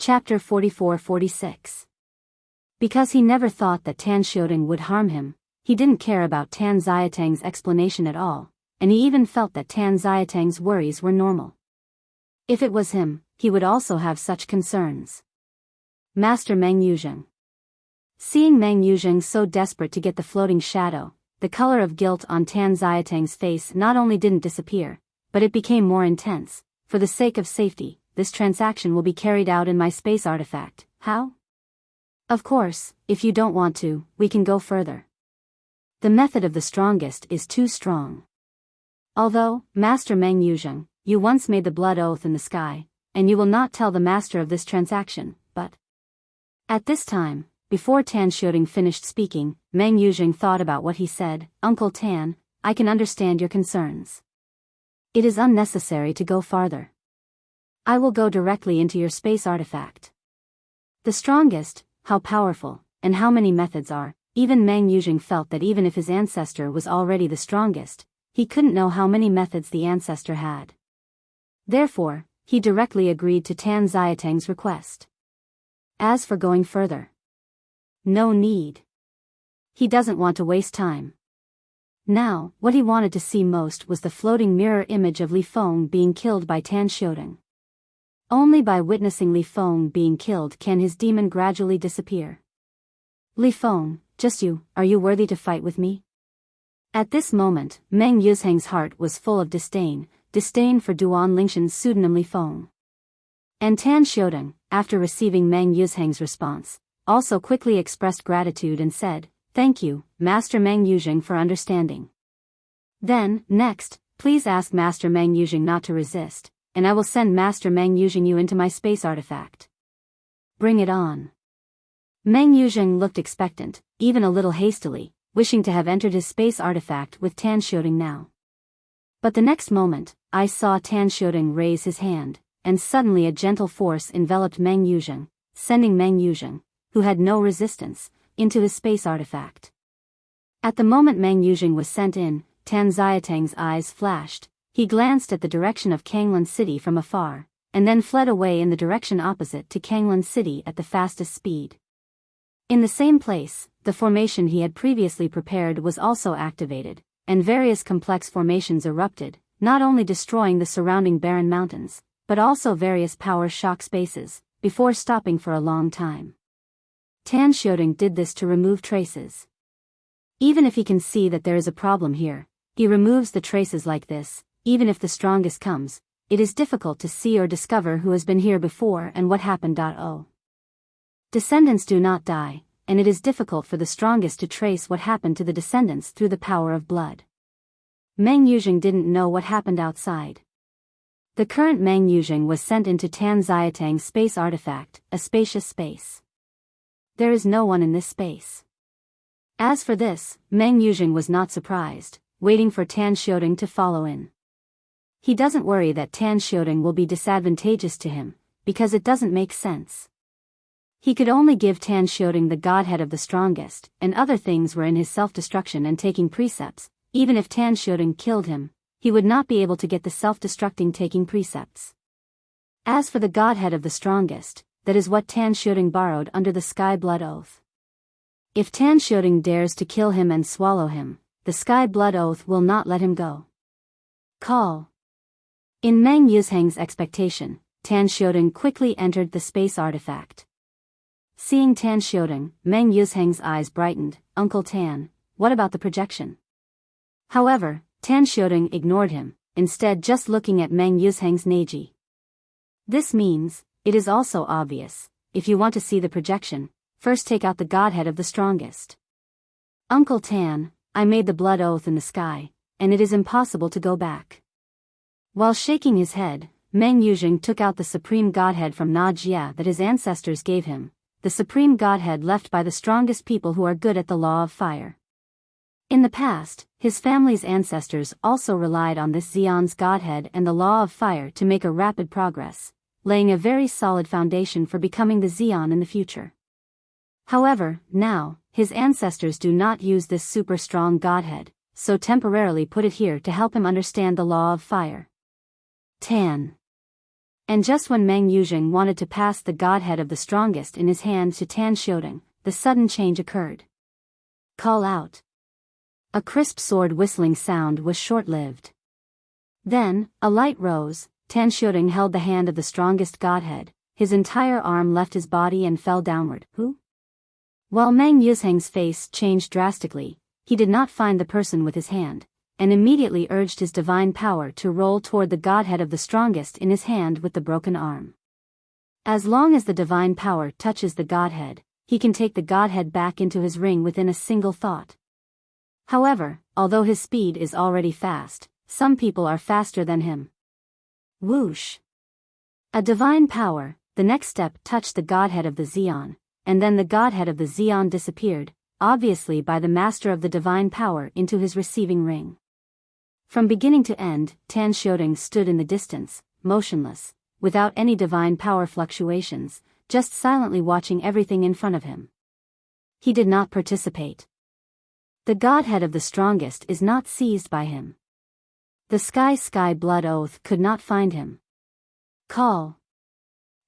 Chapter 44-46. Because he never thought that Tan Xiaodong would harm him, he didn't care about Tan Xiatang's explanation at all, and he even felt that Tan Xiatang's worries were normal. If it was him, he would also have such concerns. Master Meng Yuzheng. Seeing Meng Yuzheng so desperate to get the floating shadow, the color of guilt on Tan Xiatang's face not only didn't disappear, but it became more intense. For the sake of safety, this transaction will be carried out in my space artifact. How? Of course, if you don't want to, we can go further. The method of the strongest is too strong. Although, Master Meng Yuzheng, you once made the blood oath in the sky, and you will not tell the master of this transaction, but... At this time, before Tan Xiaodong finished speaking, Meng Yuzheng thought about what he said. Uncle Tan, I can understand your concerns. It is unnecessary to go farther. I will go directly into your space artifact. The strongest, how powerful, and how many methods are. Even Meng Yuzheng felt that even if his ancestor was already the strongest, he couldn't know how many methods the ancestor had. Therefore, he directly agreed to Tan Xiatang's request. As for going further, no need. He doesn't want to waste time. Now, what he wanted to see most was the floating mirror image of Li Feng being killed by Tan Xiaodong. Only by witnessing Li Feng being killed can his demon gradually disappear. Li Feng, just you, are you worthy to fight with me? At this moment, Meng Yuzheng's heart was full of disdain for Duan Lingshan's pseudonym Li Feng. And Tan Xiaodong, after receiving Meng Yuzheng's response, also quickly expressed gratitude and said, "Thank you, Master Meng Yuzheng, for understanding. Then, next, please ask Master Meng Yuzheng not to resist, and I will send Master Meng Yuzheng you into my space artifact. Bring it on." Meng Yuzheng looked expectant, even a little hastily, wishing to have entered his space artifact with Tan Xiaodong now. But the next moment, I saw Tan Xiaodong raise his hand, and suddenly a gentle force enveloped Meng Yuzheng, sending Meng Yuzheng, who had no resistance, into his space artifact. At the moment Meng Yuzheng was sent in, Tan Xiatang's eyes flashed. He glanced at the direction of Kanglan City from afar, and then fled away in the direction opposite to Kanglan City at the fastest speed. In the same place, the formation he had previously prepared was also activated, and various complex formations erupted, not only destroying the surrounding barren mountains, but also various power shock spaces, before stopping for a long time. Tan Xiaodong did this to remove traces. Even if he can see that there is a problem here, he removes the traces like this. Even if the strongest comes, it is difficult to see or discover who has been here before and what happened. Descendants do not die, and it is difficult for the strongest to trace what happened to the descendants through the power of blood. Meng Yuzheng didn't know what happened outside. The current Meng Yuzheng was sent into Tan Xiatang's space artifact, a spacious space. There is no one in this space. As for this, Meng Yuzheng was not surprised, waiting for Tan Xiaodong to follow in. He doesn't worry that Tan Xiaodong will be disadvantageous to him, because it doesn't make sense. He could only give Tan Xiaodong the godhead of the strongest, and other things were in his self-destruction and taking precepts. Even if Tan Xiaodong killed him, he would not be able to get the self-destructing taking precepts. As for the godhead of the strongest, that is what Tan Xiaodong borrowed under the Sky Blood Oath. If Tan Xiaodong dares to kill him and swallow him, the Sky Blood Oath will not let him go. Call. In Meng Yuzheng's expectation, Tan Xiaodong quickly entered the space artifact. Seeing Tan Xiaodong, Meng Yuzheng's eyes brightened. "Uncle Tan, what about the projection?" However, Tan Xiaodong ignored him, instead just looking at Meng Yuzheng's Neji. This means, it is also obvious, if you want to see the projection, first take out the godhead of the strongest. "Uncle Tan, I made the blood oath in the sky, and it is impossible to go back." While shaking his head, Meng Yuzheng took out the supreme godhead from Na Jia that his ancestors gave him, the supreme godhead left by the strongest people who are good at the law of fire. In the past, his family's ancestors also relied on this Xion's godhead and the law of fire to make a rapid progress, laying a very solid foundation for becoming the Xion in the future. However, now, his ancestors do not use this super strong godhead, so temporarily put it here to help him understand the law of fire. Tan. And just when Meng Yuzheng wanted to pass the godhead of the strongest in his hand to Tan Xiaodong, the sudden change occurred. Call out. A crisp sword whistling sound was short-lived. Then, a light rose. Tan Xiaodong held the hand of the strongest godhead, his entire arm left his body and fell downward. Who? While Meng Yuzheng's face changed drastically, he did not find the person with his hand, and immediately urged his divine power to roll toward the godhead of the strongest in his hand with the broken arm. As long as the divine power touches the godhead, he can take the godhead back into his ring within a single thought. However, although his speed is already fast, some people are faster than him. Whoosh! A divine power, the next step, touched the godhead of the Xian, and then the godhead of the Xian disappeared, obviously by the master of the divine power, into his receiving ring. From beginning to end, Tan Xiaodong stood in the distance, motionless, without any divine power fluctuations, just silently watching everything in front of him. He did not participate. The godhead of the strongest is not seized by him. The sky blood oath could not find him. Call.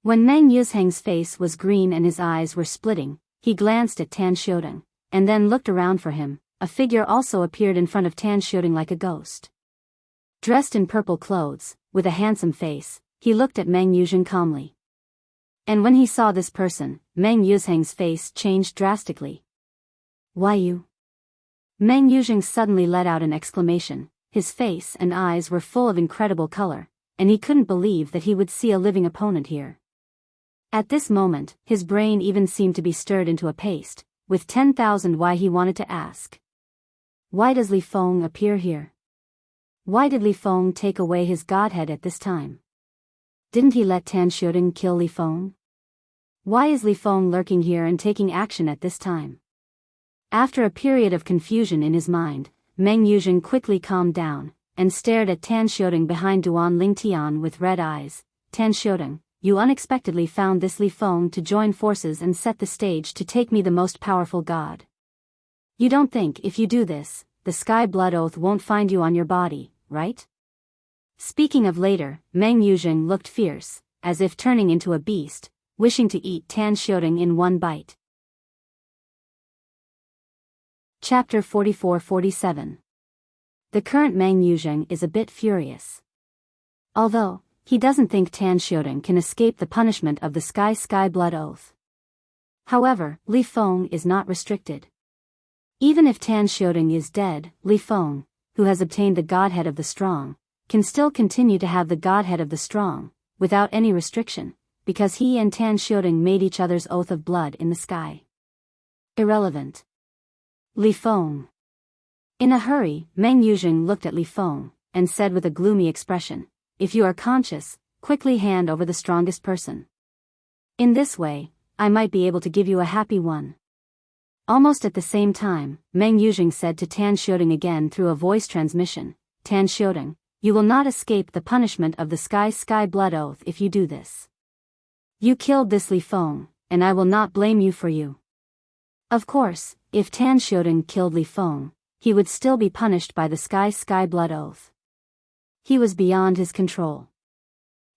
When Meng Yuzheng's face was green and his eyes were splitting, he glanced at Tan Xiaodong, and then looked around for him. A figure also appeared in front of Tan Xiaodong like a ghost. Dressed in purple clothes, with a handsome face, he looked at Meng Yuzheng calmly. And when he saw this person, Meng Yuzheng's face changed drastically. Why you? Meng Yuzheng suddenly let out an exclamation. His face and eyes were full of incredible color, and he couldn't believe that he would see a living opponent here. At this moment, his brain even seemed to be stirred into a paste, with 10,000 why he wanted to ask. Why does Li Feng appear here? Why did Li Feng take away his godhead at this time? Didn't he let Tan Xiaodong kill Li Feng? Why is Li Feng lurking here and taking action at this time? After a period of confusion in his mind, Meng Yuzheng quickly calmed down, and stared at Tan Xiaodong behind Duan Lingtian with red eyes. Tan Xiaodong, you unexpectedly found this Li Feng to join forces and set the stage to take me, the most powerful god. You don't think if you do this, the sky blood oath won't find you on your body, right? Speaking of later, Meng Yuzheng looked fierce, as if turning into a beast, wishing to eat Tan Xiaodong in one bite. Chapter 44-47. The current Meng Yuzheng is a bit furious. Although, he doesn't think Tan Xiaodong can escape the punishment of the sky blood oath. However, Li Feng is not restricted. Even if Tan Xiaodong is dead, Li Feng, who has obtained the godhead of the strong, can still continue to have the godhead of the strong, without any restriction, because he and Tan Xiaodong made each other's oath of blood in the sky. Irrelevant. Li Feng. In a hurry, Meng Yuzheng looked at Li Feng, and said with a gloomy expression, if you are conscious, quickly hand over the strongest person. In this way, I might be able to give you a happy one. Almost at the same time, Meng Yuzheng said to Tan Xiaodong again through a voice transmission, Tan Xiaodong, you will not escape the punishment of the sky blood oath if you do this. You killed this Li Feng, and I will not blame you for you. Of course, if Tan Xiaodong killed Li Feng, he would still be punished by the sky blood oath. He was beyond his control.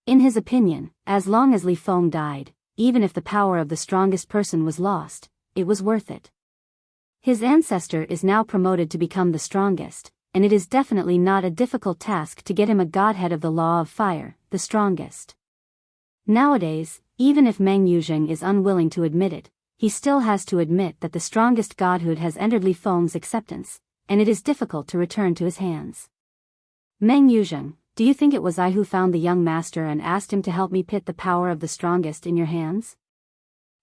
In his opinion, as long as Li Feng died, even if the power of the strongest person was lost, it was worth it. His ancestor is now promoted to become the strongest, and it is definitely not a difficult task to get him a godhead of the law of fire, the strongest. Nowadays, even if Meng Yuzheng is unwilling to admit it, he still has to admit that the strongest godhood has entered Li Feng's acceptance, and it is difficult to return to his hands. Meng Yuzheng, do you think it was I who found the young master and asked him to help me pit the power of the strongest in your hands?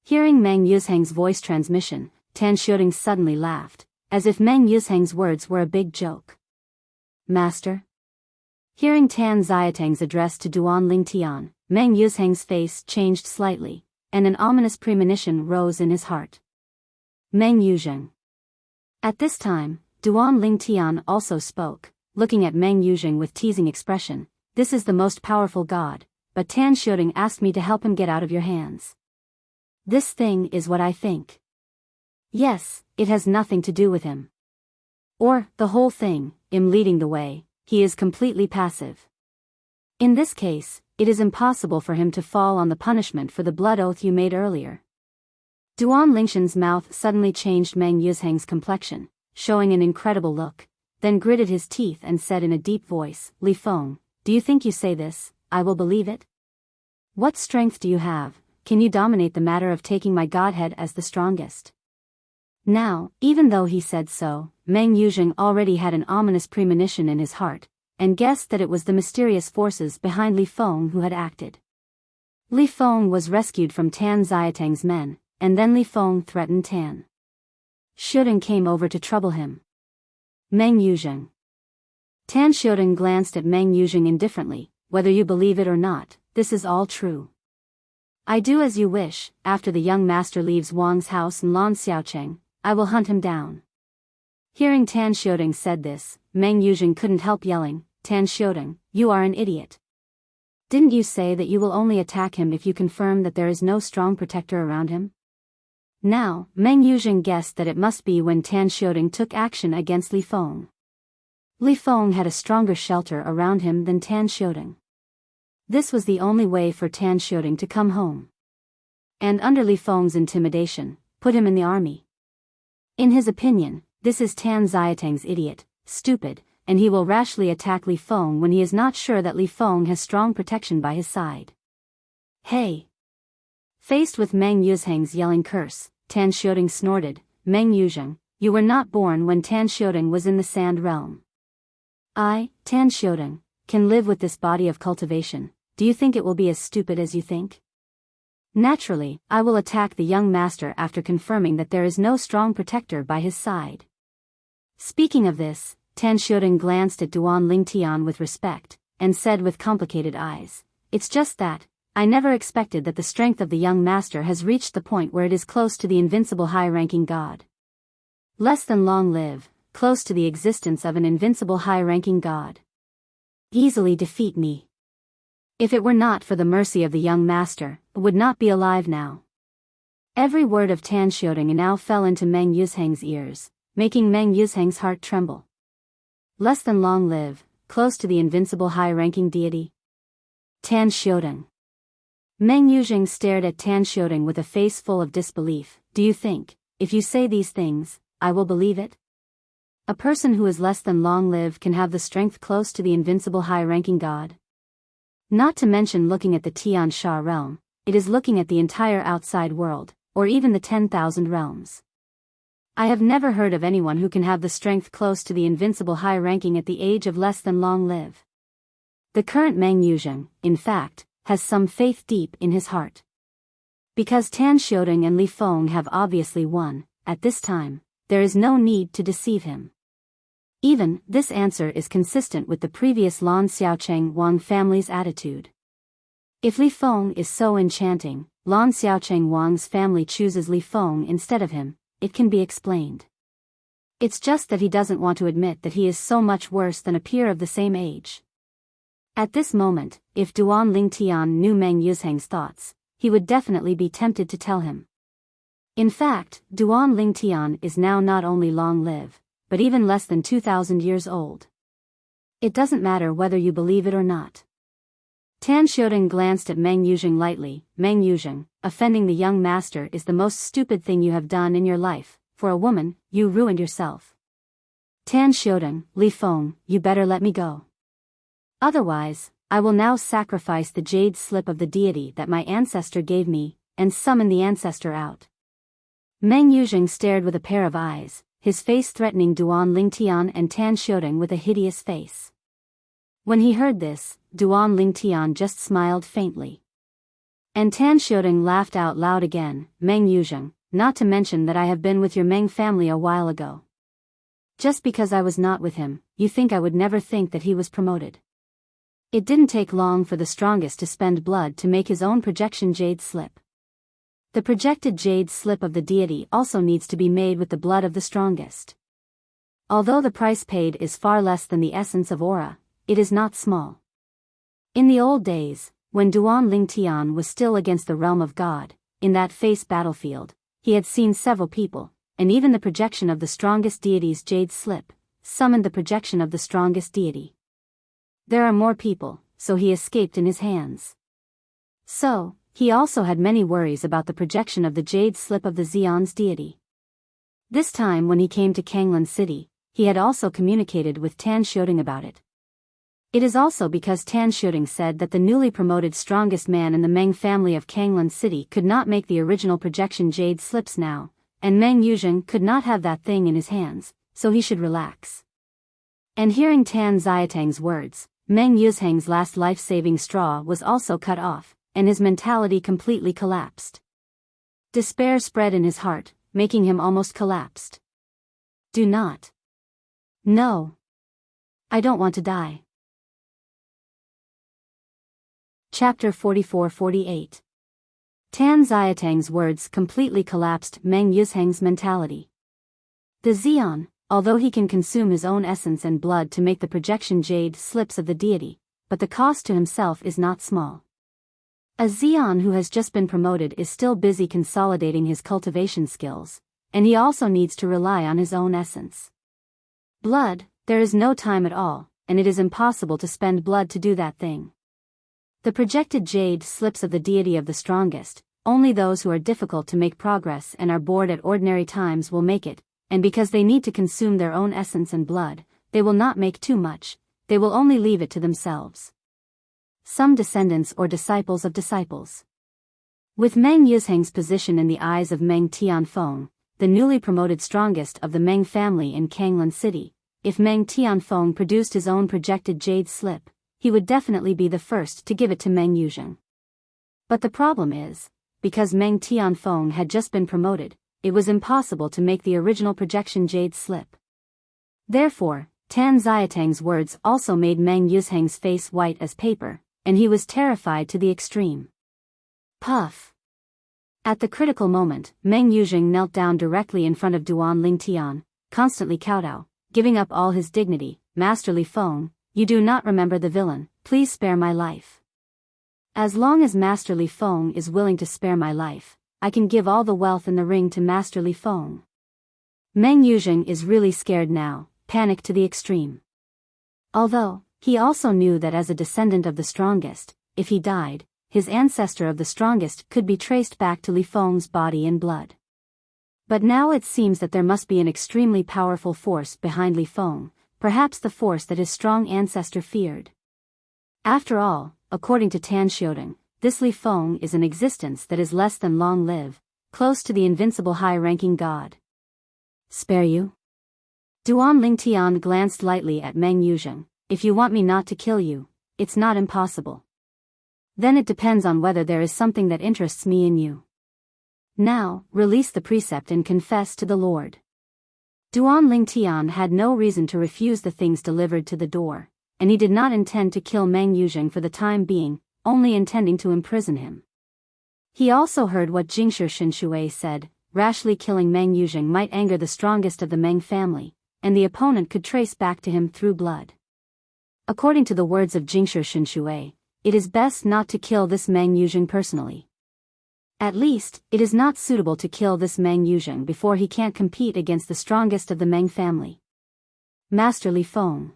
Hearing Meng Yuzheng's voice transmission, Tan Xiaodong suddenly laughed, as if Meng Yuzheng's words were a big joke. Master? Hearing Tan Xiatang's address to Duan Lingtian, Meng Yuzheng's face changed slightly, and an ominous premonition rose in his heart. Meng Yuzheng. At this time, Duan Lingtian also spoke, looking at Meng Yuzheng with teasing expression, this is the most powerful god, but Tan Xiaodong asked me to help him get out of your hands. This thing is what I think. Yes, it has nothing to do with him. Or, the whole thing, him leading the way, he is completely passive. In this case, it is impossible for him to fall on the punishment for the blood oath you made earlier. Duan Lingshan's mouth suddenly changed Meng Yuzhang's complexion, showing an incredible look, then gritted his teeth and said in a deep voice, Li Feng, do you think you say this, I will believe it? What strength do you have? Can you dominate the matter of taking my godhead as the strongest? Now, even though he said so, Meng Yuzhang already had an ominous premonition in his heart, and guessed that it was the mysterious forces behind Li Feng who had acted. Li Feng was rescued from Tan Xiatang's men, and then Li Feng threatened Tan Xiaodong came over to trouble him. Meng Yuzhang. Tan Xiaodong glanced at Meng Yuzhang indifferently. Whether you believe it or not, this is all true. I do as you wish. After the young master leaves Wang's house in Lan Xiaocheng, I will hunt him down. Hearing Tan Xiaodong said this, Meng Yuzhang couldn't help yelling, Tan Xiaodong, you are an idiot. Didn't you say that you will only attack him if you confirm that there is no strong protector around him? Now, Meng Yuzhang guessed that it must be when Tan Xiaodong took action against Li Feng. Li Feng had a stronger shelter around him than Tan Xiaodong. This was the only way for Tan Xiaodong to come home. And under Li Feng's intimidation, put him in the army. In his opinion, this is Tan Xiatang's idiot, stupid, and he will rashly attack Li Feng when he is not sure that Li Feng has strong protection by his side. Hey! Faced with Meng Yuzhang's yelling curse, Tan Xiaodong snorted, Meng Yuzhang, you were not born when Tan Xiaodong was in the Sand Realm. I, Tan Xiaodong, can live with this body of cultivation. Do you think it will be as stupid as you think? Naturally, I will attack the young master after confirming that there is no strong protector by his side. Speaking of this, Tan Xiaodong glanced at Duan Lingtian with respect, and said with complicated eyes, it's just that, I never expected that the strength of the young master has reached the point where it is close to the invincible high-ranking god. Less than long live, close to the existence of an invincible high-ranking god. Easily defeat me. If it were not for the mercy of the young master, I would not be alive now. Every word of Tan Xiaodong now fell into Meng Yuzhang's ears, making Meng Yuzhang's heart tremble. Less than long live, close to the invincible high-ranking deity. Tan Xiaodong. Meng Yuzhang stared at Tan Xiaodong with a face full of disbelief. Do you think, if you say these things, I will believe it? A person who is less than long live can have the strength close to the invincible high-ranking god? Not to mention looking at the Tian Sha realm, it is looking at the entire outside world, or even the 10,000 realms. I have never heard of anyone who can have the strength close to the invincible high-ranking at the age of less than long live. The current Meng Yuzhang, in fact, has some faith deep in his heart. Because Tan Xiaodong and Li Feng have obviously won, at this time, there is no need to deceive him. Even, this answer is consistent with the previous Lan Xiaocheng Wang family's attitude. If Li Feng is so enchanting, Lan Xiaocheng Wang's family chooses Li Feng instead of him, it can be explained. It's just that he doesn't want to admit that he is so much worse than a peer of the same age. At this moment, if Duan Lingtian knew Meng Yuzhang's thoughts, he would definitely be tempted to tell him. In fact, Duan Lingtian is now not only long live, but even less than 2,000 years old. It doesn't matter whether you believe it or not. Tan Xiaodong glanced at Meng Yuzhang lightly. Meng Yuzhang, offending the young master is the most stupid thing you have done in your life. For a woman, you ruined yourself. Tan Xiaodong, Li Feng, you better let me go. Otherwise, I will now sacrifice the jade slip of the deity that my ancestor gave me, and summon the ancestor out. Meng Yuzhang stared with a pair of eyes, his face threatening Duan Lingtian and Tan Xiaodong with a hideous face. When he heard this, Duan Lingtian just smiled faintly. And Tan Xiaodong laughed out loud again. Meng Yuzhang, not to mention that I have been with your Meng family a while ago. Just because I was not with him, you think I would never think that he was promoted? It didn't take long for the strongest to spend blood to make his own projection jade slip. The projected jade slip of the deity also needs to be made with the blood of the strongest. Although the price paid is far less than the essence of aura, it is not small. In the old days, when Duan Lingtian was still against the realm of God, in that face battlefield, he had seen several people, and even the projection of the strongest deity's jade slip, summoned the projection of the strongest deity. There are more people, so he escaped in his hands. So, he also had many worries about the projection of the jade slip of the Xian's deity. This time when he came to Kanglan City, he had also communicated with Tan Xiaodong about it. It is also because Tan Xiaodong said that the newly promoted strongest man in the Meng family of Kanglan City could not make the original projection jade slips now, and Meng Yuzheng could not have that thing in his hands, so he should relax. And hearing Tan Xiatang's words, Meng Yuzheng's last life-saving straw was also cut off, and his mentality completely collapsed. Despair spread in his heart, making him almost collapsed. Do not. No. I don't want to die. Chapter 44-48. Tan Xiatang's words completely collapsed Meng Yuzheng's mentality. The Xian, although he can consume his own essence and blood to make the projection jade slips of the deity, but the cost to himself is not small. A Xian who has just been promoted is still busy consolidating his cultivation skills, and he also needs to rely on his own essence. Blood, there is no time at all, and it is impossible to spend blood to do that thing. The projected jade slips of the deity of the strongest, only those who are difficult to make progress and are bored at ordinary times will make it, and because they need to consume their own essence and blood, they will not make too much, they will only leave it to themselves. Some descendants or disciples of disciples. With Meng Yuzheng's position in the eyes of Meng Tianfeng, the newly promoted strongest of the Meng family in Kanglan City, if Meng Tianfeng produced his own projected jade slip, he would definitely be the first to give it to Meng Yuzheng. But the problem is, because Meng Tianfeng had just been promoted, it was impossible to make the original projection jade slip. Therefore, Tan Xiatang's words also made Meng Yuzheng's face white as paper, and he was terrified to the extreme. Puff! At the critical moment, Meng Yuzheng knelt down directly in front of Duan Lingtian, constantly kowtow, giving up all his dignity. Master Li Feng, you do not remember the villain, please spare my life. As long as Master Li Feng is willing to spare my life, I can give all the wealth in the ring to Master Li Feng. Meng Yuzheng is really scared now, panicked to the extreme. Although, he also knew that as a descendant of the strongest, if he died, his ancestor of the strongest could be traced back to Li Feng's body and blood. But now it seems that there must be an extremely powerful force behind Li Feng, perhaps the force that his strong ancestor feared. After all, according to Tan Xiaodong, this Li Feng is an existence that is less than long-lived, close to the invincible high-ranking god. Spare you? Duan Lingtian glanced lightly at Meng Yuzheng. If you want me not to kill you, it's not impossible. Then it depends on whether there is something that interests me in you. Now, release the precept and confess to the Lord. Duan Lingtian had no reason to refuse the things delivered to the door, and he did not intend to kill Meng Yuzheng for the time being, only intending to imprison him. He also heard what Jingshi Shinshui said, rashly killing Meng Yuzheng might anger the strongest of the Meng family, and the opponent could trace back to him through blood. According to the words of Jingshi Shinshui, it is best not to kill this Meng Yuzheng personally. At least, it is not suitable to kill this Meng Yuzheng before he can't compete against the strongest of the Meng family. Master Li Feng.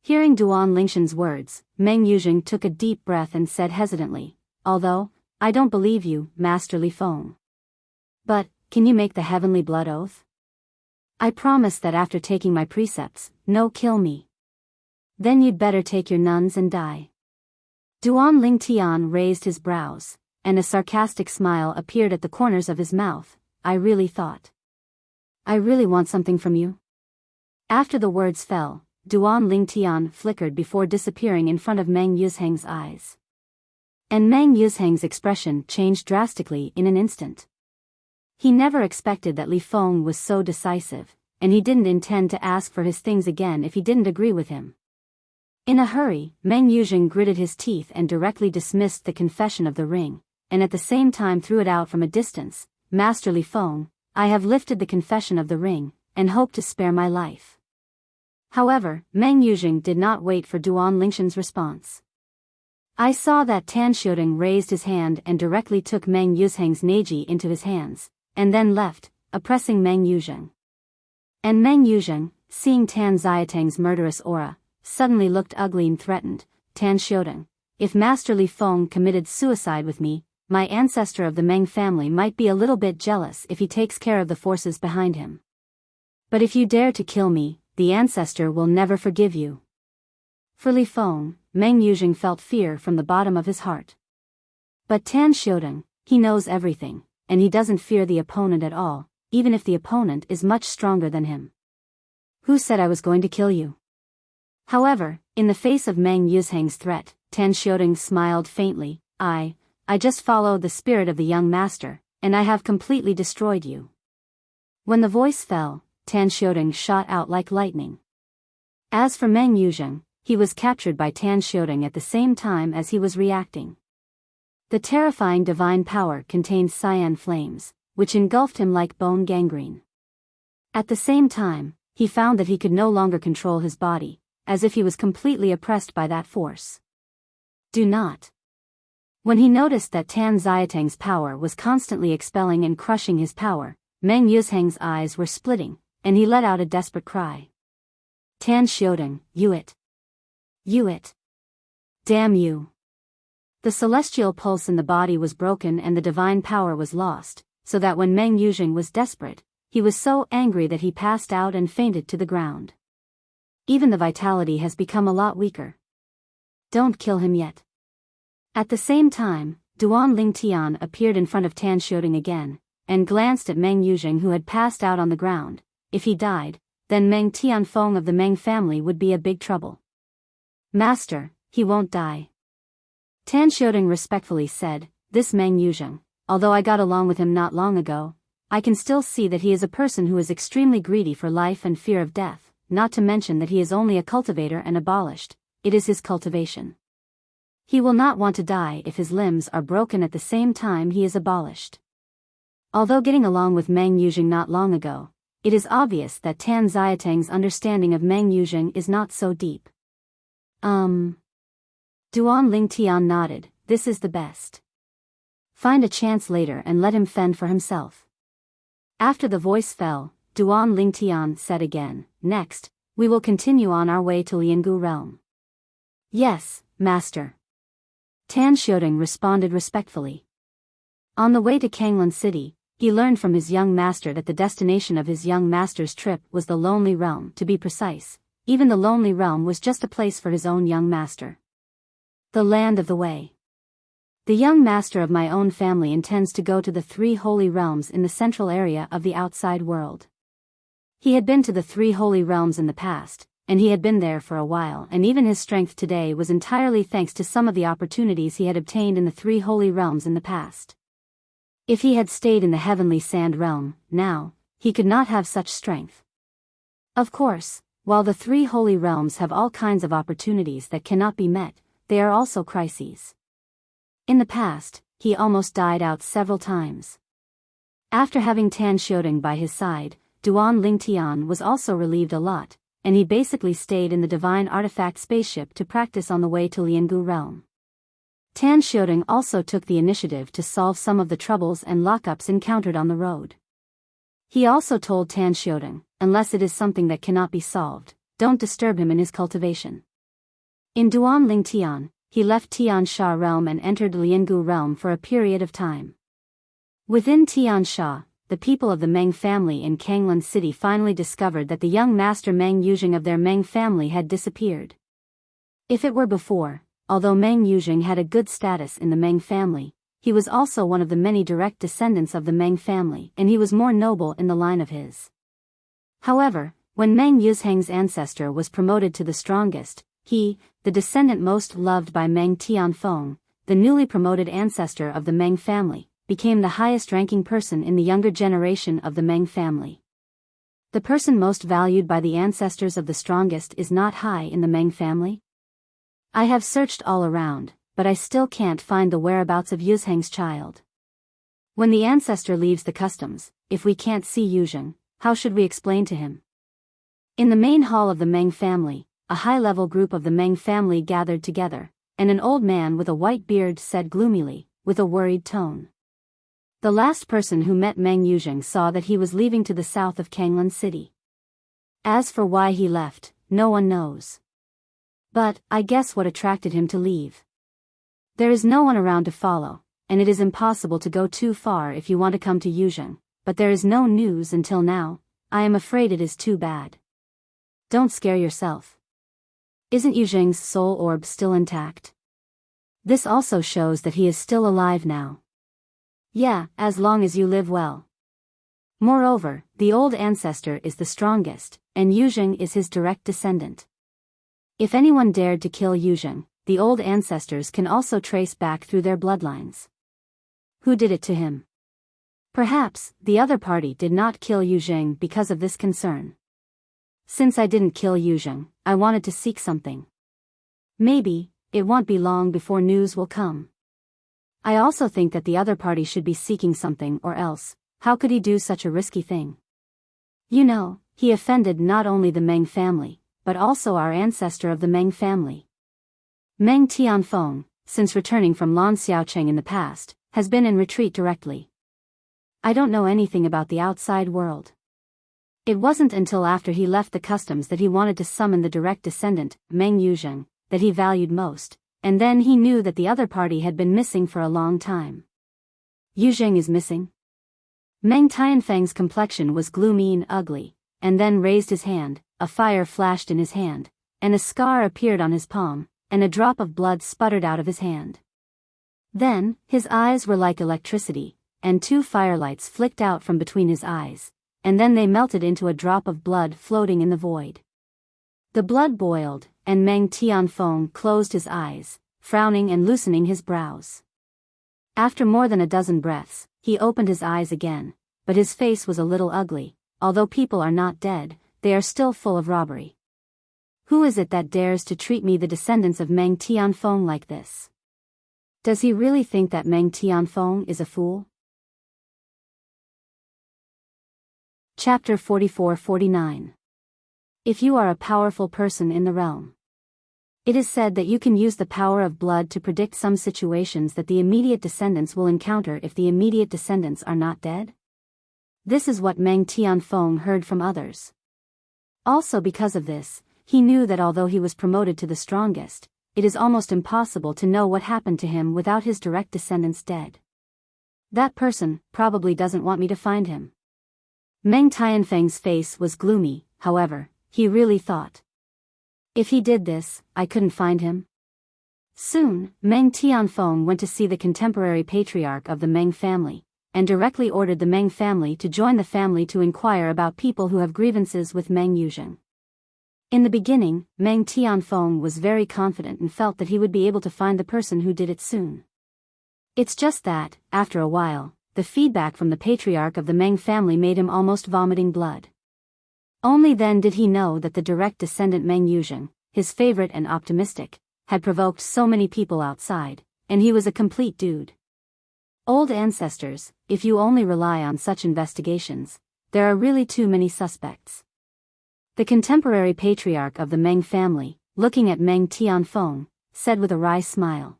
Hearing Duan Lingshan's words, Meng Yuzheng took a deep breath and said hesitantly, although, I don't believe you, Master Li Feng. But, can you make the heavenly blood oath? I promise that after taking my precepts, no kill me. Then you'd better take your nuns and die. Duan Lingtian raised his brows, and a sarcastic smile appeared at the corners of his mouth. I really thought. I really want something from you? After the words fell, Duan Lingtian flickered before disappearing in front of Meng Yuzheng's eyes. And Meng Yuzheng's expression changed drastically in an instant. He never expected that Li Feng was so decisive, and he didn't intend to ask for his things again if he didn't agree with him. In a hurry, Meng Yuzheng gritted his teeth and directly dismissed the confession of the ring, and at the same time threw it out from a distance. Master Li Feng, I have lifted the confession of the ring, and hope to spare my life. However, Meng Yuzheng did not wait for Duan Lingshan's response. I saw that Tan Xiaodong raised his hand and directly took Meng Yuzheng's neiji into his hands, and then left, oppressing Meng Yuzheng. And Meng Yuzheng, seeing Tan Xiatang's murderous aura, suddenly looked ugly and threatened, Tan Xiaodong. If Master Li Feng committed suicide with me, my ancestor of the Meng family might be a little bit jealous if he takes care of the forces behind him. But if you dare to kill me, the ancestor will never forgive you. For Li Feng, Meng Yuzheng felt fear from the bottom of his heart. But Tan Xiaodong, he knows everything, and he doesn't fear the opponent at all, even if the opponent is much stronger than him. Who said I was going to kill you? However, in the face of Meng Yuzheng's threat, Tan Xiaodong smiled faintly. I just followed the spirit of the young master, and I have completely destroyed you. When the voice fell, Tan Xiaodong shot out like lightning. As for Meng Yuzheng, he was captured by Tan Xiaodong at the same time as he was reacting. The terrifying divine power contained cyan flames, which engulfed him like bone gangrene. At the same time, he found that he could no longer control his body, as if he was completely oppressed by that force. Do not. When he noticed that Tan Xiatang's power was constantly expelling and crushing his power, Meng Yuzheng's eyes were splitting, and he let out a desperate cry. Tan Xiaodong, you it! You it! Damn you! The celestial pulse in the body was broken and the divine power was lost, so that when Meng Yuzheng was desperate, he was so angry that he passed out and fainted to the ground. Even the vitality has become a lot weaker. Don't kill him yet. At the same time, Duan Lingtian appeared in front of Tan Xiaodong again, and glanced at Meng Yuzheng who had passed out on the ground. If he died, then Meng Tianfeng of the Meng family would be a big trouble. Master, he won't die. Tan Xiaodong respectfully said, this Meng Yuzheng, although I got along with him not long ago, I can still see that he is a person who is extremely greedy for life and fear of death, not to mention that he is only a cultivator and abolished. It is his cultivation. He will not want to die if his limbs are broken at the same time he is abolished. Although getting along with Meng Yuzheng not long ago, it is obvious that Tan Xiatang's understanding of Meng Yuzheng is not so deep. Duan Lingtian nodded, this is the best. Find a chance later and let him fend for himself. After the voice fell, Duan Lingtian said again, next, we will continue on our way to Liangu realm. Yes, master. Tan Xiaodong responded respectfully. On the way to Kanglan City, he learned from his young master that the destination of his young master's trip was the Lonely Realm. To be precise, even the Lonely Realm was just a place for his own young master. The land of the way. The young master of my own family intends to go to the 3 holy realms in the central area of the outside world. He had been to the 3 holy realms in the past, and he had been there for a while, and even his strength today was entirely thanks to some of the opportunities he had obtained in the 3 holy realms in the past. If he had stayed in the heavenly sand realm, now, he could not have such strength. Of course, while the 3 holy realms have all kinds of opportunities that cannot be met, they are also crises. In the past, he almost died out several times. After having Tan Xiaodong by his side, Duan Lingtian was also relieved a lot, and he basically stayed in the divine artifact spaceship to practice on the way to Liangu realm. Tan Xiaodong also took the initiative to solve some of the troubles and lockups encountered on the road. He also told Tan Xiaodong, unless it is something that cannot be solved, don't disturb him in his cultivation. In Duan Lingtian, he left Tiansha realm and entered Liangu realm for a period of time. Within Tiansha, the people of the Meng family in Kanglan City finally discovered that the young master Meng Yuzheng of their Meng family had disappeared. If it were before, although Meng Yuzheng had a good status in the Meng family, he was also one of the many direct descendants of the Meng family, and he was more noble in the line of his. However, when Meng Yuzheng's ancestor was promoted to the strongest, he, the descendant most loved by Meng Tianfeng, the newly promoted ancestor of the Meng family, became the highest-ranking person in the younger generation of the Meng family. The person most valued by the ancestors of the strongest is not high in the Meng family? I have searched all around, but I still can't find the whereabouts of Yuzheng's child. When the ancestor leaves the customs, if we can't see Yuzheng, how should we explain to him? In the main hall of the Meng family, a high-level group of the Meng family gathered together, and an old man with a white beard said gloomily, with a worried tone. The last person who met Meng Yuzheng saw that he was leaving to the south of Kanglan City. As for why he left, no one knows. But, I guess what attracted him to leave. There is no one around to follow, and it is impossible to go too far if you want to come to Yuzheng, but there is no news until now. I am afraid it is too bad. Don't scare yourself. Isn't Yuzheng's soul orb still intact? This also shows that he is still alive now. Yeah, as long as you live well. Moreover, the old ancestor is the strongest, and Yuzheng is his direct descendant. If anyone dared to kill Yuzheng, the old ancestors can also trace back through their bloodlines. Who did it to him? Perhaps, the other party did not kill Yuzheng because of this concern. Since I didn't kill Yuzheng, I wanted to seek something. Maybe, it won't be long before news will come. I also think that the other party should be seeking something, or else, how could he do such a risky thing? You know, he offended not only the Meng family, but also our ancestor of the Meng family. Meng Tianfeng, since returning from Lan Xiaocheng in the past, has been in retreat directly. I don't know anything about the outside world. It wasn't until after he left the customs that he wanted to summon the direct descendant, Meng Yuzheng, that he valued most, and then he knew that the other party had been missing for a long time. Yuzheng is missing? Meng Tianfeng's complexion was gloomy and ugly, and then raised his hand. A fire flashed in his hand, and a scar appeared on his palm, and a drop of blood sputtered out of his hand. Then, his eyes were like electricity, and two firelights flicked out from between his eyes, and then they melted into a drop of blood floating in the void. The blood boiled, and Meng Tianfeng closed his eyes, frowning and loosening his brows. After more than a dozen breaths, he opened his eyes again, but his face was a little ugly. Although people are not dead, they are still full of robbery. Who is it that dares to treat me, the descendants of Meng Tianfeng, like this? Does he really think that Meng Tianfeng is a fool? Chapter 44-49. If you are a powerful person in the realm. It is said that you can use the power of blood to predict some situations that the immediate descendants will encounter if the immediate descendants are not dead. This is what Meng Tianfeng heard from others. Also because of this, he knew that although he was promoted to the strongest, it is almost impossible to know what happened to him without his direct descendants dead. That person probably doesn't want me to find him. Meng Tianfeng's face was gloomy, however, he really thought. If he did this, I couldn't find him. Soon, Meng Tianfeng went to see the contemporary patriarch of the Meng family, and directly ordered the Meng family to join the family to inquire about people who have grievances with Meng Yuzheng. In the beginning, Meng Tianfeng was very confident and felt that he would be able to find the person who did it soon. It's just that, after a while, the feedback from the patriarch of the Meng family made him almost vomiting blood. Only then did he know that the direct descendant Meng Yuzheng, his favorite and optimistic, had provoked so many people outside, and he was a complete dude. Old ancestors, if you only rely on such investigations, there are really too many suspects. The contemporary patriarch of the Meng family, looking at Meng Tianfeng, said with a wry smile.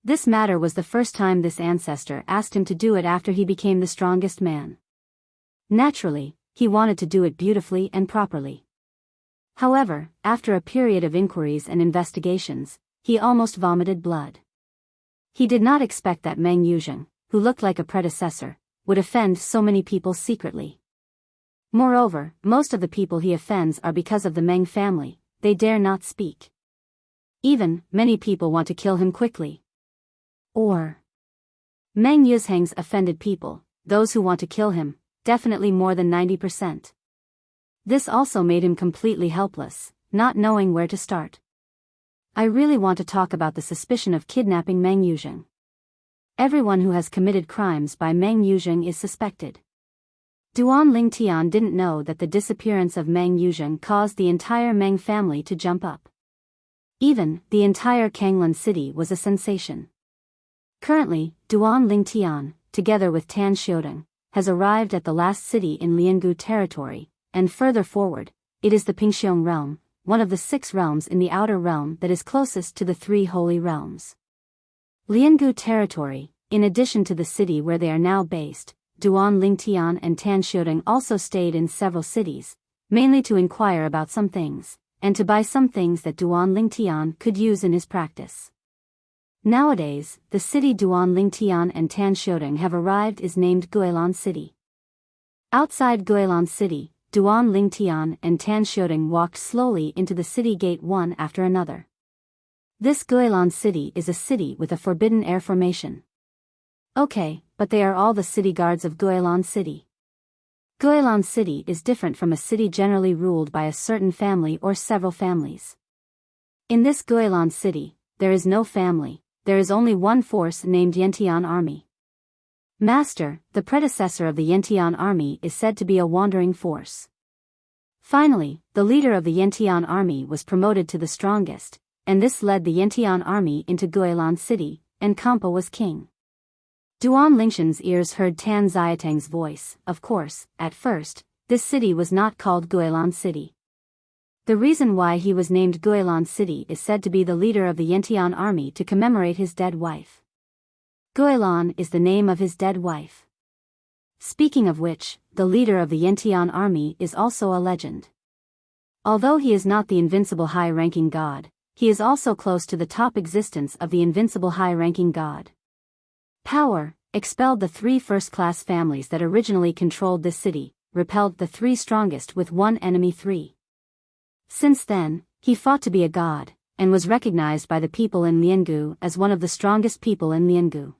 This matter was the first time this ancestor asked him to do it after he became the strongest man. Naturally, he wanted to do it beautifully and properly. However, after a period of inquiries and investigations, he almost vomited blood. He did not expect that Meng Yuzheng, who looked like a predecessor, would offend so many people secretly. Moreover, most of the people he offends are because of the Meng family, they dare not speak. Even, many people want to kill him quickly. Or Meng Yuzheng's offended people, those who want to kill him, definitely more than 90%. This also made him completely helpless, not knowing where to start. I really want to talk about the suspicion of kidnapping Meng Yuzheng. Everyone who has committed crimes by Meng Yuzheng is suspected. Duan Lingtian didn't know that the disappearance of Meng Yuzheng caused the entire Meng family to jump up. Even, the entire Kanglan city was a sensation. Currently, Duan Lingtian, together with Tan Xiodong, has arrived at the last city in Liangu territory, and further forward, it is the Pingxiong realm, one of the 6 realms in the outer realm that is closest to the 3 holy realms. Liangu territory, in addition to the city where they are now based, Duan Lingtian and Tan Xiodong also stayed in several cities, mainly to inquire about some things, and to buy some things that Duan Lingtian could use in his practice. Nowadays, the city Duan Lingtian and Tan Xiaodong have arrived is named Guilan City. Outside Guilan City, Duan Lingtian and Tan Xiaodong walked slowly into the city gate one after another. This Guilan City is a city with a forbidden air formation. Okay, but they are all the city guards of Guilan City. Guilan City is different from a city generally ruled by a certain family or several families. In this Guilan City, there is no family. There is only one force named Yantian Army. Master, the predecessor of the Yantian Army, is said to be a wandering force. Finally, the leader of the Yantian Army was promoted to the strongest, and this led the Yantian Army into Guilan City, and Kampa was king. Duan Lingshan's ears heard Tan Xiatang's voice. Of course, at first, this city was not called Guilan City. The reason why he was named Guilan City is said to be the leader of the Yantian Army to commemorate his dead wife. Guilan is the name of his dead wife. Speaking of which, the leader of the Yantian Army is also a legend. Although he is not the invincible high-ranking god, he is also close to the top existence of the invincible high-ranking god. Power expelled the 3 first-class families that originally controlled this city, repelled the 3 strongest with one enemy 3. Since then, he fought to be a god, and was recognized by the people in Liangu as one of the strongest people in Liangu.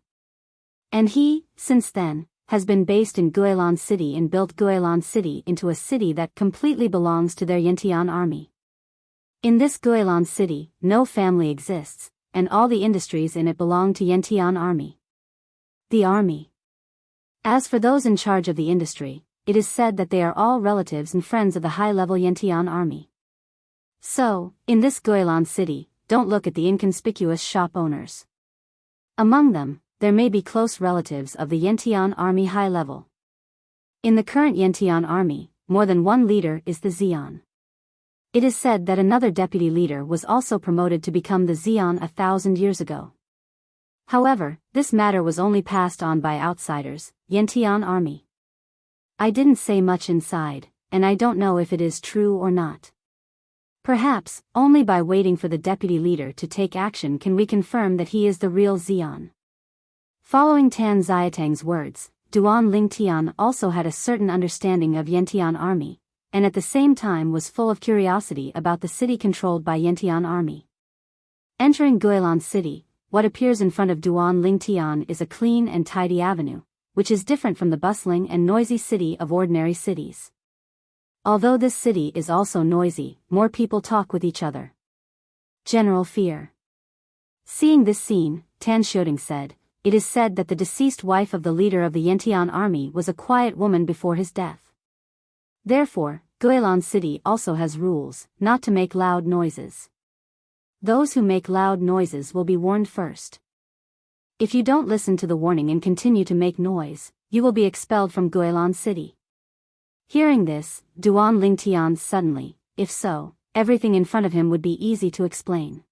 And he, since then, has been based in Guilan City and built Guilan City into a city that completely belongs to their Yantian Army. In this Guilan City, no family exists, and all the industries in it belong to Yantian Army. The army. As for those in charge of the industry, it is said that they are all relatives and friends of the high-level Yantian Army. So, in this Guilan City, don't look at the inconspicuous shop owners. Among them, there may be close relatives of the Yantian Army high level. In the current Yantian Army, more than one leader is the Xian. It is said that another deputy leader was also promoted to become the Xian 1,000 years ago. However, this matter was only passed on by outsiders, Yantian Army. I didn't say much inside, and I don't know if it is true or not. Perhaps, only by waiting for the deputy leader to take action can we confirm that he is the real Xian. Following Tan Xiatang's words, Duan Lingtian also had a certain understanding of Yantian Army, and at the same time was full of curiosity about the city controlled by Yantian Army. Entering Guilan City, what appears in front of Duan Lingtian is a clean and tidy avenue, which is different from the bustling and noisy city of ordinary cities. Although this city is also noisy, more people talk with each other. General fear. Seeing this scene, Tan Xiaodong said, "It is said that the deceased wife of the leader of the Yantian Army was a quiet woman before his death. Therefore, Guilan City also has rules, not to make loud noises. Those who make loud noises will be warned first. If you don't listen to the warning and continue to make noise, you will be expelled from Guilan City." Hearing this, Duan Lingtian suddenly, if so, everything in front of him would be easy to explain.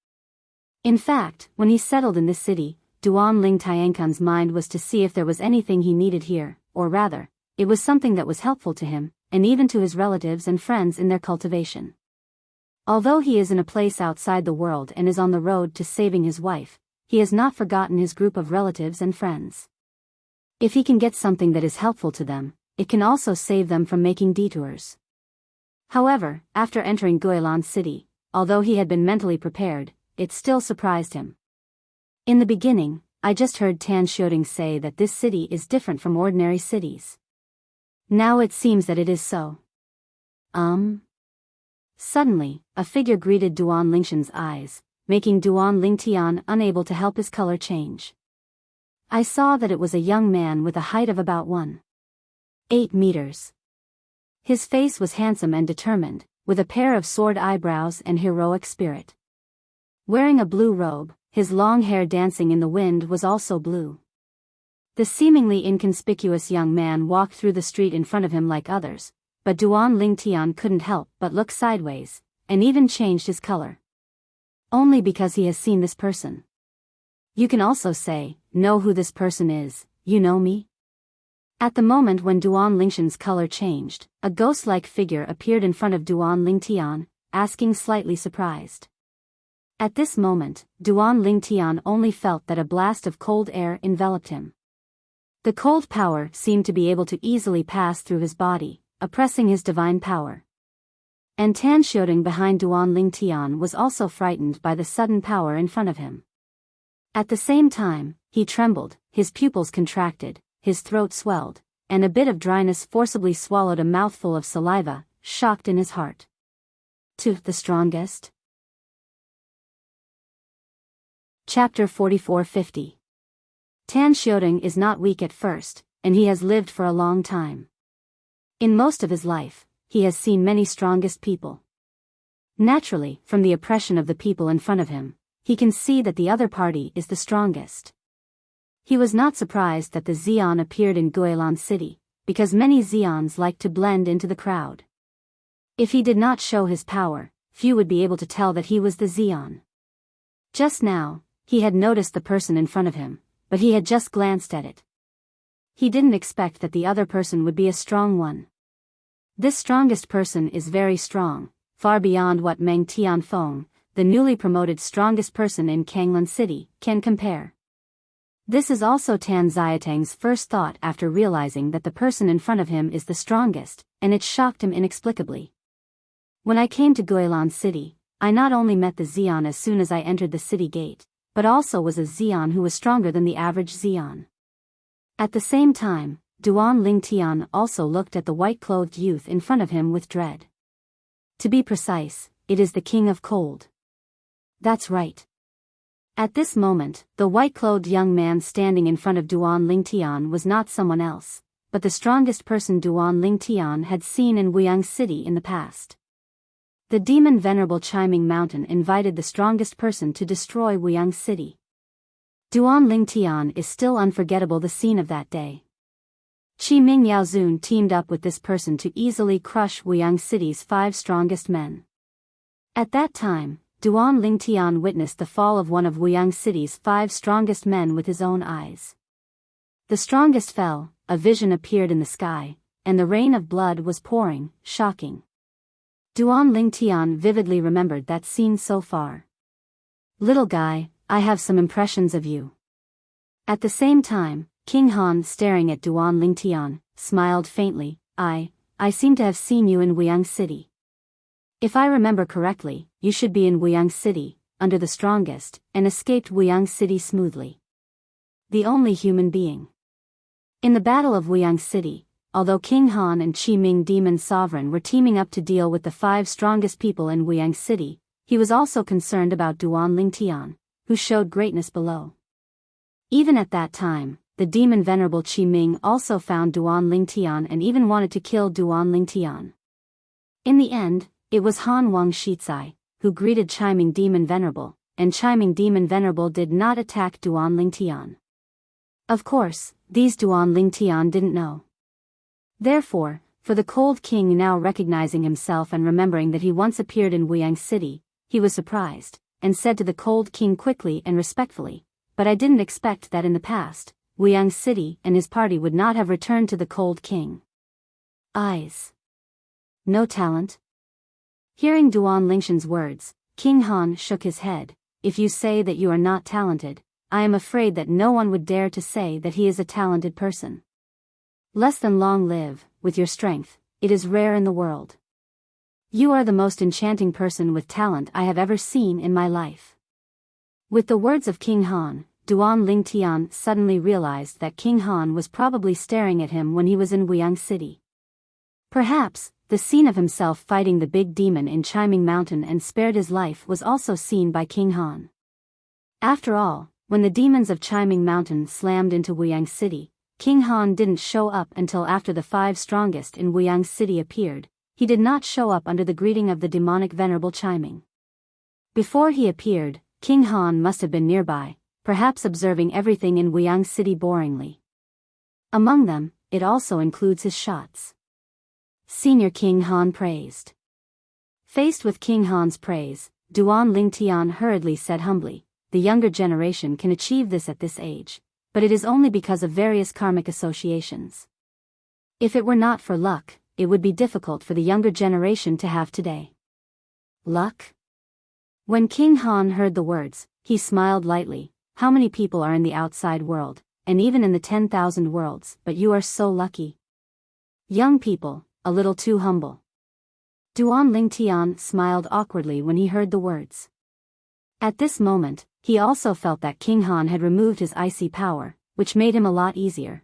In fact, when he settled in this city, Duan Lingtian's mind was to see if there was anything he needed here, or rather, it was something that was helpful to him, and even to his relatives and friends in their cultivation. Although he is in a place outside the world and is on the road to saving his wife, he has not forgotten his group of relatives and friends. If he can get something that is helpful to them, it can also save them from making detours. However, after entering Guilan City, although he had been mentally prepared, it still surprised him. In the beginning, I just heard Tan Xiaodong say that this city is different from ordinary cities. Now it seems that it is so. Suddenly, a figure greeted Duan Lingshan's eyes, making Duan Lingtian unable to help his color change. I saw that it was a young man with a height of about 1.8 meters. His face was handsome and determined, with a pair of sword eyebrows and heroic spirit. Wearing a blue robe, his long hair dancing in the wind was also blue. The seemingly inconspicuous young man walked through the street in front of him like others, but Duan Lingtian couldn't help but look sideways, and even changed his color. Only because he has seen this person. You can also say, know who this person is, you know me? At the moment when Duan Lingshan's color changed, a ghost-like figure appeared in front of Duan Lingtian, asking slightly surprised. At this moment, Duan Lingtian only felt that a blast of cold air enveloped him. The cold power seemed to be able to easily pass through his body, oppressing his divine power. And Tan Xiaodong behind Duan Lingtian was also frightened by the sudden power in front of him. At the same time, he trembled, his pupils contracted, his throat swelled, and a bit of dryness forcibly swallowed a mouthful of saliva, shocked in his heart. To the strongest? Chapter 44-50. Tan Xiaodong is not weak at first, and he has lived for a long time. In most of his life, he has seen many strongest people. Naturally, from the oppression of the people in front of him, he can see that the other party is the strongest. He was not surprised that the Xian appeared in Guilan City, because many Xians like to blend into the crowd. If he did not show his power, few would be able to tell that he was the Xian. Just now, he had noticed the person in front of him, but he had just glanced at it. He didn't expect that the other person would be a strong one. This strongest person is very strong, far beyond what Meng Tianfeng, the newly promoted strongest person in Kanglan City, can compare. This is also Tan Xiatang's first thought after realizing that the person in front of him is the strongest, and it shocked him inexplicably. When I came to Guilan City, I not only met the Xian as soon as I entered the city gate, but also was a Xian who was stronger than the average Xian. At the same time, Duan Lingtian also looked at the white-clothed youth in front of him with dread. To be precise, it is the King of Cold. That's right. At this moment, the white-clothed young man standing in front of Duan Lingtian was not someone else, but the strongest person Duan Lingtian had seen in Wuyang City in the past. The demon Venerable Chiming Mountain invited the strongest person to destroy Wuyang City. Duan Lingtian is still unforgettable the scene of that day. Qi Ming Yaozun teamed up with this person to easily crush Wuyang City's 5 strongest men. At that time, Duan Lingtian witnessed the fall of one of Wuyang City's 5 strongest men with his own eyes. The strongest fell, a vision appeared in the sky, and the rain of blood was pouring, shocking. Duan Lingtian vividly remembered that scene so far. Little guy, I have some impressions of you. At the same time, King Han, staring at Duan Lingtian, smiled faintly. I seem to have seen you in Wuyang City. If I remember correctly, you should be in Wuyang City, under the strongest, and escaped Wuyang City smoothly. The only human being. In the Battle of Wuyang City, although King Han and Qi Ming Demon Sovereign were teaming up to deal with the 5 strongest people in Wuyang City, he was also concerned about Duan Lingtian, who showed greatness below. Even at that time, the demon Venerable Qi Ming also found Duan Lingtian and even wanted to kill Duan Lingtian. In the end, it was Han Wang Shizai, who greeted Chiming Demon Venerable, and Chiming Demon Venerable did not attack Duan Lingtian. Of course, these Duan Lingtian didn't know. Therefore, for the Cold King now recognizing himself and remembering that he once appeared in Wuyang City, he was surprised, and said to the Cold King quickly and respectfully, "But I didn't expect that in the past, Wuyang City and his party would not have returned to the Cold King." Eyes. No talent? Hearing Duan Lingshan's words, King Han shook his head. "If you say that you are not talented, I am afraid that no one would dare to say that he is a talented person. Less than long live, with your strength, it is rare in the world. You are the most enchanting person with talent I have ever seen in my life." With the words of King Han, Duan Lingtian suddenly realized that King Han was probably staring at him when he was in Wuyang City. Perhaps, the scene of himself fighting the big demon in Chiming Mountain and spared his life was also seen by King Han. After all, when the demons of Chiming Mountain slammed into Wuyang City, King Han didn't show up until after the 5 strongest in Wuyang City appeared. He did not show up under the greeting of the demonic Venerable Chiming. Before he appeared, King Han must have been nearby, perhaps observing everything in Wuyang City boringly. Among them, it also includes his shots. Senior King Han praised. Faced with King Han's praise, Duan Lingtian hurriedly said humbly, "The younger generation can achieve this at this age, but it is only because of various karmic associations. If it were not for luck, it would be difficult for the younger generation to have today." Luck? When King Han heard the words, he smiled lightly. How many people are in the outside world, and even in the 10,000 worlds, but you are so lucky. Young people, a little too humble. Duan Lingtian smiled awkwardly when he heard the words. At this moment, he also felt that King Han had removed his icy power, which made him a lot easier.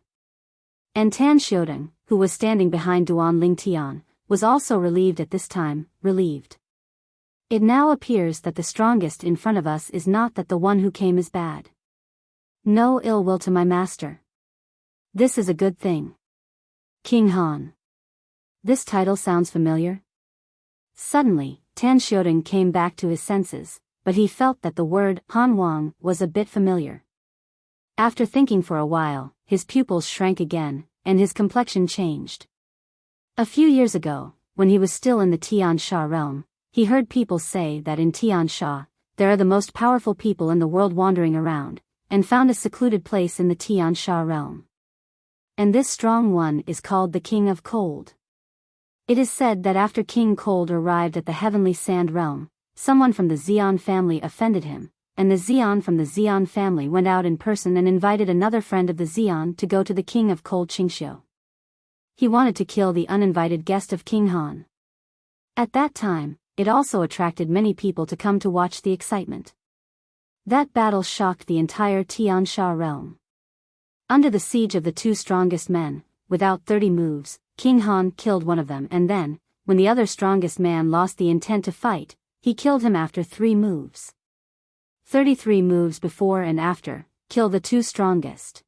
And Tan Xiaodong, who was standing behind Duan Lingtian, was also relieved at this time, relieved. It now appears that the strongest in front of us is not that the one who came is bad. No ill will to my master. This is a good thing. King Han. This title sounds familiar? Suddenly, Tan Xiaodong came back to his senses, but he felt that the word Han Wang was a bit familiar. After thinking for a while, his pupils shrank again, and his complexion changed. A few years ago, when he was still in the Tian Sha realm, he heard people say that in Tian Sha, there are the most powerful people in the world wandering around, and found a secluded place in the Tian Sha realm. And this strong one is called the King of Cold. It is said that after King Cold arrived at the heavenly sand realm, someone from the Xian family offended him, and the Xian from the Xian family went out in person and invited another friend of the Xian to go to the King of Cold Qingxiu. He wanted to kill the uninvited guest of King Han. At that time, it also attracted many people to come to watch the excitement. That battle shocked the entire Tian Sha realm. Under the siege of the two strongest men, without 30 moves, King Han killed one of them, and then, when the other strongest man lost the intent to fight, he killed him after 3 moves. 33 moves before and after, kill the two strongest.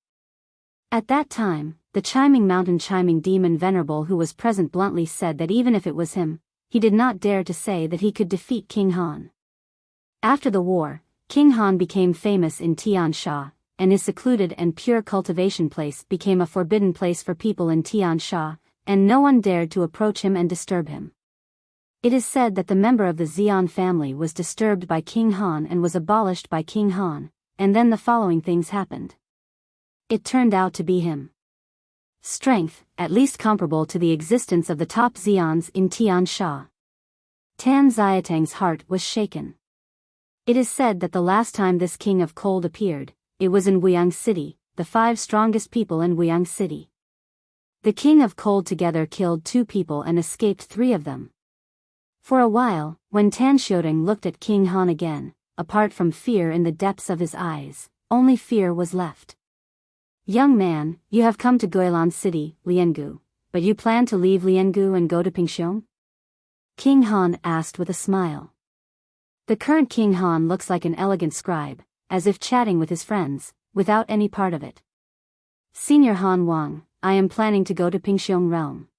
At that time, the chiming mountain chiming demon venerable who was present bluntly said that even if it was him, he did not dare to say that he could defeat King Han. After the war, King Han became famous in Tian Sha, and his secluded and pure cultivation place became a forbidden place for people in Tian Sha, and no one dared to approach him and disturb him. It is said that the member of the Xian family was disturbed by King Han and was abolished by King Han, and then the following things happened. It turned out to be him. Strength, at least comparable to the existence of the top Xians in Tian Sha. Tan Xiatang's heart was shaken. It is said that the last time this King of Cold appeared, it was in Wuyang City, the 5 strongest people in Wuyang City. The King of Cold together killed 2 people and escaped 3 of them. For a while, when Tan Xiaodong looked at King Han again, apart from fear in the depths of his eyes, only fear was left. Young man, you have come to Guilan City, Liangu, but you plan to leave Liangu and go to Pingxiong? King Han asked with a smile. The current King Han looks like an elegant scribe, as if chatting with his friends, without any part of it. Senior Han Wang, I am planning to go to Pingxiong realm.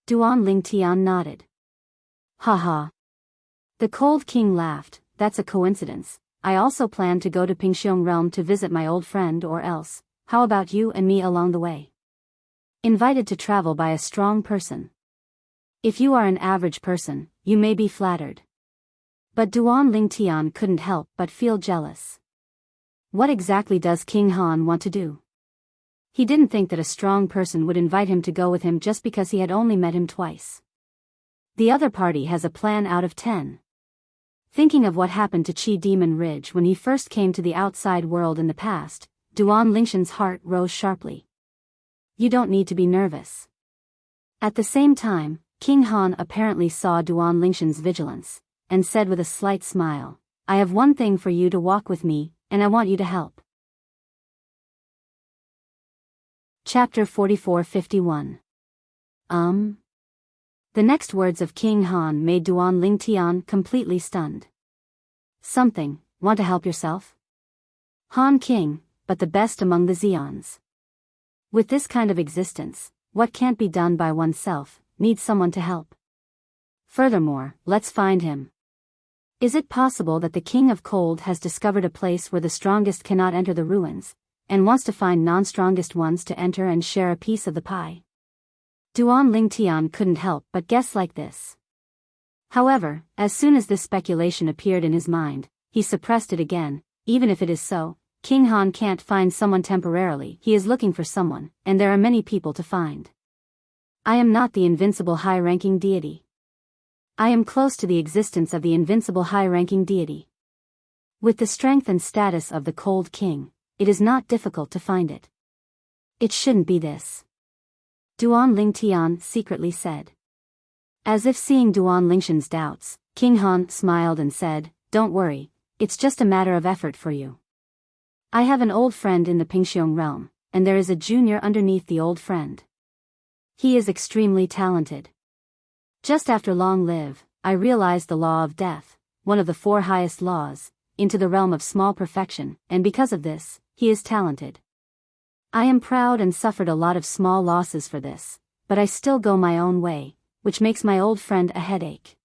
Duan Lingtian nodded. Ha. The cold king laughed. That's a coincidence. I also plan to go to Pingxiong realm to visit my old friend, or else, how about you and me along the way? Invited to travel by a strong person. If you are an average person, you may be flattered. But Duan Lingtian couldn't help but feel jealous. What exactly does King Han want to do? He didn't think that a strong person would invite him to go with him just because he had only met him twice. The other party has a plan out of 10. Thinking of what happened to Qi Demon Ridge when he first came to the outside world in the past, Duan Lingshan's heart rose sharply. You don't need to be nervous. At the same time, King Han apparently saw Duan Lingshan's vigilance, and said with a slight smile, I have one thing for you to walk with me, and I want you to help. Chapter 44-51. The next words of King Han made Duan Lingtian completely stunned. Something, want to help yourself? Han King, but the best among the Xians. With this kind of existence, what can't be done by oneself, needs someone to help. Furthermore, let's find him. Is it possible that the King of Cold has discovered a place where the strongest cannot enter the ruins, and wants to find non-strongest ones to enter and share a piece of the pie? Duan Lingtian couldn't help but guess like this. However, as soon as this speculation appeared in his mind, he suppressed it again. Even if it is so, King Han can't find someone temporarily. He is looking for someone, and there are many people to find. I am not the invincible high-ranking deity. I am close to the existence of the invincible high-ranking deity. With the strength and status of the Cold King, it is not difficult to find it. It shouldn't be this. Duan Lingtian secretly said. As if seeing Duan Lingshan's doubts, King Han smiled and said, "Don't worry, it's just a matter of effort for you. I have an old friend in the Pingxiong realm, and there is a junior underneath the old friend. He is extremely talented. Just after long live, I realized the law of death, one of the 4 highest laws, into the realm of small perfection, and because of this, he is talented. I am proud and suffered a lot of small losses for this, but I still go my own way, which makes my old friend a headache.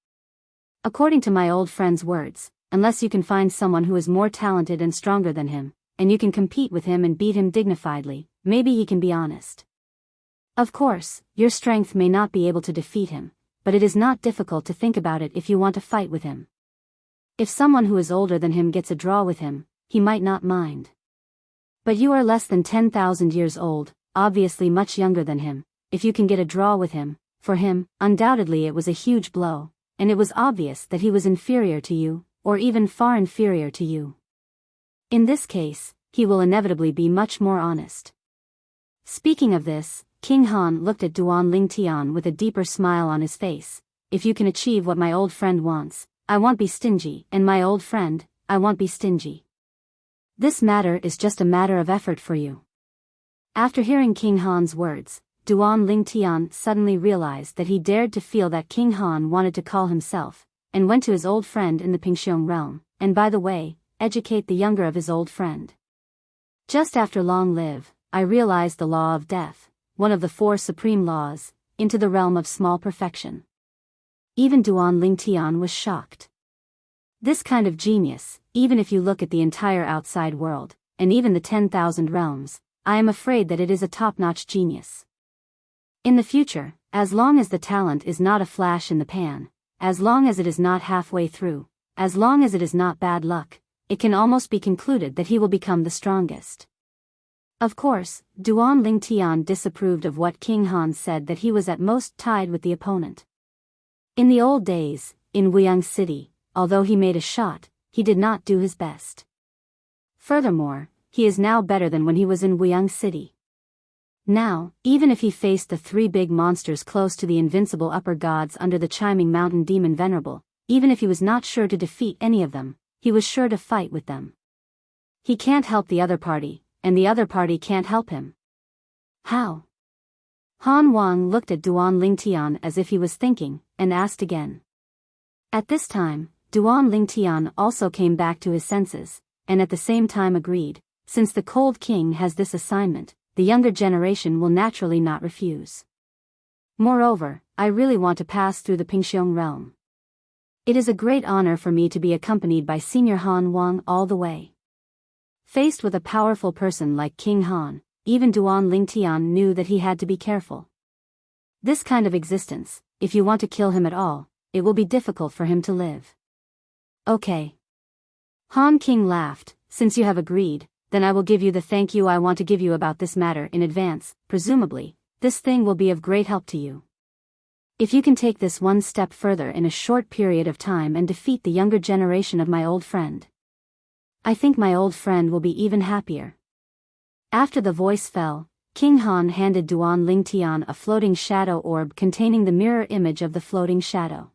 According to my old friend's words, unless you can find someone who is more talented and stronger than him, and you can compete with him and beat him dignifiedly, maybe he can be honest. Of course, your strength may not be able to defeat him, but it is not difficult to think about it if you want to fight with him. If someone who is older than him gets a draw with him, he might not mind. But you are less than 10,000 years old, obviously much younger than him. If you can get a draw with him, for him, undoubtedly it was a huge blow, and it was obvious that he was inferior to you, or even far inferior to you. In this case, he will inevitably be much more honest." Speaking of this, King Han looked at Duan Lingtian with a deeper smile on his face. "If you can achieve what my old friend wants, I won't be stingy, and my old friend, I won't be stingy. This matter is just a matter of effort for you." After hearing King Han's words, Duan Lingtian suddenly realized that he dared to feel that King Han wanted to call himself, and went to his old friend in the Pingxiong realm, and by the way, educate the younger of his old friend. Just after long live, I realized the law of death, one of the 4 supreme laws, into the realm of small perfection. Even Duan Lingtian was shocked. This kind of genius, even if you look at the entire outside world, and even the 10,000 realms, I am afraid that it is a top-notch genius. In the future, as long as the talent is not a flash in the pan, as long as it is not halfway through, as long as it is not bad luck, it can almost be concluded that he will become the strongest. Of course, Duan Lingtian disapproved of what King Han said, that he was at most tied with the opponent. In the old days, in Wuxia City, although he made a shot, he did not do his best. Furthermore, he is now better than when he was in Wuxia City. Now, even if he faced the 3 big monsters close to the invincible upper gods under the chiming mountain demon venerable, even if he was not sure to defeat any of them, he was sure to fight with them. He can't help the other party, and the other party can't help him. How? Han Wang looked at Duan Lingtian as if he was thinking, and asked again. At this time, Duan Lingtian also came back to his senses, and at the same time agreed, since the Cold King has this assignment, the younger generation will naturally not refuse. Moreover, I really want to pass through the Pingxiong realm. It is a great honor for me to be accompanied by Senior Han Wang all the way. Faced with a powerful person like King Han, even Duan Lingtian knew that he had to be careful. This kind of existence, if you want to kill him at all, it will be difficult for him to live. Okay. Han King laughed. Since you have agreed, then I will give you the thank you I want to give you about this matter in advance. Presumably, this thing will be of great help to you. If you can take this one step further in a short period of time and defeat the younger generation of my old friend, I think my old friend will be even happier. After the voice fell, King Han handed Duan Lingtian a floating shadow orb containing the mirror image of the floating shadow.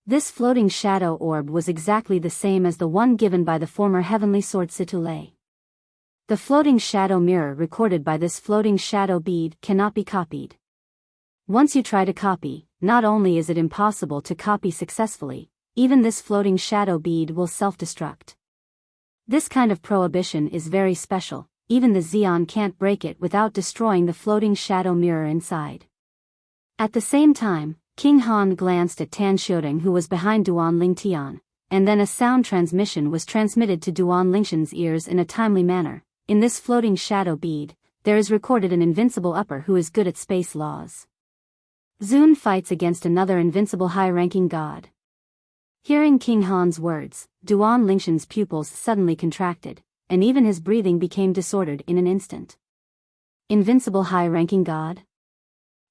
This floating shadow orb was exactly the same as the one given by the former heavenly sword Situlei. The floating shadow mirror recorded by this floating shadow bead cannot be copied. Once you try to copy, not only is it impossible to copy successfully, even this floating shadow bead will self-destruct. This kind of prohibition is very special, even the Xian can't break it without destroying the floating shadow mirror inside. At the same time, King Han glanced at Tan Xiaodong, who was behind Duan Lingtian, and then a sound transmission was transmitted to Duan Lingshan's ears in a timely manner. In this floating shadow bead, there is recorded an invincible upper who is good at space laws. Zun fights against another invincible high-ranking god. Hearing King Han's words, Duan Lingshan's pupils suddenly contracted, and even his breathing became disordered in an instant. Invincible high-ranking god?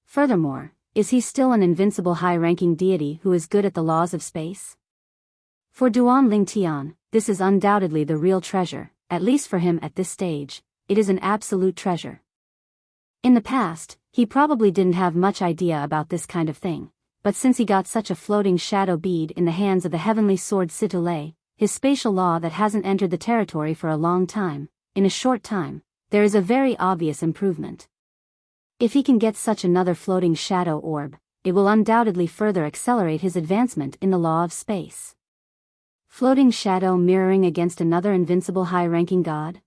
Furthermore, is he still an invincible high-ranking deity who is good at the laws of space? For Duan Lingtian, this is undoubtedly the real treasure, at least for him at this stage, it is an absolute treasure. In the past, he probably didn't have much idea about this kind of thing, but since he got such a floating shadow bead in the hands of the heavenly sword Situlay, his spatial law that hasn't entered the territory for a long time, in a short time, there is a very obvious improvement. If he can get such another floating shadow orb, it will undoubtedly further accelerate his advancement in the law of space. Floating shadow mirroring against another invincible high-ranking god?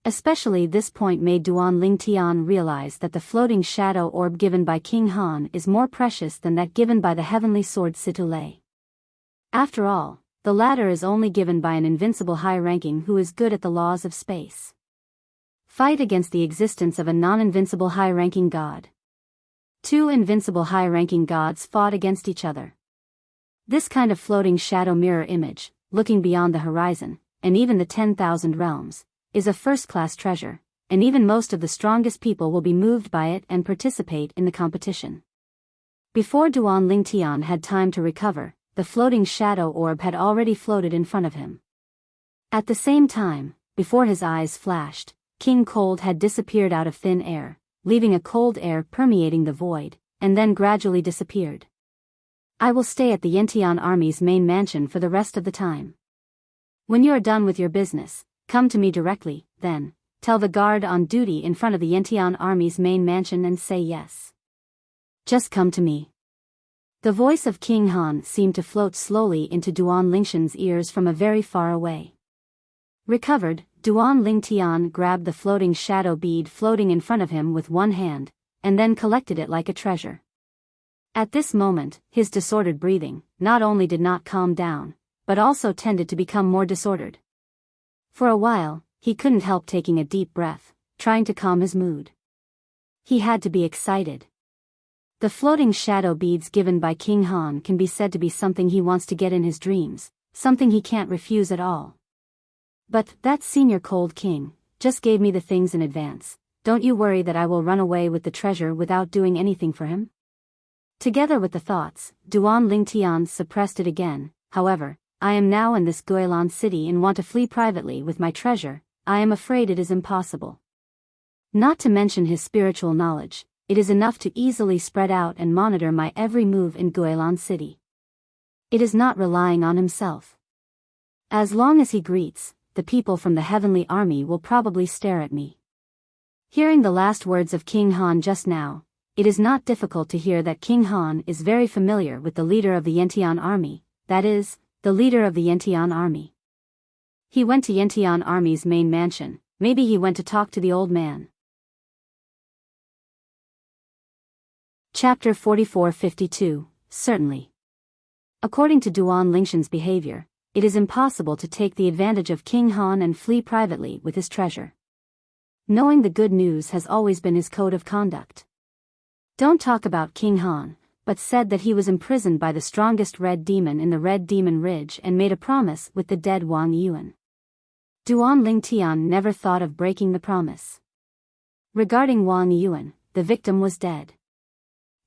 Especially this point made Duan Lingtian realize that the floating shadow orb given by King Han is more precious than that given by the heavenly sword Situlay. After all, the latter is only given by an invincible high-ranking who is good at the laws of space. Fight against the existence of a non-invincible high-ranking god. Two invincible high-ranking gods fought against each other. This kind of floating shadow mirror image, looking beyond the horizon, and even the 10,000 realms, is a first-class treasure, and even most of the strongest people will be moved by it and participate in the competition. Before Duan Lingtian had time to recover, the floating shadow orb had already floated in front of him. At the same time, before his eyes flashed, King Cold had disappeared out of thin air, leaving a cold air permeating the void, and then gradually disappeared. I will stay at the Yentian army's main mansion for the rest of the time. When you are done with your business, come to me directly, then, tell the guard on duty in front of the Yentian army's main mansion and say yes. Just come to me. The voice of King Han seemed to float slowly into Duan Lingshan's ears from a very far away. Recovered, Duan Lingtian grabbed the floating shadow bead floating in front of him with one hand, and then collected it like a treasure. At this moment, his disordered breathing, not only did not calm down, but also tended to become more disordered. For a while, he couldn't help taking a deep breath, trying to calm his mood. He had to be excited. The floating shadow beads given by King Han can be said to be something he wants to get in his dreams, something he can't refuse at all. But that senior cold king just gave me the things in advance. Don't you worry that I will run away with the treasure without doing anything for him? Together with the thoughts, Duan Lingtian suppressed it again. However, I am now in this Guilan city and want to flee privately with my treasure. I am afraid it is impossible. Not to mention his spiritual knowledge, it is enough to easily spread out and monitor my every move in Guilan city. It is not relying on himself. As long as he greets, the people from the heavenly army will probably stare at me. Hearing the last words of King Han just now, it is not difficult to hear that King Han is very familiar with the leader of the Yentian army, that is, the leader of the Yentian army. He went to Yentian army's main mansion. Maybe he went to talk to the old man. Chapter 44-52, Certainly. According to Duan Lingshan's behavior, it is impossible to take the advantage of King Han and flee privately with his treasure. Knowing the good news has always been his code of conduct. Don't talk about King Han, but said that he was imprisoned by the strongest red demon in the Red Demon Ridge and made a promise with the dead Wang Yuan. Duan Lingtian never thought of breaking the promise. Regarding Wang Yuan, the victim was dead.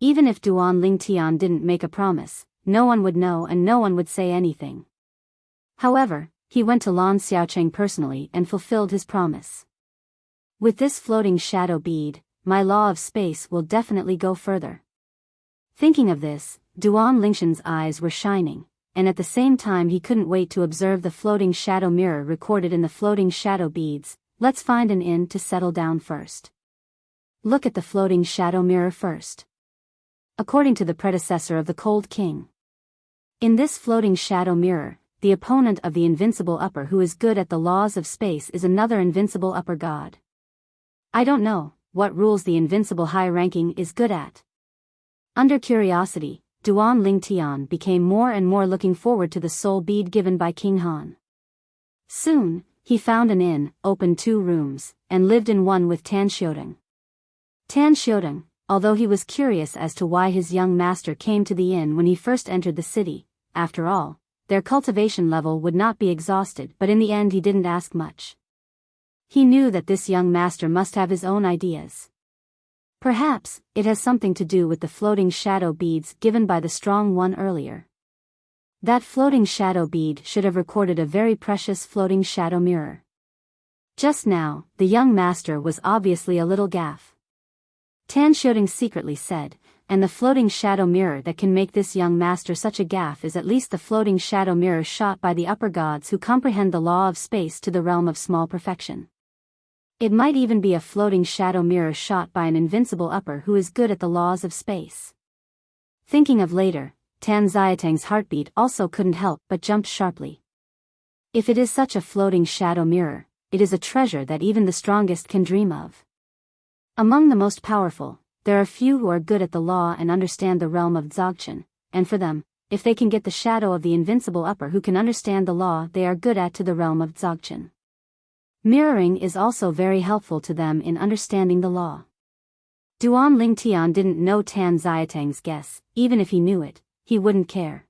Even if Duan Lingtian didn't make a promise, no one would know and no one would say anything. However, he went to Lan Xiaocheng personally and fulfilled his promise. With this floating shadow bead, my law of space will definitely go further. Thinking of this, Duan Lingshan's eyes were shining, and at the same time he couldn't wait to observe the floating shadow mirror recorded in the floating shadow beads. Let's find an inn to settle down first. Look at the floating shadow mirror first. According to the predecessor of the Cold King. In this floating shadow mirror, the opponent of the invincible upper who is good at the laws of space is another invincible upper god. I don't know what rules the invincible high ranking is good at. Under curiosity, Duan Lingtian became more and more looking forward to the soul bead given by King Han. Soon, he found an inn, opened 2 rooms, and lived in one with Tan Xiaodong. Tan Xiaodong, although he was curious as to why his young master came to the inn when he first entered the city, after all, their cultivation level would not be exhausted, but in the end he didn't ask much. He knew that this young master must have his own ideas. Perhaps, it has something to do with the floating shadow beads given by the strong one earlier. That floating shadow bead should have recorded a very precious floating shadow mirror. Just now, the young master was obviously a little gaff. Tan Shoting secretly said, and the floating shadow mirror that can make this young master such a gaff is at least the floating shadow mirror shot by the upper gods who comprehend the law of space to the realm of small perfection. It might even be a floating shadow mirror shot by an invincible upper who is good at the laws of space. Thinking of later, Tan Xiatang's heartbeat also couldn't help but jumped sharply. If it is such a floating shadow mirror, it is a treasure that even the strongest can dream of. Among the most powerful, there are few who are good at the law and understand the realm of Dzogchen, and for them, if they can get the shadow of the invincible upper who can understand the law they are good at to the realm of Dzogchen. Mirroring is also very helpful to them in understanding the law. Duan Lingtian didn't know Tan Xiatang's guess. Even if he knew it, he wouldn't care.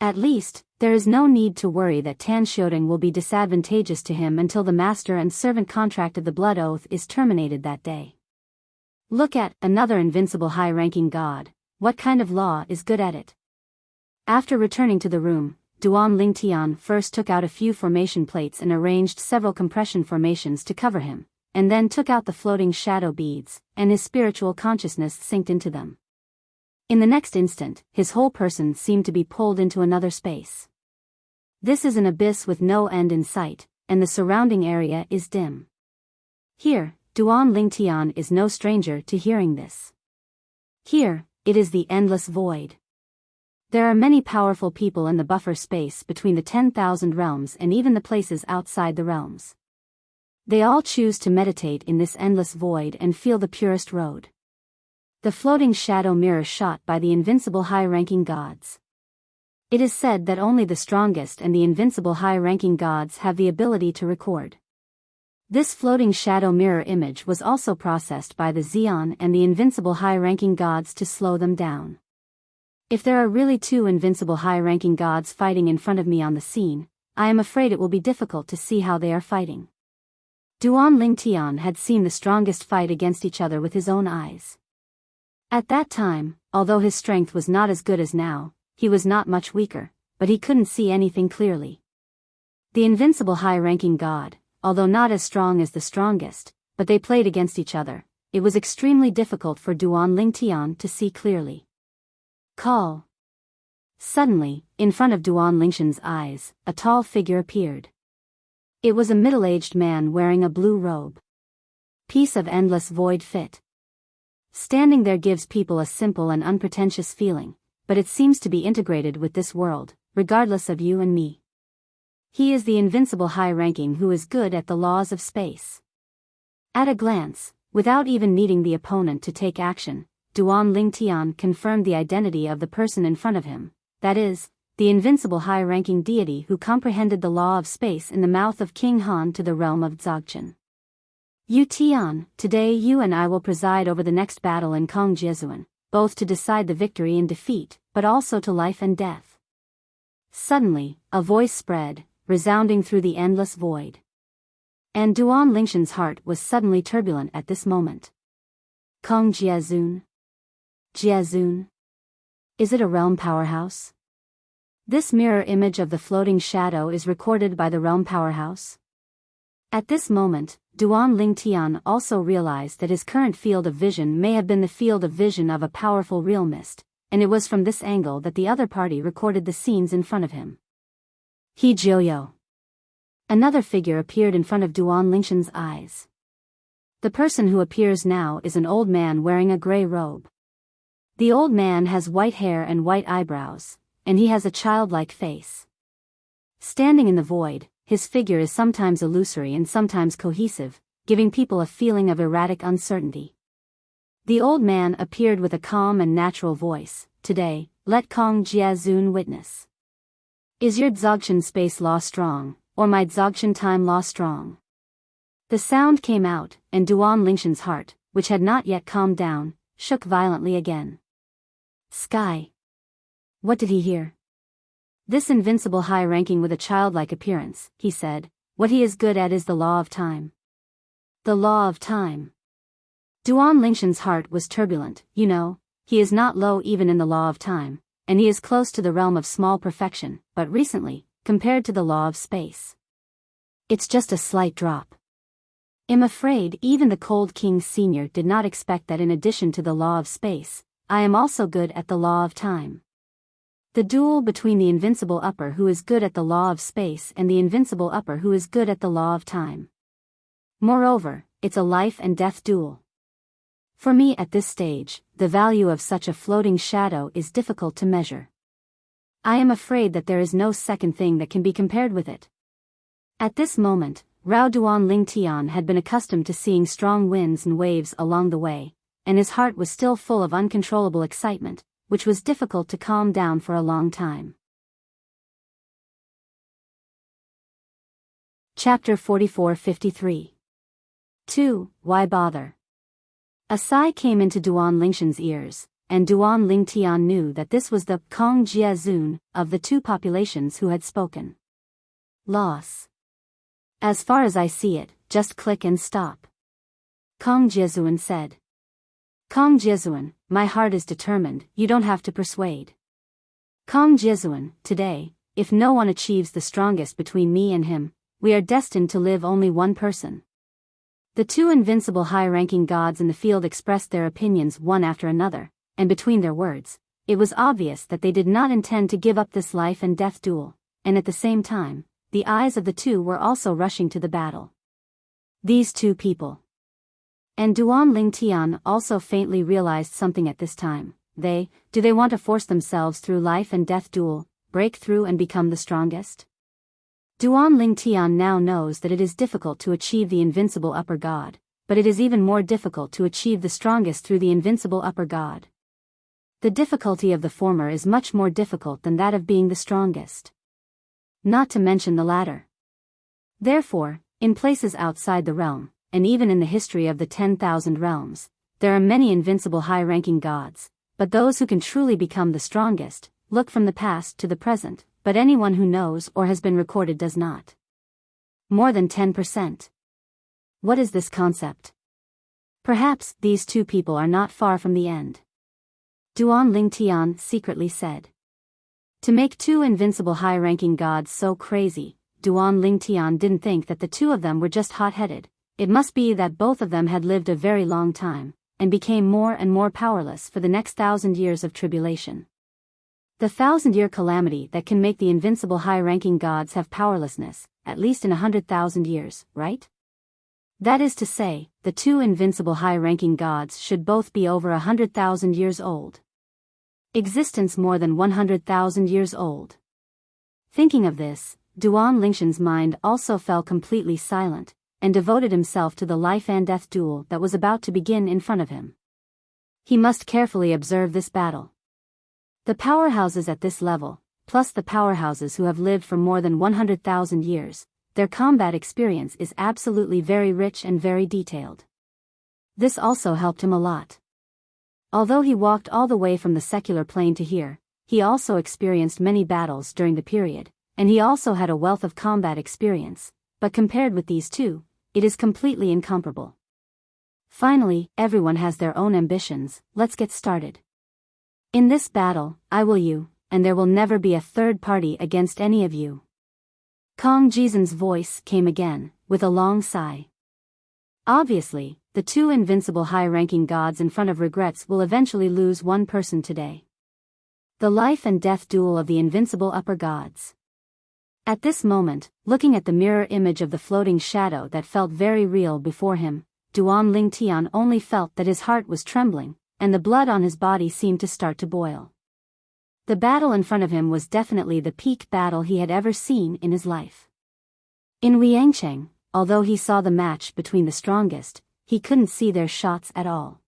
At least, there is no need to worry that Tan Shoting will be disadvantageous to him until the master and servant contract of the blood oath is terminated that day. Look at another invincible high-ranking god. What kind of law is good at it? After returning to the room, Duan Lingtian first took out a few formation plates and arranged several compression formations to cover him, and then took out the floating shadow beads, and his spiritual consciousness sinked into them. In the next instant, his whole person seemed to be pulled into another space. This is an abyss with no end in sight, and the surrounding area is dim. Here, Duan Lingtian is no stranger to hearing this. Here, it is the endless void. There are many powerful people in the buffer space between the 10,000 realms and even the places outside the realms. They all choose to meditate in this endless void and feel the purest road. The floating shadow mirror shot by the invincible high-ranking gods. It is said that only the strongest and the invincible high-ranking gods have the ability to record. This floating shadow mirror image was also processed by the Xian and the invincible high-ranking gods to slow them down. If there are really two invincible high-ranking gods fighting in front of me on the scene, I am afraid it will be difficult to see how they are fighting. Duan Lingtian had seen the strongest fight against each other with his own eyes. At that time, although his strength was not as good as now, he was not much weaker, but he couldn't see anything clearly. The invincible high-ranking god, although not as strong as the strongest, but they played against each other, it was extremely difficult for Duan Lingtian to see clearly. Call. Suddenly, in front of Duan Lingshan's eyes, a tall figure appeared. It was a middle-aged man wearing a blue robe. Piece of endless void fit. Standing there gives people a simple and unpretentious feeling, but it seems to be integrated with this world, regardless of you and me. He is the invincible high-ranking who is good at the laws of space. At a glance, without even needing the opponent to take action, Duan Lingtian confirmed the identity of the person in front of him, that is, the invincible high-ranking deity who comprehended the law of space in the mouth of King Han to the realm of Dzogchen. Yu Tian, today you and I will preside over the next battle in Kongjiezuan, both to decide the victory and defeat, but also to life and death. Suddenly, a voice spread, resounding through the endless void. And Duan Lingshan's heart was suddenly turbulent at this moment. Kongjiezuan? Jiazun? Is it a realm powerhouse? This mirror image of the floating shadow is recorded by the realm powerhouse? At this moment, Duan Lingtian also realized that his current field of vision may have been the field of vision of a powerful real mist, and it was from this angle that the other party recorded the scenes in front of him. He Jiuyo. Another figure appeared in front of Duan Lingshan's eyes. The person who appears now is an old man wearing a gray robe. The old man has white hair and white eyebrows, and he has a childlike face. Standing in the void, his figure is sometimes illusory and sometimes cohesive, giving people a feeling of erratic uncertainty. The old man appeared with a calm and natural voice. Today, let Kongjiezuan witness. Is your Dzogchen space law strong, or my Dzogchen time law strong? The sound came out, and Duan Lingshan's heart, which had not yet calmed down, shook violently again. Sky. What did he hear? This invincible high-ranking with a childlike appearance, he said, what he is good at is the law of time. The law of time. Duan Lingshan's heart was turbulent. He is not low even in the law of time, and he is close to the realm of small perfection, but recently, compared to the law of space, it's just a slight drop. I'm afraid even the cold king senior did not expect that in addition to the law of space, I am also good at the law of time. The duel between the invincible upper who is good at the law of space and the invincible upper who is good at the law of time. Moreover, it's a life and death duel. For me at this stage, the value of such a floating shadow is difficult to measure. I am afraid that there is no second thing that can be compared with it. At this moment, Rao Duan Ling Tian had been accustomed to seeing strong winds and waves along the way, and his heart was still full of uncontrollable excitement, which was difficult to calm down for a long time. Chapter 44-53. 2. Why bother? A sigh came into Duan Lingshan's ears, and Duan Ling Tian knew that this was the Kong Jia Zun of the two populations who had spoken. Loss. As far as I see it, just click and stop. Kong Jiazuan said. Kong Jiazuan, my heart is determined, you don't have to persuade. Kong Jiazuan, today, if no one achieves the strongest between me and him, we are destined to live only one person. The two invincible high-ranking gods in the field expressed their opinions one after another, and between their words, it was obvious that they did not intend to give up this life and death duel, and at the same time, the eyes of the two were also rushing to the battle. These two people. And Duan Ling Tian also faintly realized something at this time. Do they want to force themselves through life and death duel, break through and become the strongest? Duan Ling Tian now knows that it is difficult to achieve the invincible upper god, but it is even more difficult to achieve the strongest through the invincible upper god. The difficulty of the former is much more difficult than that of being the strongest. Not to mention the latter. Therefore, in places outside the realm, and even in the history of the 10,000 realms, there are many invincible high-ranking gods, but those who can truly become the strongest, look from the past to the present, but anyone who knows or has been recorded does not. More than 10%. What is this concept? Perhaps these two people are not far from the end. Duan Ling Tian secretly said. To make two invincible high-ranking gods so crazy, Duan Ling Tian didn't think that the two of them were just hot-headed. It must be that both of them had lived a very long time, and became more and more powerless for the next 1,000 years of tribulation. The 1,000-year calamity that can make the invincible high-ranking gods have powerlessness, at least in 100,000 years, right? That is to say, the two invincible high-ranking gods should both be over 100,000 years old. Existence more than 100,000 years old. Thinking of this, Duan Lingshan's mind also fell completely silent, and devoted himself to the life and death duel that was about to begin in front of him. He must carefully observe this battle. The powerhouses at this level, plus the powerhouses who have lived for more than 100,000 years, their combat experience is absolutely very rich and very detailed. This also helped him a lot. Although he walked all the way from the secular plane to here, he also experienced many battles during the period, and he also had a wealth of combat experience, but compared with these two, it is completely incomparable. Finally, everyone has their own ambitions, let's get started. In this battle, I will you, and there will never be a third party against any of you. Kong Jizan's voice came again, with a long sigh. Obviously, the two invincible high-ranking gods in front of regrets will eventually lose one person today. The life and death duel of the invincible upper gods. At this moment, looking at the mirror image of the floating shadow that felt very real before him, Duan Ling Tian only felt that his heart was trembling, and the blood on his body seemed to start to boil. The battle in front of him was definitely the peak battle he had ever seen in his life. In Liangcheng, although he saw the match between the strongest, he couldn't see their shots at all.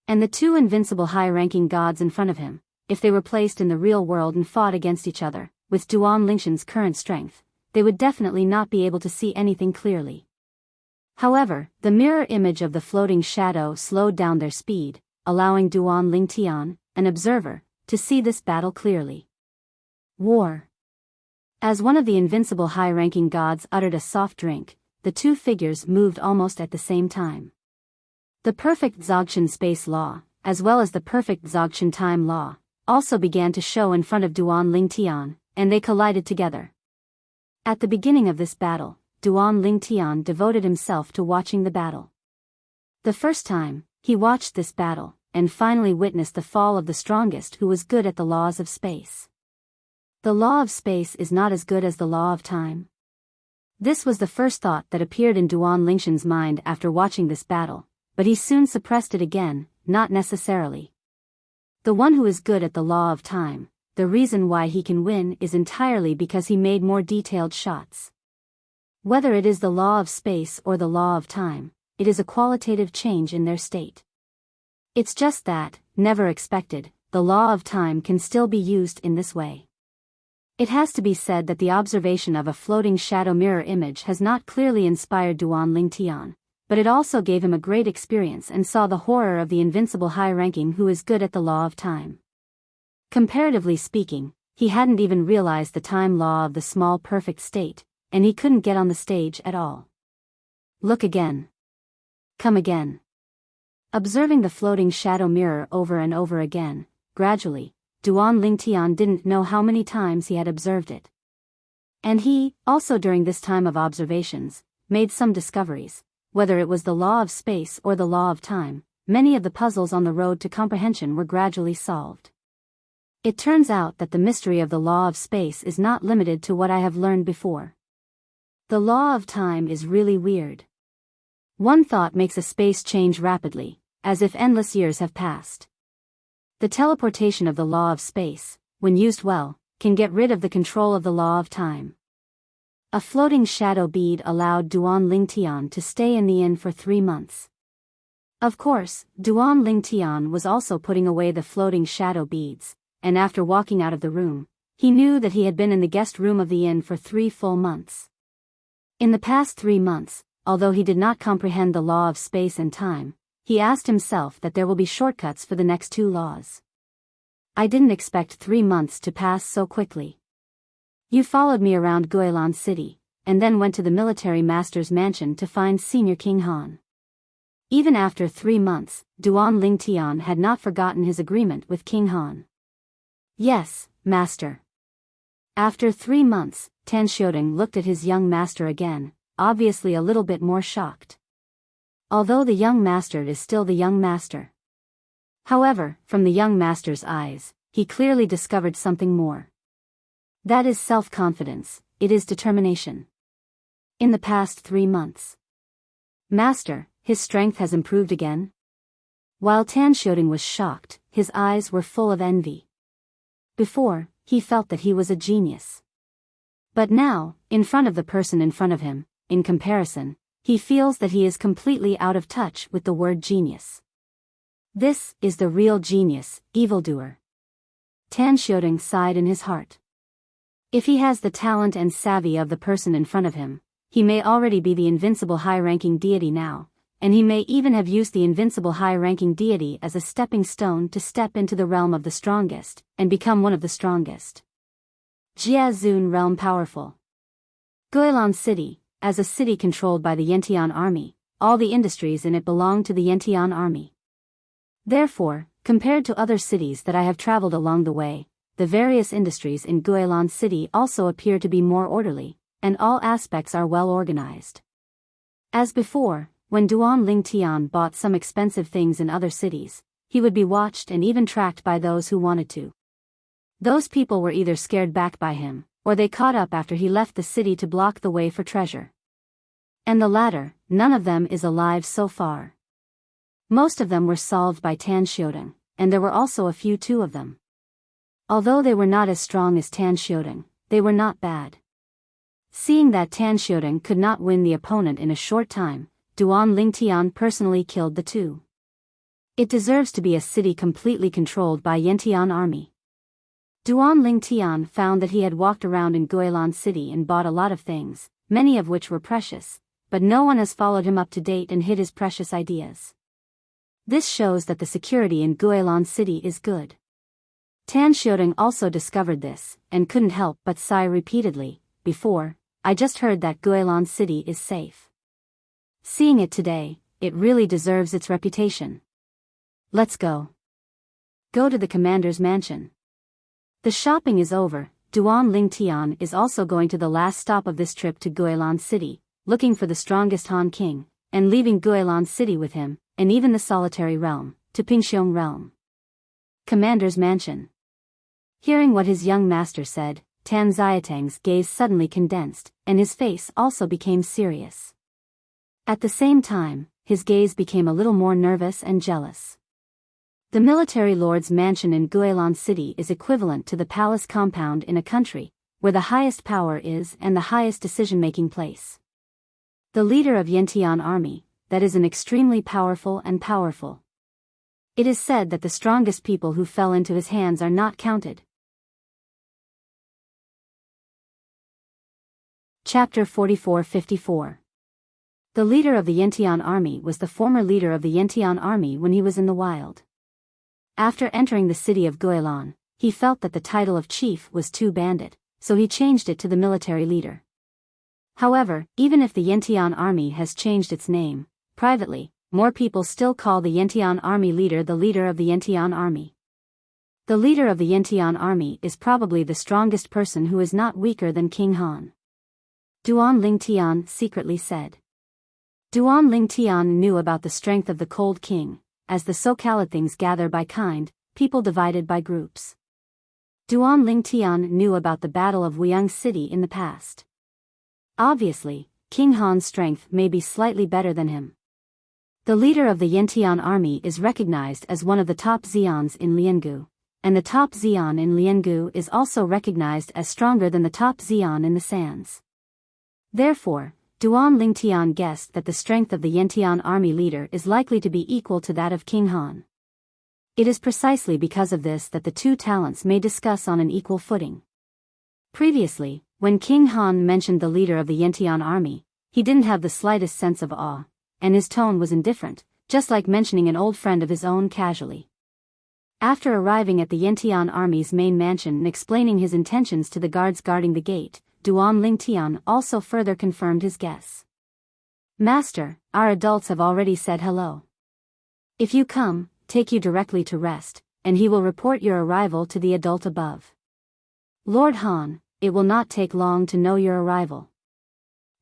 And the two invincible high-ranking gods in front of him, if they were placed in the real world and fought against each other, with Duan Lingshan's current strength, they would definitely not be able to see anything clearly. However, the mirror image of the floating shadow slowed down their speed, allowing Duan Ling Tian, an observer, to see this battle clearly. War. As one of the invincible high-ranking gods uttered a soft drink, the two figures moved almost at the same time. The perfect Dzogchen space law, as well as the perfect Dzogchen time law, also began to show in front of Duan Lingtian, and they collided together. At the beginning of this battle, Duan Lingtian devoted himself to watching the battle. The first time, he watched this battle, and finally witnessed the fall of the strongest who was good at the laws of space. The law of space is not as good as the law of time. This was the first thought that appeared in Duan Lingtian's mind after watching this battle, but he soon suppressed it again, not necessarily. The one who is good at the law of time, the reason why he can win is entirely because he made more detailed shots. Whether it is the law of space or the law of time, it is a qualitative change in their state. It's just that, never expected, the law of time can still be used in this way. It has to be said that the observation of a floating shadow mirror image has not clearly inspired Duan Lingtian, but it also gave him a great experience and saw the horror of the invincible high-ranking who is good at the law of time. Comparatively speaking, he hadn't even realized the time law of the small perfect state, and he couldn't get on the stage at all. Look again. Come again. Observing the floating shadow mirror over and over again, gradually, Duan Lingtian didn't know how many times he had observed it. And he, also during this time of observations, made some discoveries. Whether it was the law of space or the law of time, many of the puzzles on the road to comprehension were gradually solved. It turns out that the mystery of the law of space is not limited to what I have learned before. The law of time is really weird. One thought makes a space change rapidly, as if endless years have passed. The teleportation of the law of space, when used well, can get rid of the control of the law of time. A floating shadow bead allowed Duan Lingtian to stay in the inn for 3 months. Of course, Duan Lingtian was also putting away the floating shadow beads, and after walking out of the room, he knew that he had been in the guest room of the inn for 3 full months. In the past 3 months, although he did not comprehend the law of space and time, he asked himself that there will be shortcuts for the next 2 laws. I didn't expect 3 months to pass so quickly. You followed me around Guilan City, and then went to the military master's mansion to find Senior King Han. Even after 3 months, Duan Lingtian had not forgotten his agreement with King Han. Yes, master. After 3 months, Tan Xiaodong looked at his young master again, obviously a little bit more shocked. Although the young master is still the young master. However, from the young master's eyes, he clearly discovered something more. That is self-confidence, it is determination. In the past 3 months. Master, his strength has improved again? While Tan Xiaodong was shocked, his eyes were full of envy. Before, he felt that he was a genius. But now, in front of the person in front of him, in comparison, he feels that he is completely out of touch with the word genius. This is the real genius, evildoer. Tan Xiaodong sighed in his heart. If he has the talent and savvy of the person in front of him, he may already be the invincible high-ranking deity now, and he may even have used the invincible high-ranking deity as a stepping stone to step into the realm of the strongest, and become one of the strongest. Jiazun realm powerful. Guilan City, as a city controlled by the Yantian army, all the industries in it belong to the Yantian army. Therefore, compared to other cities that I have traveled along the way, the various industries in Guilan City also appear to be more orderly, and all aspects are well organized. As before, when Duan Lingtian bought some expensive things in other cities, he would be watched and even tracked by those who wanted to. Those people were either scared back by him, or they caught up after he left the city to block the way for treasure. And the latter, none of them is alive so far. Most of them were solved by Tan Xiaodong, and there were also a few 2 of them. Although they were not as strong as Tan Xiaodong, they were not bad. Seeing that Tan Xiaodong could not win the opponent in a short time, Duan Lingtian personally killed the 2. It deserves to be a city completely controlled by Yantian army. Duan Lingtian found that he had walked around in Guilan City and bought a lot of things, many of which were precious, but no one has followed him up to date and hid his precious ideas. This shows that the security in Guilan City is good. Tan Xiaodong also discovered this, and couldn't help but sigh repeatedly. Before, I just heard that Guilan City is safe. Seeing it today, it really deserves its reputation. Let's go. Go to the commander's mansion. The shopping is over. Duan Lingtian is also going to the last stop of this trip to Guilan City, looking for the strongest Han King, and leaving Guilan City with him, and even the solitary realm, to Pingxiong realm. Commander's mansion. Hearing what his young master said, Tan Xiatang's gaze suddenly condensed, and his face also became serious. At the same time, his gaze became a little more nervous and jealous. The military lord's mansion in Guilan City is equivalent to the palace compound in a country, where the highest power is and the highest decision-making place. The leader of Yantian army, that is an extremely powerful and powerful. It is said that the strongest people who fell into his hands are not counted. Chapter 44-54. The leader of the Yantian army was the former leader of the Yantian army when he was in the wild. After entering the city of Guilan, he felt that the title of chief was too bandit, so he changed it to the military leader. However, even if the Yantian army has changed its name, privately, more people still call the Yantian army leader the leader of the Yantian army. The leader of the Yantian army is probably the strongest person who is not weaker than King Han. Duan Lingtian secretly said. Duan Lingtian knew about the strength of the Cold King, as the so-called things gather by kind, people divided by groups. Duan Lingtian knew about the Battle of Wuyang City in the past. Obviously, King Han's strength may be slightly better than him. The leader of the Yantian army is recognized as one of the top Xians in Liangu, and the top Xian in Liangu is also recognized as stronger than the top Xian in the sands. Therefore, Duan Lingtian guessed that the strength of the Yantian army leader is likely to be equal to that of King Han. It is precisely because of this that the two talents may discuss on an equal footing. Previously, when King Han mentioned the leader of the Yantian army, he didn't have the slightest sense of awe, and his tone was indifferent, just like mentioning an old friend of his own casually. After arriving at the Yantian army's main mansion and explaining his intentions to the guards guarding the gate, Duan Lingtian also further confirmed his guess. Master, our adults have already said hello. If you come, take you directly to rest, and he will report your arrival to the adult above. Lord Han, it will not take long to know your arrival.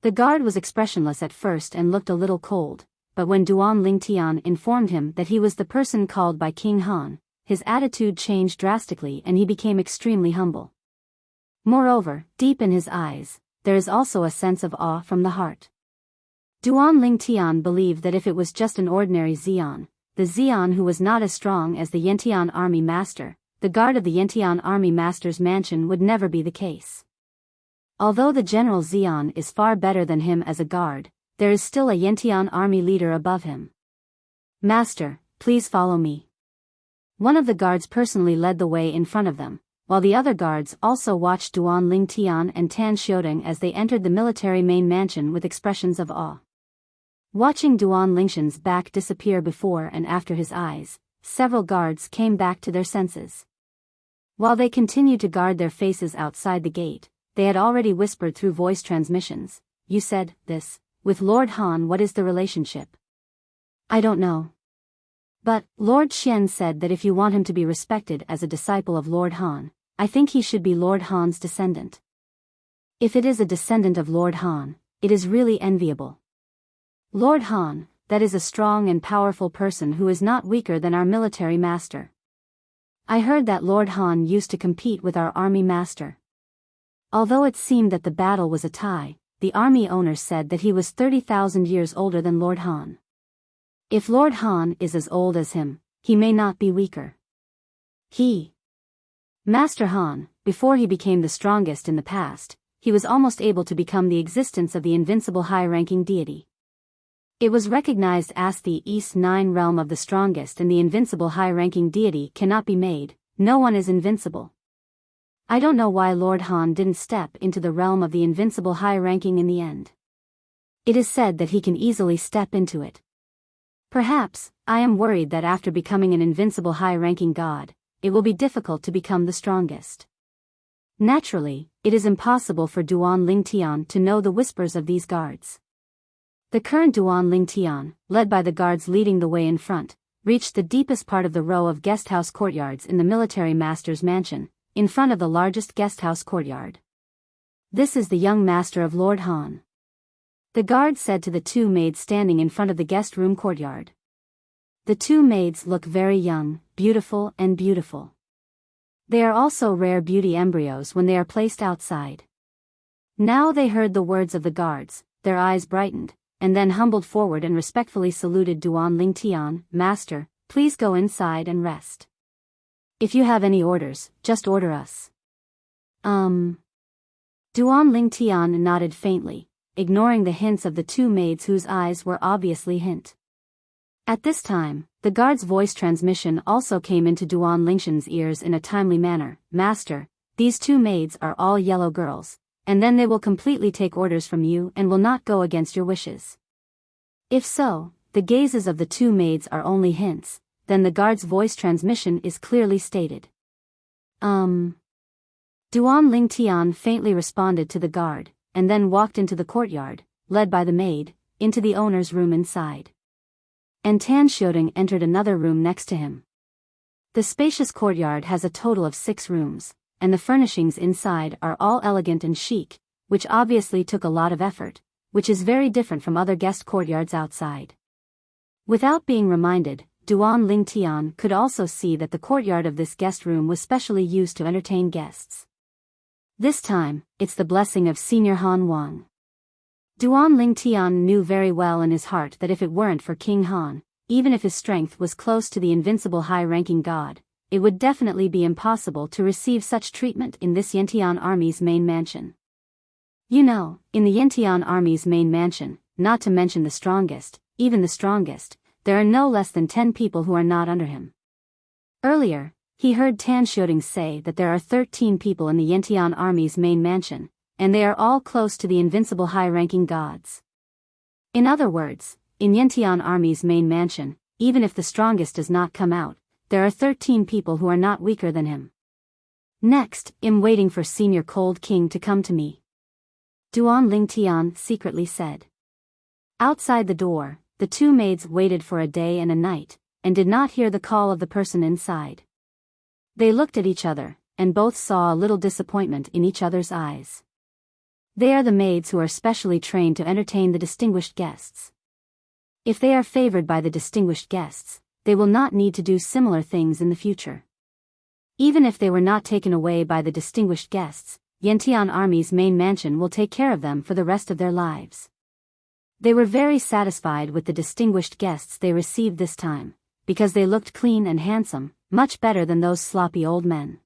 The guard was expressionless at first and looked a little cold, but when Duan Lingtian informed him that he was the person called by King Han, his attitude changed drastically and he became extremely humble. Moreover, deep in his eyes, there is also a sense of awe from the heart. Duan Lingtian believed that if it was just an ordinary Xian, the Xian who was not as strong as the Yantian army master, the guard of the Yantian army master's mansion would never be the case. Although the general Xian is far better than him as a guard, there is still a Yantian army leader above him. Master, please follow me. One of the guards personally led the way in front of them, while the other guards also watched Duan Lingtian and Tan Xiaodong as they entered the military main mansion with expressions of awe. Watching Duan Lingtian's back disappear before and after his eyes, several guards came back to their senses. While they continued to guard their faces outside the gate, they had already whispered through voice transmissions, "You said this, with Lord Han, what is the relationship?" "I don't know. But, Lord Xian said that if you want him to be respected as a disciple of Lord Han, I think he should be Lord Han's descendant. If it is a descendant of Lord Han, it is really enviable. Lord Han, that is a strong and powerful person who is not weaker than our military master. I heard that Lord Han used to compete with our army master. Although it seemed that the battle was a tie, the army owner said that he was 30,000 years older than Lord Han. If Lord Han is as old as him, he may not be weaker. Master Han, before he became the strongest in the past, he was almost able to become the existence of the invincible high-ranking deity. It was recognized as the East Nine realm of the strongest, and the invincible high-ranking deity cannot be made, no one is invincible. I don't know why Lord Han didn't step into the realm of the invincible high-ranking in the end. It is said that he can easily step into it. Perhaps, I am worried that after becoming an invincible high-ranking god, it will be difficult to become the strongest. Naturally, it is impossible for Duan Lingtian to know the whispers of these guards. The current Duan Ling Tian, led by the guards leading the way in front, reached the deepest part of the row of guesthouse courtyards in the military master's mansion, in front of the largest guesthouse courtyard. This is the young master of Lord Han. The guard said to the two maids standing in front of the guest room courtyard. The two maids look very young, beautiful and beautiful. They are also rare beauty embryos when they are placed outside. Now they heard the words of the guards, their eyes brightened, and then humbled forward and respectfully saluted Duan Ling Tian. Master, please go inside and rest. If you have any orders, just order us. Duan Ling Tian nodded faintly, ignoring the hints of the two maids whose eyes were obviously hint. At this time, the guard's voice transmission also came into Duan Lingshan's ears in a timely manner. Master, these two maids are all yellow girls, and then they will completely take orders from you and will not go against your wishes. If so, the gazes of the two maids are only hints, then the guard's voice transmission is clearly stated. Duan Ling Tian faintly responded to the guard, and then walked into the courtyard, led by the maid, into the owner's room inside. And Tan Xiaodong entered another room next to him. The spacious courtyard has a total of 6 rooms, and the furnishings inside are all elegant and chic, which obviously took a lot of effort, which is very different from other guest courtyards outside. Without being reminded, Duan Ling Tian could also see that the courtyard of this guest room was specially used to entertain guests. This time, it's the blessing of Senior Han Wang. Duan Ling Tian knew very well in his heart that if it weren't for King Han, even if his strength was close to the invincible high-ranking god, it would definitely be impossible to receive such treatment in this Yantian army's main mansion. You know, in the Yantian army's main mansion, not to mention the strongest, even the strongest, there are no less than 10 people who are not under him. Earlier, he heard Tan Xiaodong say that there are 13 people in the Yantian army's main mansion, and they are all close to the invincible high-ranking gods. In other words, in Yantian army's main mansion, even if the strongest does not come out, there are 13 people who are not weaker than him. Next, I'm waiting for Senior Cold King to come to me. Duan Ling Tian secretly said. Outside the door, the two maids waited for a day and a night, and did not hear the call of the person inside. They looked at each other, and both saw a little disappointment in each other's eyes. They are the maids who are specially trained to entertain the distinguished guests. If they are favored by the distinguished guests, they will not need to do similar things in the future. Even if they were not taken away by the distinguished guests, Yantian Army's main mansion will take care of them for the rest of their lives. They were very satisfied with the distinguished guests they received this time, because they looked clean and handsome, much better than those sloppy old men.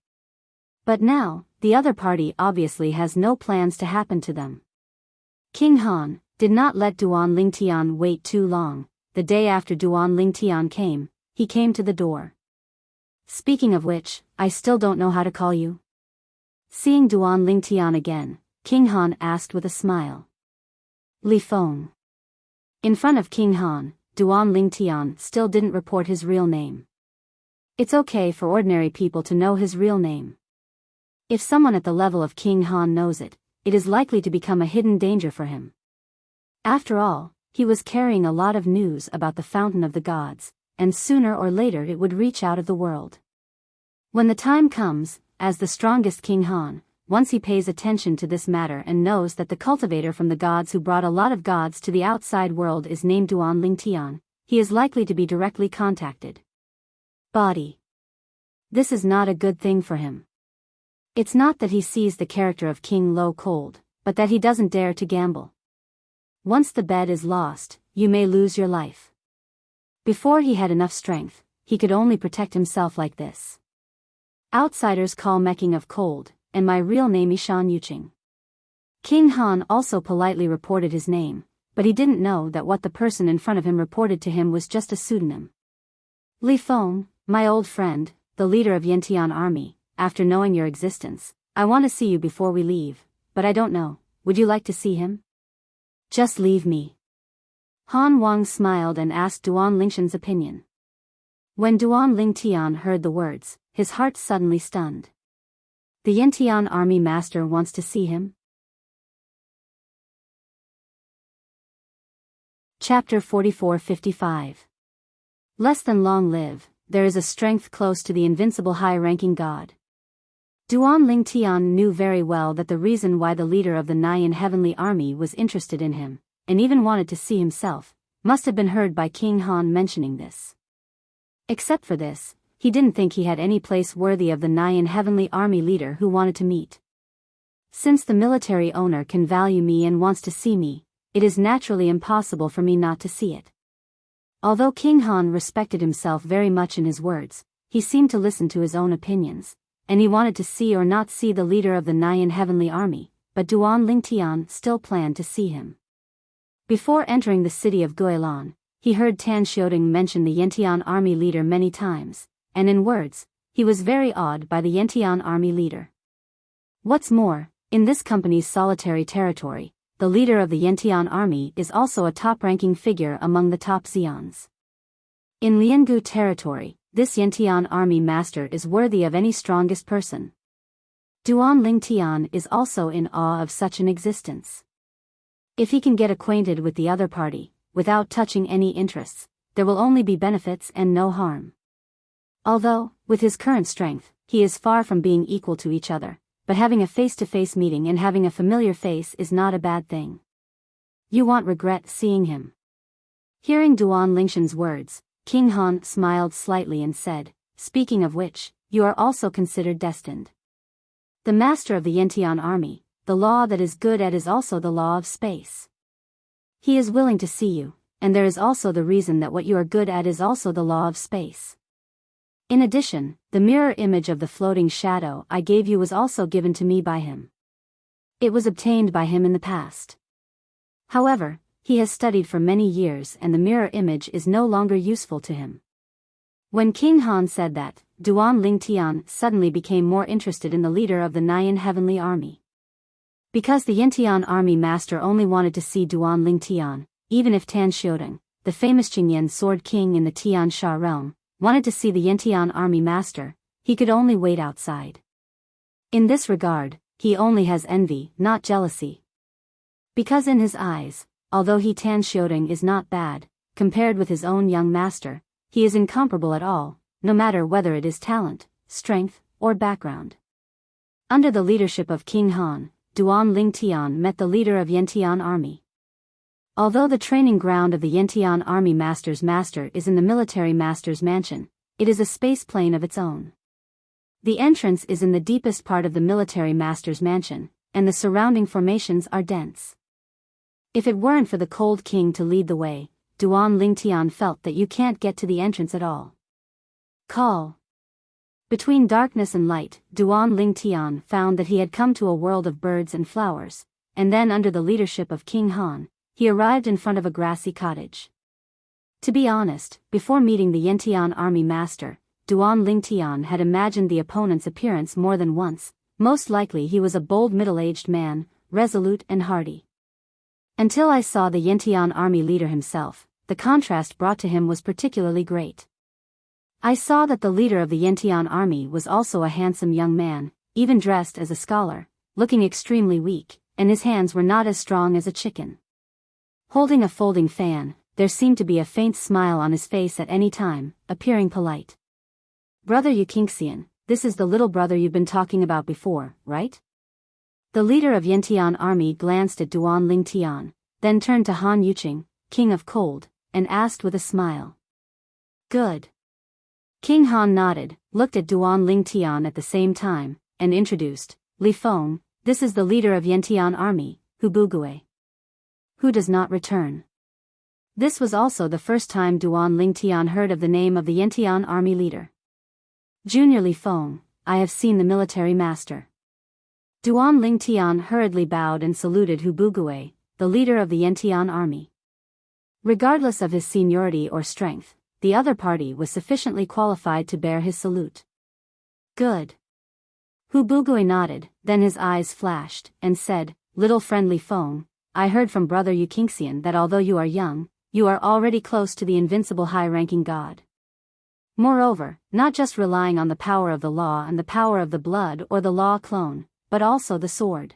But now, the other party obviously has no plans to happen to them. King Han did not let Duan Ling Tian wait too long. The day after Duan Ling Tian came, he came to the door. Speaking of which, I still don't know how to call you. Seeing Duan Ling Tian again, King Han asked with a smile. Li Feng. In front of King Han, Duan Ling Tian still didn't report his real name. It's okay for ordinary people to know his real name. If someone at the level of King Han knows it, it is likely to become a hidden danger for him. After all, he was carrying a lot of news about the Fountain of the Gods, and sooner or later it would reach out of the world. When the time comes, as the strongest King Han, once he pays attention to this matter and knows that the cultivator from the gods who brought a lot of gods to the outside world is named Duan Ling Tian, he is likely to be directly contacted. Body. This is not a good thing for him. It's not that he sees the character of King Lo cold, but that he doesn't dare to gamble. Once the bed is lost, you may lose your life. Before he had enough strength, he could only protect himself like this. Outsiders call Meking of cold, and my real name is Shan Yuqing. King Han also politely reported his name, but he didn't know that what the person in front of him reported to him was just a pseudonym. Li Feng, my old friend, the leader of Yantian Army, after knowing your existence, I want to see you before we leave, but I don't know, would you like to see him? Just leave me. Han Wang smiled and asked Duan Lingshan's opinion. When Duan Ling Tian heard the words, his heart suddenly stunned. The Yantian Army master wants to see him? Chapter 44-55. Less than long live, there is a strength close to the invincible high-ranking god. Duan Ling Tian knew very well that the reason why the leader of the Nyan heavenly army was interested in him, and even wanted to see himself, must have been heard by King Han mentioning this. Except for this, he didn't think he had any place worthy of the Nyan heavenly army leader who wanted to meet. Since the military owner can value me and wants to see me, it is naturally impossible for me not to see it. Although King Han respected himself very much in his words, he seemed to listen to his own opinions, and he wanted to see or not see the leader of the Nyan heavenly army, but Duan Ling Tian still planned to see him. Before entering the city of Guilan, he heard Tan Xiaodong mention the Yantian army leader many times, and in words, he was very awed by the Yantian army leader. What's more, in this company's solitary territory, the leader of the Yantian army is also a top-ranking figure among the top Xians. In Liangu territory, this Yantian army master is worthy of any strongest person. Duan Ling Tian is also in awe of such an existence. If he can get acquainted with the other party, without touching any interests, there will only be benefits and no harm. Although, with his current strength, he is far from being equal to each other, but having a face-to-face meeting and having a familiar face is not a bad thing. You won't regret seeing him. Hearing Duan Lingshan's words, King Han smiled slightly and said, speaking of which, you are also considered destined. The master of the Yantian army, the law that is good at is also the law of space. He is willing to see you, and there is also the reason that what you are good at is also the law of space. In addition, the mirror image of the floating shadow I gave you was also given to me by him. It was obtained by him in the past. However, he has studied for many years and the mirror image is no longer useful to him. When King Han said that, Duan Ling Tian suddenly became more interested in the leader of the Nyan heavenly army. Because the Yantian army master only wanted to see Duan Ling Tian, even if Tan Xiaodong, the famous Qingyan sword king in the Tian Sha realm, wanted to see the Yantian army master, he could only wait outside. In this regard, he only has envy, not jealousy. Because in his eyes, although Tan Xiaodong is not bad, compared with his own young master, he is incomparable at all, no matter whether it is talent, strength, or background. Under the leadership of King Han, Duan Ling Tian met the leader of Yantian army. Although the training ground of the Yantian army master's master is in the military master's mansion, it is a space plane of its own. The entrance is in the deepest part of the military master's mansion, and the surrounding formations are dense. If it weren't for the cold king to lead the way, Duan Ling Tian felt that you can't get to the entrance at all. Call. Between darkness and light, Duan Ling Tian found that he had come to a world of birds and flowers, and then under the leadership of King Han, he arrived in front of a grassy cottage. To be honest, before meeting the Yantian army master, Duan Ling Tian had imagined the opponent's appearance more than once. Most likely he was a bold middle-aged man, resolute and hardy. Until I saw the Yantian army leader himself, the contrast brought to him was particularly great. I saw that the leader of the Yantian army was also a handsome young man, even dressed as a scholar, looking extremely weak, and his hands were not as strong as a chicken. Holding a folding fan, there seemed to be a faint smile on his face at any time, appearing polite. Brother Yuqingxian, this is the little brother you've been talking about before, right? The leader of Yantian army glanced at Duan Ling Tian, then turned to Han Yuqing, king of cold, and asked with a smile. Good. King Han nodded, looked at Duan Ling Tian at the same time, and introduced, Li Feng, this is the leader of Yantian army, Hu Bugui. Who does not return. This was also the first time Duan Ling Tian heard of the name of the Yantian army leader. Junior Li Feng, I have seen the military master. Duan Ling Tian hurriedly bowed and saluted Hu Bugui, the leader of the Yantian army. Regardless of his seniority or strength, the other party was sufficiently qualified to bear his salute. Good. Hu Bugui nodded, then his eyes flashed, and said, Little friend Li Feng, I heard from Brother Yuqingxian that although you are young, you are already close to the invincible high-ranking god. Moreover, not just relying on the power of the law and the power of the blood or the law clone, but also the sword.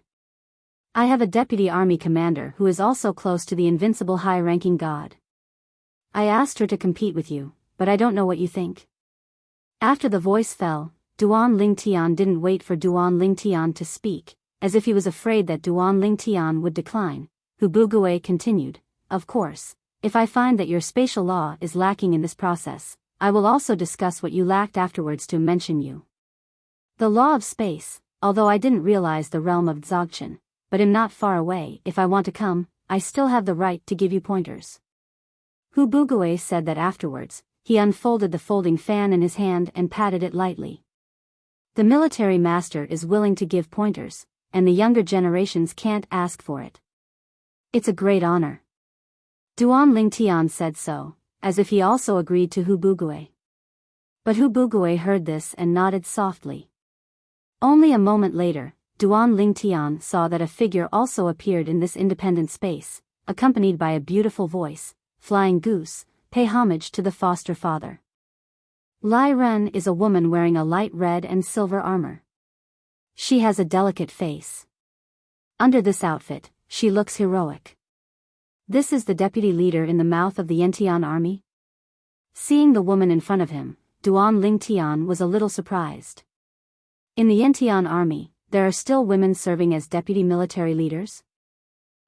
I have a deputy army commander who is also close to the invincible high-ranking god. I asked her to compete with you, but I don't know what you think." After the voice fell, Duan Lingtian didn't wait for Duan Lingtian to speak, as if he was afraid that Duan Lingtian would decline. Hu Bugui continued, "Of course, if I find that your spatial law is lacking in this process, I will also discuss what you lacked afterwards to mention you. The law of space, although I didn't realize the realm of Dzogchen, but am not far away. If I want to come, I still have the right to give you pointers." Hu Bugui said that afterwards, he unfolded the folding fan in his hand and patted it lightly. The military master is willing to give pointers, and the younger generations can't ask for it. It's a great honor. Duan Lingtian said so, as if he also agreed to Hu Bugui. But Hu Bugui heard this and nodded softly. Only a moment later, Duan Lingtian saw that a figure also appeared in this independent space, accompanied by a beautiful voice. "Flying goose, pay homage to the foster father." Lai Ren is a woman wearing a light red and silver armor. She has a delicate face. Under this outfit, she looks heroic. This is the deputy leader in the mouth of the Yantian army? Seeing the woman in front of him, Duan Lingtian was a little surprised. In the Yantian army, there are still women serving as deputy military leaders?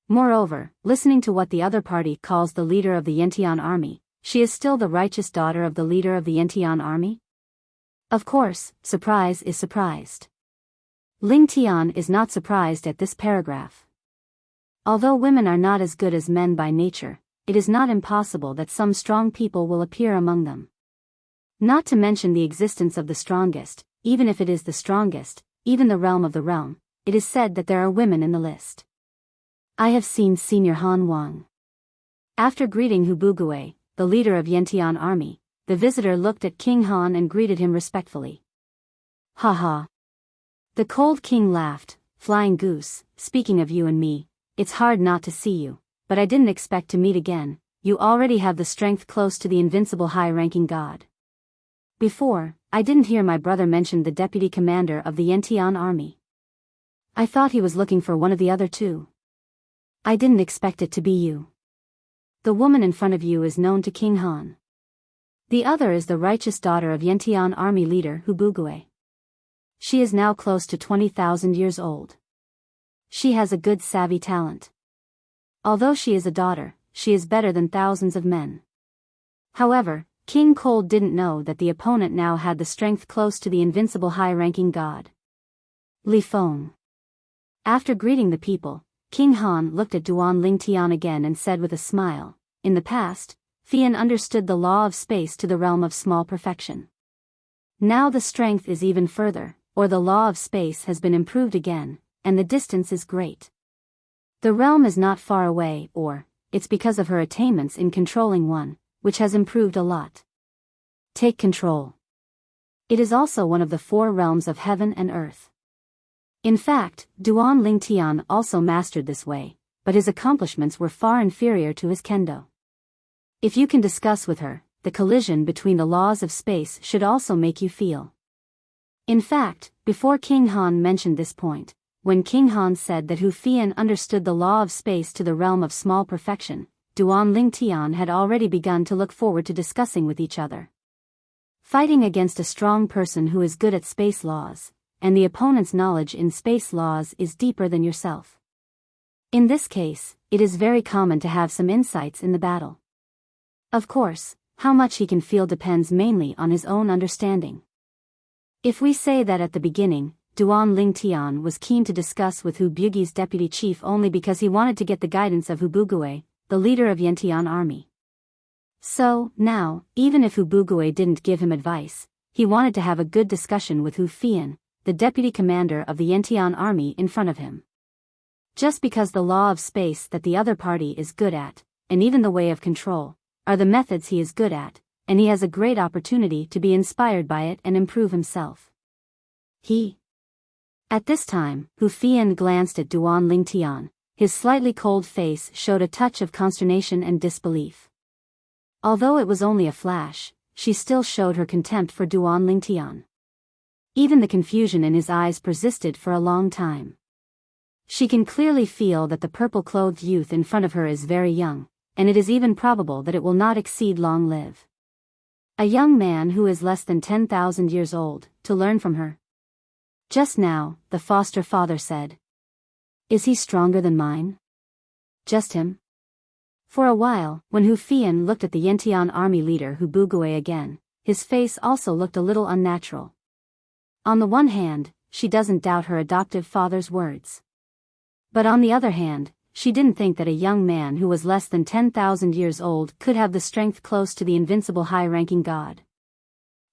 Moreover, listening to what the other party calls the leader of the Yantian army, she is still the righteous daughter of the leader of the Yantian army? Of course, surprise is surprised. Ling Tian is not surprised at this paragraph. Although women are not as good as men by nature, it is not impossible that some strong people will appear among them. Not to mention the existence of the strongest, even if it is the strongest, even the realm of the realm, it is said that there are women in the list. I have seen Senior Han Wang. After greeting Hu Bugui, the leader of Yantian army, the visitor looked at King Han and greeted him respectfully. "Ha ha." The cold king laughed. "Flying goose, speaking of you and me, it's hard not to see you, but I didn't expect to meet again. You already have the strength close to the invincible high-ranking god. Before, I didn't hear my brother mention the deputy commander of the Yantian army. I thought he was looking for one of the other two. I didn't expect it to be you. The woman in front of you is known to King Han. The other is the righteous daughter of Yantian army leader Hu Bugui. She is now close to 20,000 years old. She has a good savvy talent. Although she is a daughter, she is better than thousands of men." However, King Cold didn't know that the opponent now had the strength close to the invincible high-ranking god. Li Feng. After greeting the people, King Han looked at Duan Lingtian again and said with a smile, "In the past, Fian understood the law of space to the realm of small perfection. Now the strength is even further, or the law of space has been improved again, and the distance is great. The realm is not far away, or, it's because of her attainments in controlling one, which has improved a lot. Take control. It is also one of the 4 realms of heaven and earth." In fact, Duan Lingtian also mastered this way, but his accomplishments were far inferior to his kendo. If you can discuss with her, the collision between the laws of space should also make you feel. In fact, before King Han mentioned this point, when King Han said that Hu Fian understood the law of space to the realm of small perfection, Duan Lingtian had already begun to look forward to discussing with each other. Fighting against a strong person who is good at space laws, and the opponent's knowledge in space laws is deeper than yourself. In this case, it is very common to have some insights in the battle. Of course, how much he can feel depends mainly on his own understanding. If we say that at the beginning, Duan Lingtian was keen to discuss with Hu Bugui's deputy chief only because he wanted to get the guidance of Hu Bugui, the leader of Yantian army. So, now, even if Hu Bugui didn't give him advice, he wanted to have a good discussion with Hu Fian, the deputy commander of the Yantian army in front of him. Just because the law of space that the other party is good at, and even the way of control, are the methods he is good at, and he has a great opportunity to be inspired by it and improve himself. At this time, Hu Fian glanced at Duan Lingtian. His slightly cold face showed a touch of consternation and disbelief. Although it was only a flash, she still showed her contempt for Duan Lingtian. Even the confusion in his eyes persisted for a long time. She can clearly feel that the purple-clothed youth in front of her is very young, and it is even probable that it will not exceed long live. A young man who is less than 10,000 years old, to learn from her. Just now, the foster father said. Is he stronger than mine? Just him? For a while, when Hu Fian looked at the Yantian army leader Hu Bugui again, his face also looked a little unnatural. On the one hand, she doesn't doubt her adoptive father's words. But on the other hand, she didn't think that a young man who was less than 10,000 years old could have the strength close to the invincible high-ranking god.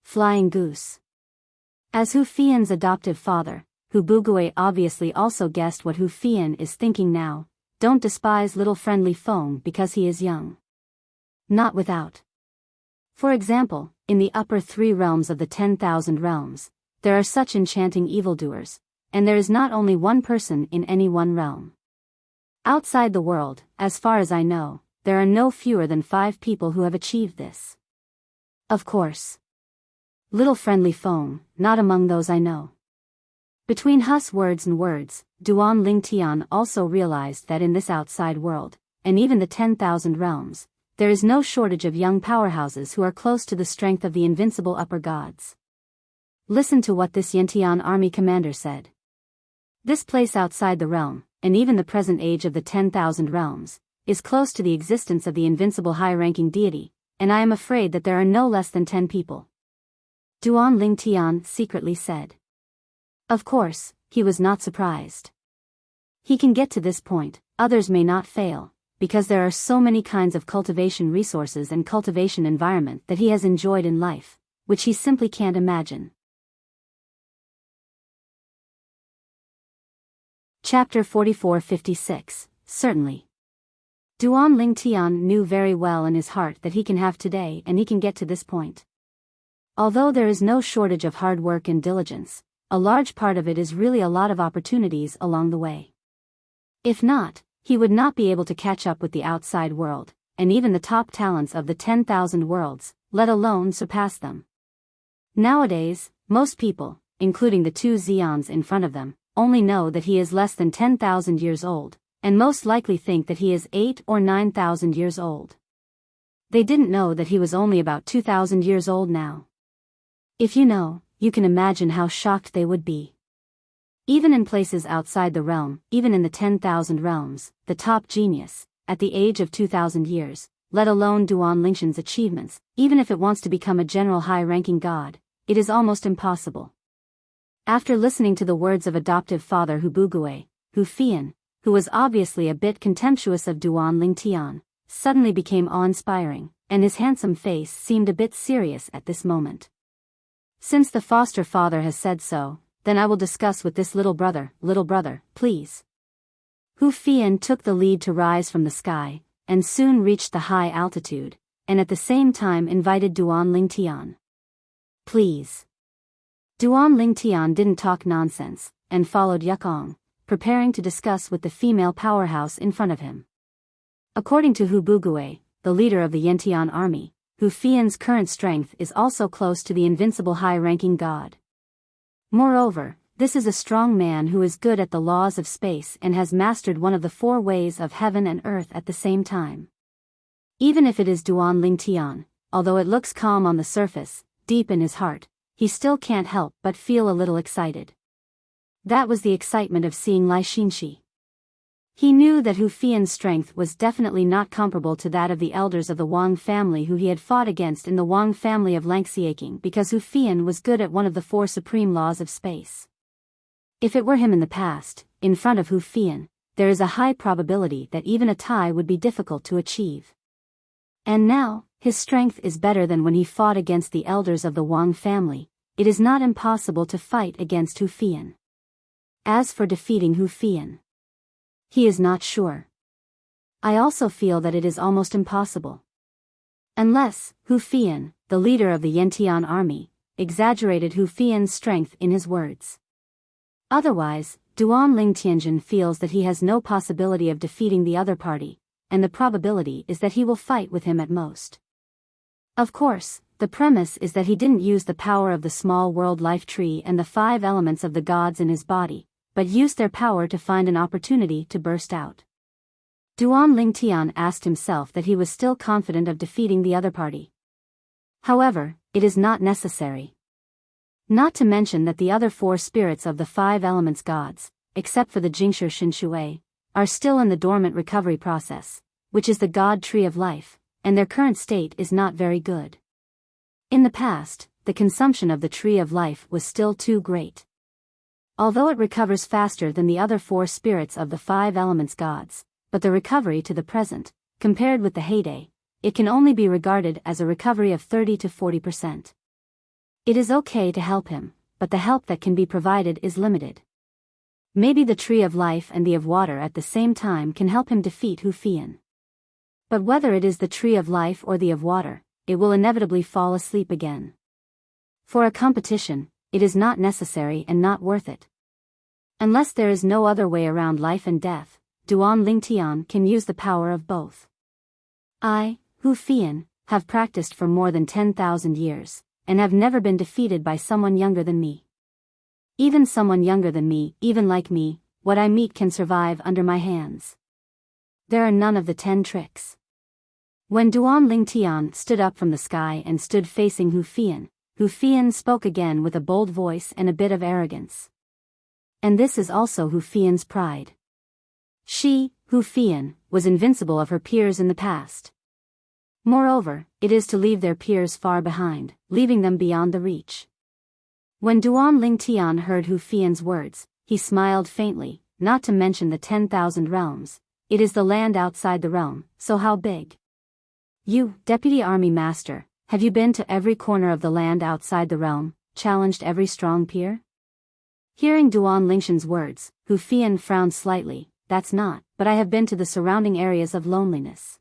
Flying goose. As Hu Fian's adoptive father, Hu Bugui obviously also guessed what Hu Fian is thinking now. Don't despise little friendly Feng because he is young. Not without. For example, in the upper 3 realms of the 10,000 realms, there are such enchanting evildoers, and there is not only one person in any one realm. Outside the world, as far as I know, there are no fewer than 5 people who have achieved this. Of course. Little friendly Feng, not among those I know. Between Hu's words and words, Duan Lingtian also realized that in this outside world, and even the 10,000 realms, there is no shortage of young powerhouses who are close to the strength of the invincible upper gods. Listen to what this Yantian army commander said. This place outside the realm, and even the present age of the 10,000 realms, is close to the existence of the invincible high-ranking deity, and I am afraid that there are no less than 10 people. Duan Lingtian secretly said. Of course, he was not surprised. He can get to this point, others may not fail, because there are so many kinds of cultivation resources and cultivation environment that he has enjoyed in life, which he simply can't imagine. Chapter 44-56, Certainly. Duan Lingtian knew very well in his heart that he can have today and he can get to this point. Although there is no shortage of hard work and diligence, a large part of it is really a lot of opportunities along the way. If not, he would not be able to catch up with the outside world, and even the top talents of the 10,000 worlds, let alone surpass them. Nowadays, most people, including the 2 Xians in front of them, only know that he is less than 10,000 years old, and most likely think that he is 8 or 9,000 years old. They didn't know that he was only about 2,000 years old now. If you know, you can imagine how shocked they would be. Even in places outside the realm, even in the 10,000 realms, the top genius, at the age of 2,000 years, let alone Duan Lingshan's achievements, even if it wants to become a general high-ranking god, it is almost impossible. After listening to the words of adoptive father Hu Bugui, Hu Fian, who was obviously a bit contemptuous of Duan Lingtian, suddenly became awe-inspiring, and his handsome face seemed a bit serious at this moment. Since the foster father has said so, then I will discuss with this little brother, please. Hu Fian took the lead to rise from the sky, and soon reached the high altitude, and at the same time invited Duan Lingtian. Please. Duan Lingtian didn't talk nonsense, and followed Yukong, preparing to discuss with the female powerhouse in front of him. According to Hu Bugui, the leader of the Yantian army, Hu Fian's current strength is also close to the invincible high-ranking god. Moreover, this is a strong man who is good at the laws of space and has mastered one of the 4 ways of heaven and earth at the same time. Even if it is Duan Lingtian, although it looks calm on the surface, deep in his heart, he still can't help but feel a little excited. That was the excitement of seeing Lai Xinxi. He knew that Hu Fian's strength was definitely not comparable to that of the elders of the Wang family who he had fought against in the Wang family of Langxiaking because Hu Fian was good at one of the 4 supreme laws of space. If it were him in the past, in front of Hu Fian, there is a high probability that even a tie would be difficult to achieve. And now, his strength is better than when he fought against the elders of the Wang family. It is not impossible to fight against Hu Fian. As for defeating Hu Fian, he is not sure. I also feel that it is almost impossible. Unless, Hu Fian, the leader of the Yantian army, exaggerated Hu Fian's strength in his words. Otherwise, Duan Lingtianjin feels that he has no possibility of defeating the other party, and the probability is that he will fight with him at most. Of course, the premise is that he didn't use the power of the small world life tree and the 5 elements of the gods in his body, but used their power to find an opportunity to burst out. Duan Lingtian asked himself that he was still confident of defeating the other party. However, it is not necessary. Not to mention that the other 4 spirits of the 5 elements gods, except for the Jingshi Shinshui, are still in the dormant recovery process, which is the god tree of life, and their current state is not very good. In the past, the consumption of the tree of life was still too great. Although it recovers faster than the other 4 spirits of the 5 elements gods, but the recovery to the present, compared with the heyday, it can only be regarded as a recovery of 30 to 40%. It is okay to help him, but the help that can be provided is limited. Maybe the tree of life and the of water at the same time can help him defeat Hu Fian. But whether it is the tree of life or the of water, it will inevitably fall asleep again. For a competition, it is not necessary and not worth it. Unless there is no other way around life and death, Duan Lingtian can use the power of both. I, Hu Fian, have practiced for more than 10,000 years, and have never been defeated by someone younger than me. Even someone younger than me, even like me, what I meet can survive under my hands. There are none of the 10 tricks. When Duan Lingtian stood up from the sky and stood facing Hu Fian spoke again with a bold voice and a bit of arrogance. And this is also Hu Fian's pride. She, Hu Fian, was invincible of her peers in the past. Moreover, it is to leave their peers far behind, leaving them beyond the reach. When Duan Lingtian heard Hu Fian's words, he smiled faintly, not to mention the 10,000 realms. It is the land outside the realm, so how big? You, Deputy Army Master, have you been to every corner of the land outside the realm, challenged every strong peer? Hearing Duan Lingtian's words, Hu Fian frowned slightly. That's not, but I have been to the surrounding areas of loneliness.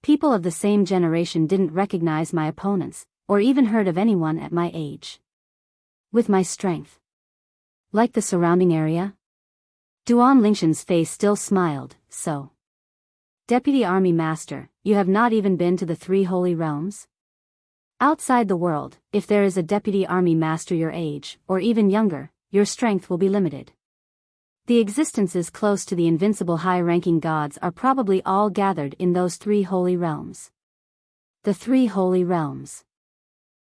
People of the same generation didn't recognize my opponents, or even heard of anyone at my age. With my strength. Like the surrounding area? Duan Lingtian's face still smiled, so. Deputy Army Master, you have not even been to the 3 holy realms? Outside the world, if there is a Deputy Army Master your age, or even younger, your strength will be limited. The existences close to the invincible high-ranking gods are probably all gathered in those 3 holy realms. The 3 holy realms.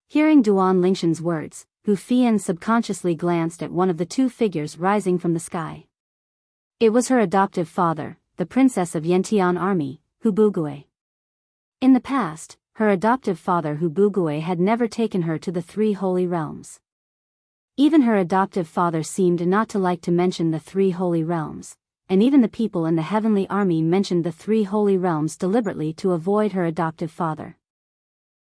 Hearing Duan Lingtian's words, Hu Fian subconsciously glanced at one of the 2 figures rising from the sky. It was her adoptive father, the princess of Yantian army, Hu Bugui. In the past, her adoptive father Hu Bugui had never taken her to the 3 holy realms. Even her adoptive father seemed not to like to mention the 3 holy realms, and even the people in the heavenly army mentioned the 3 holy realms deliberately to avoid her adoptive father.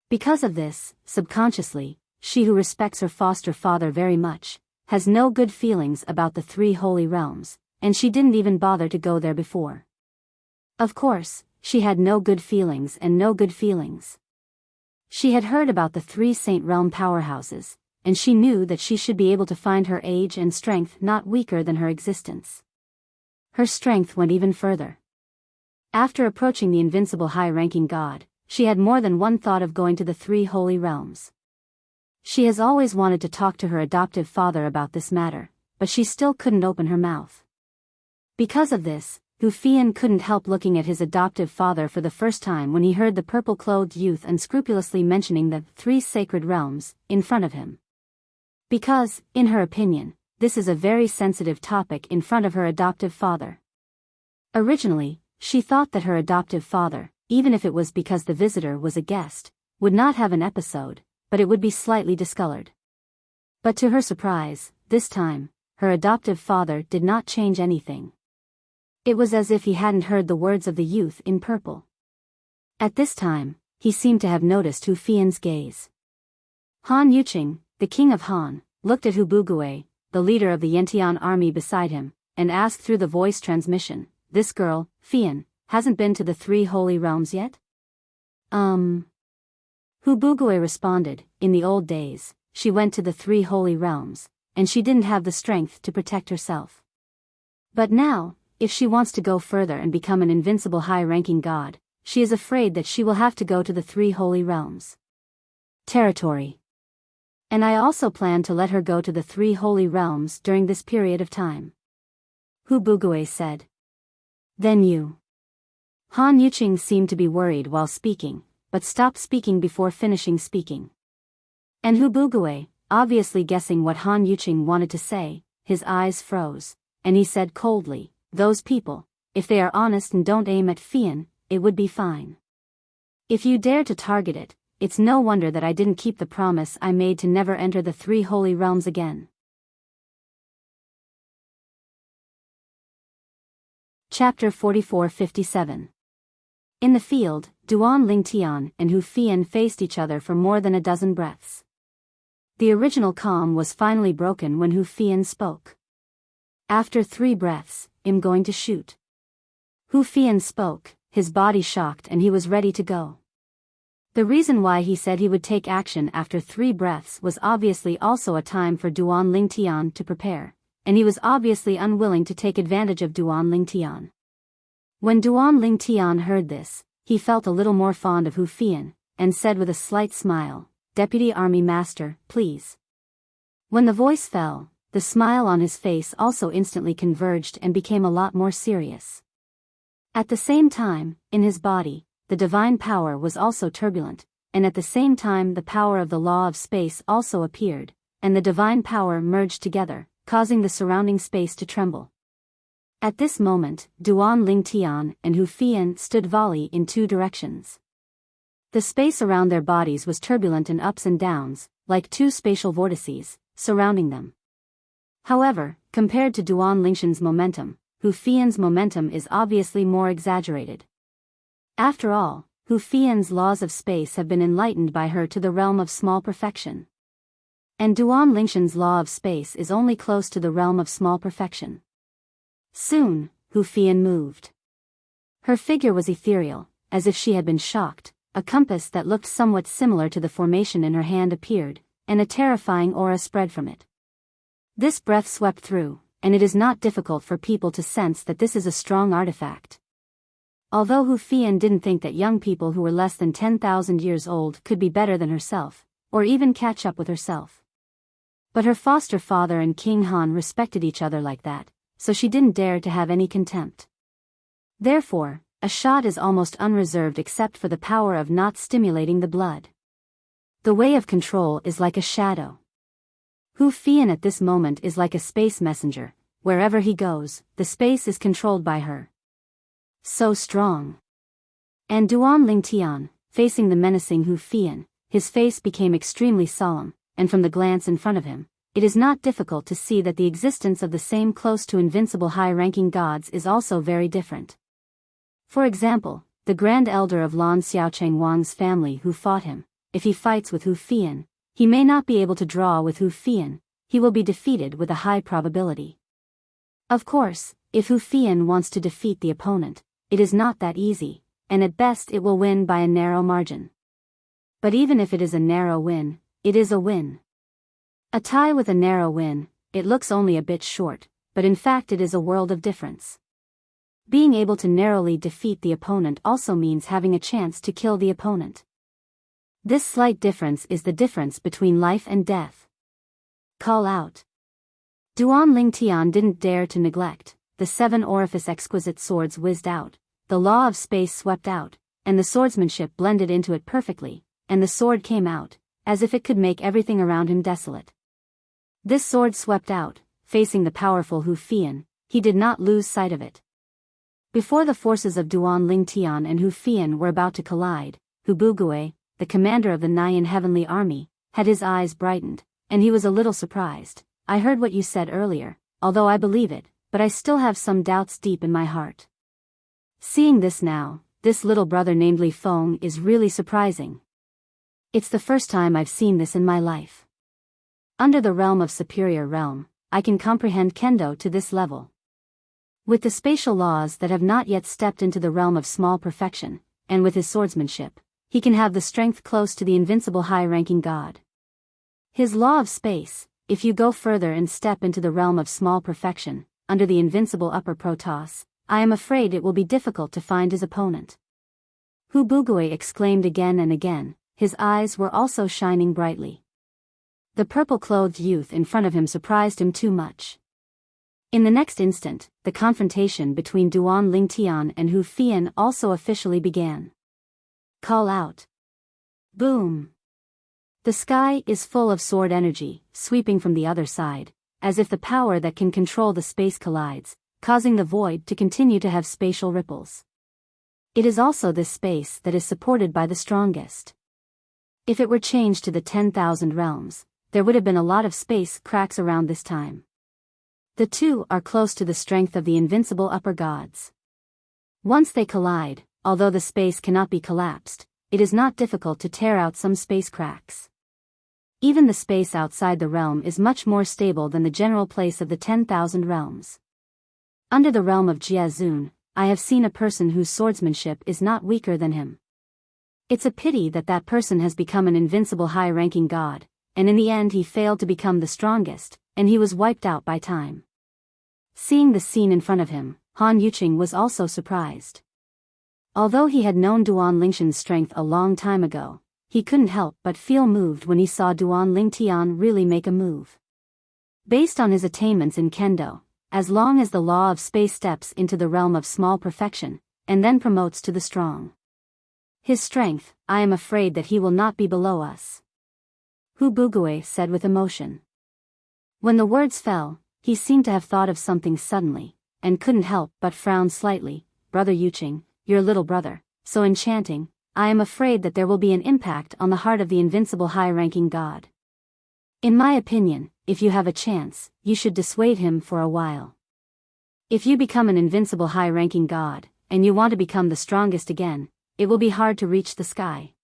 Because of this, subconsciously, she who respects her foster father very much, has no good feelings about the 3 holy realms, and she didn't even bother to go there before. Of course, she had no good feelings and no good feelings. She had heard about the 3 Saint Realm powerhouses, and she knew that she should be able to find her age and strength not weaker than her existence. Her strength went even further. After approaching the invincible high-ranking god, she had more than one thought of going to the 3 holy realms. She has always wanted to talk to her adoptive father about this matter, but she still couldn't open her mouth. Because of this, Hu Fian couldn't help looking at his adoptive father for the first time when he heard the purple-clothed youth unscrupulously mentioning the 3 sacred realms in front of him. Because, in her opinion, this is a very sensitive topic in front of her adoptive father. Originally, she thought that her adoptive father, even if it was because the visitor was a guest, would not have an episode, but it would be slightly discolored. But to her surprise, this time, her adoptive father did not change anything. It was as if he hadn't heard the words of the youth in purple. At this time, he seemed to have noticed Hu Fian's gaze. Han Yuqing, the king of Han, looked at Hu Bugui, the leader of the Yantian army beside him, and asked through the voice transmission, "This girl, Fian, hasn't been to the 3 holy realms yet?" Hu Bugui responded, "In the old days, she went to the 3 holy realms, and she didn't have the strength to protect herself. But now, if she wants to go further and become an invincible high-ranking god, she is afraid that she will have to go to the 3 holy realms. Territory. And I also plan to let her go to the 3 holy realms during this period of time. Hu Bugui said. Then you. Han Yuqing seemed to be worried while speaking, but stopped speaking before finishing speaking. And Hu Bugui, obviously guessing what Han Yuqing wanted to say, his eyes froze, and he said coldly, those people, if they are honest and don't aim at Fian, it would be fine. If you dare to target it, it's no wonder that I didn't keep the promise I made to never enter the three holy realms again. Chapter 44-57. In the field, Duan Lingtian and Hu Fian faced each other for more than a dozen breaths. The original calm was finally broken when Hu Fian spoke. After 3 breaths, I'm going to shoot. Hu Fian spoke, his body shocked, and he was ready to go. The reason why he said he would take action after 3 breaths was obviously also a time for Duan Lingtian to prepare, and he was obviously unwilling to take advantage of Duan Lingtian. When Duan Lingtian heard this, he felt a little more fond of Hu Fian, and said with a slight smile, Deputy Army Master, please. When the voice fell, the smile on his face also instantly converged and became a lot more serious. At the same time, in his body, the divine power was also turbulent, and at the same time the power of the law of space also appeared, and the divine power merged together, causing the surrounding space to tremble. At this moment, Duan Lingtian and Hu Fian stood volley in 2 directions. The space around their bodies was turbulent in ups and downs, like 2 spatial vortices, surrounding them. However, compared to Duan Lingshan's momentum, Hu Fian's momentum is obviously more exaggerated. After all, Hu Fian's laws of space have been enlightened by her to the realm of small perfection. And Duan Lingshan's law of space is only close to the realm of small perfection. Soon, Hu Fian moved. Her figure was ethereal, as if she had been shocked. A compass that looked somewhat similar to the formation in her hand appeared, and a terrifying aura spread from it. This breath swept through, and it is not difficult for people to sense that this is a strong artifact. Although Hu Fian didn't think that young people who were less than 10,000 years old could be better than herself, or even catch up with herself. But her foster father and King Han respected each other like that, so she didn't dare to have any contempt. Therefore, a shot is almost unreserved except for the power of not stimulating the blood. The way of control is like a shadow. Hu Fian at this moment is like a space messenger, wherever he goes, the space is controlled by her. So strong. And Duan Lingtian, facing the menacing Hu Fian, his face became extremely solemn, and from the glance in front of him, it is not difficult to see that the existence of the same close to invincible high-ranking gods is also very different. For example, the Grand Elder of Lan Xiaocheng Wang's family who fought him, if he fights with Hu Fian, he may not be able to draw with Hu Fian, he will be defeated with a high probability. Of course, if Hu Fian wants to defeat the opponent, it is not that easy, and at best it will win by a narrow margin. But even if it is a narrow win, it is a win. A tie with a narrow win, it looks only a bit short, but in fact it is a world of difference. Being able to narrowly defeat the opponent also means having a chance to kill the opponent. This slight difference is the difference between life and death. Call out. Duan Lingtian didn't dare to neglect. The 7 orifice exquisite swords whizzed out, the law of space swept out, and the swordsmanship blended into it perfectly, and the sword came out, as if it could make everything around him desolate. This sword swept out, facing the powerful Hu Fian, he did not lose sight of it. Before the forces of Duan Lingtian and Hu Fian were about to collide, Hu Bugui, the commander of the Nyan Heavenly Army, had his eyes brightened, and he was a little surprised. I heard what you said earlier, although I believe it, but I still have some doubts deep in my heart. Seeing this now, this little brother named Li Feng is really surprising. It's the first time I've seen this in my life. Under the realm of superior realm, I can comprehend kendo to this level. With the spatial laws that have not yet stepped into the realm of small perfection, and with his swordsmanship, he can have the strength close to the invincible high-ranking god. His law of space, if you go further and step into the realm of small perfection, under the invincible upper protoss, I am afraid it will be difficult to find his opponent. Hu Bugui exclaimed again and again, his eyes were also shining brightly. The purple-clothed youth in front of him surprised him too much. In the next instant, the confrontation between Duan Lingtian and Hu Fian also officially began. Call out. Boom. The sky is full of sword energy, sweeping from the other side, as if the power that can control the space collides, causing the void to continue to have spatial ripples. It is also this space that is supported by the strongest. If it were changed to the 10,000 realms, there would have been a lot of space cracks around this time. The two are close to the strength of the invincible upper gods. Once they collide, although the space cannot be collapsed, it is not difficult to tear out some space cracks. Even the space outside the realm is much more stable than the general place of the 10,000 realms. Under the realm of Jiazun, I have seen a person whose swordsmanship is not weaker than him. It's a pity that that person has become an invincible high-ranking god, and in the end he failed to become the strongest, and he was wiped out by time. Seeing the scene in front of him, Han Yuqing was also surprised. Although he had known Duan Lingshan's strength a long time ago, he couldn't help but feel moved when he saw Duan Lingtian really make a move. Based on his attainments in Kendo, as long as the law of space steps into the realm of small perfection, and then promotes to the strong. His strength, I am afraid that he will not be below us. Hu Bugui said with emotion. When the words fell, he seemed to have thought of something suddenly, and couldn't help but frown slightly. Brother Yuqing, your little brother, so enchanting, I am afraid that there will be an impact on the heart of the invincible high-ranking god. In my opinion, if you have a chance, you should dissuade him for a while. If you become an invincible high-ranking god, and you want to become the strongest again, it will be hard to reach the sky.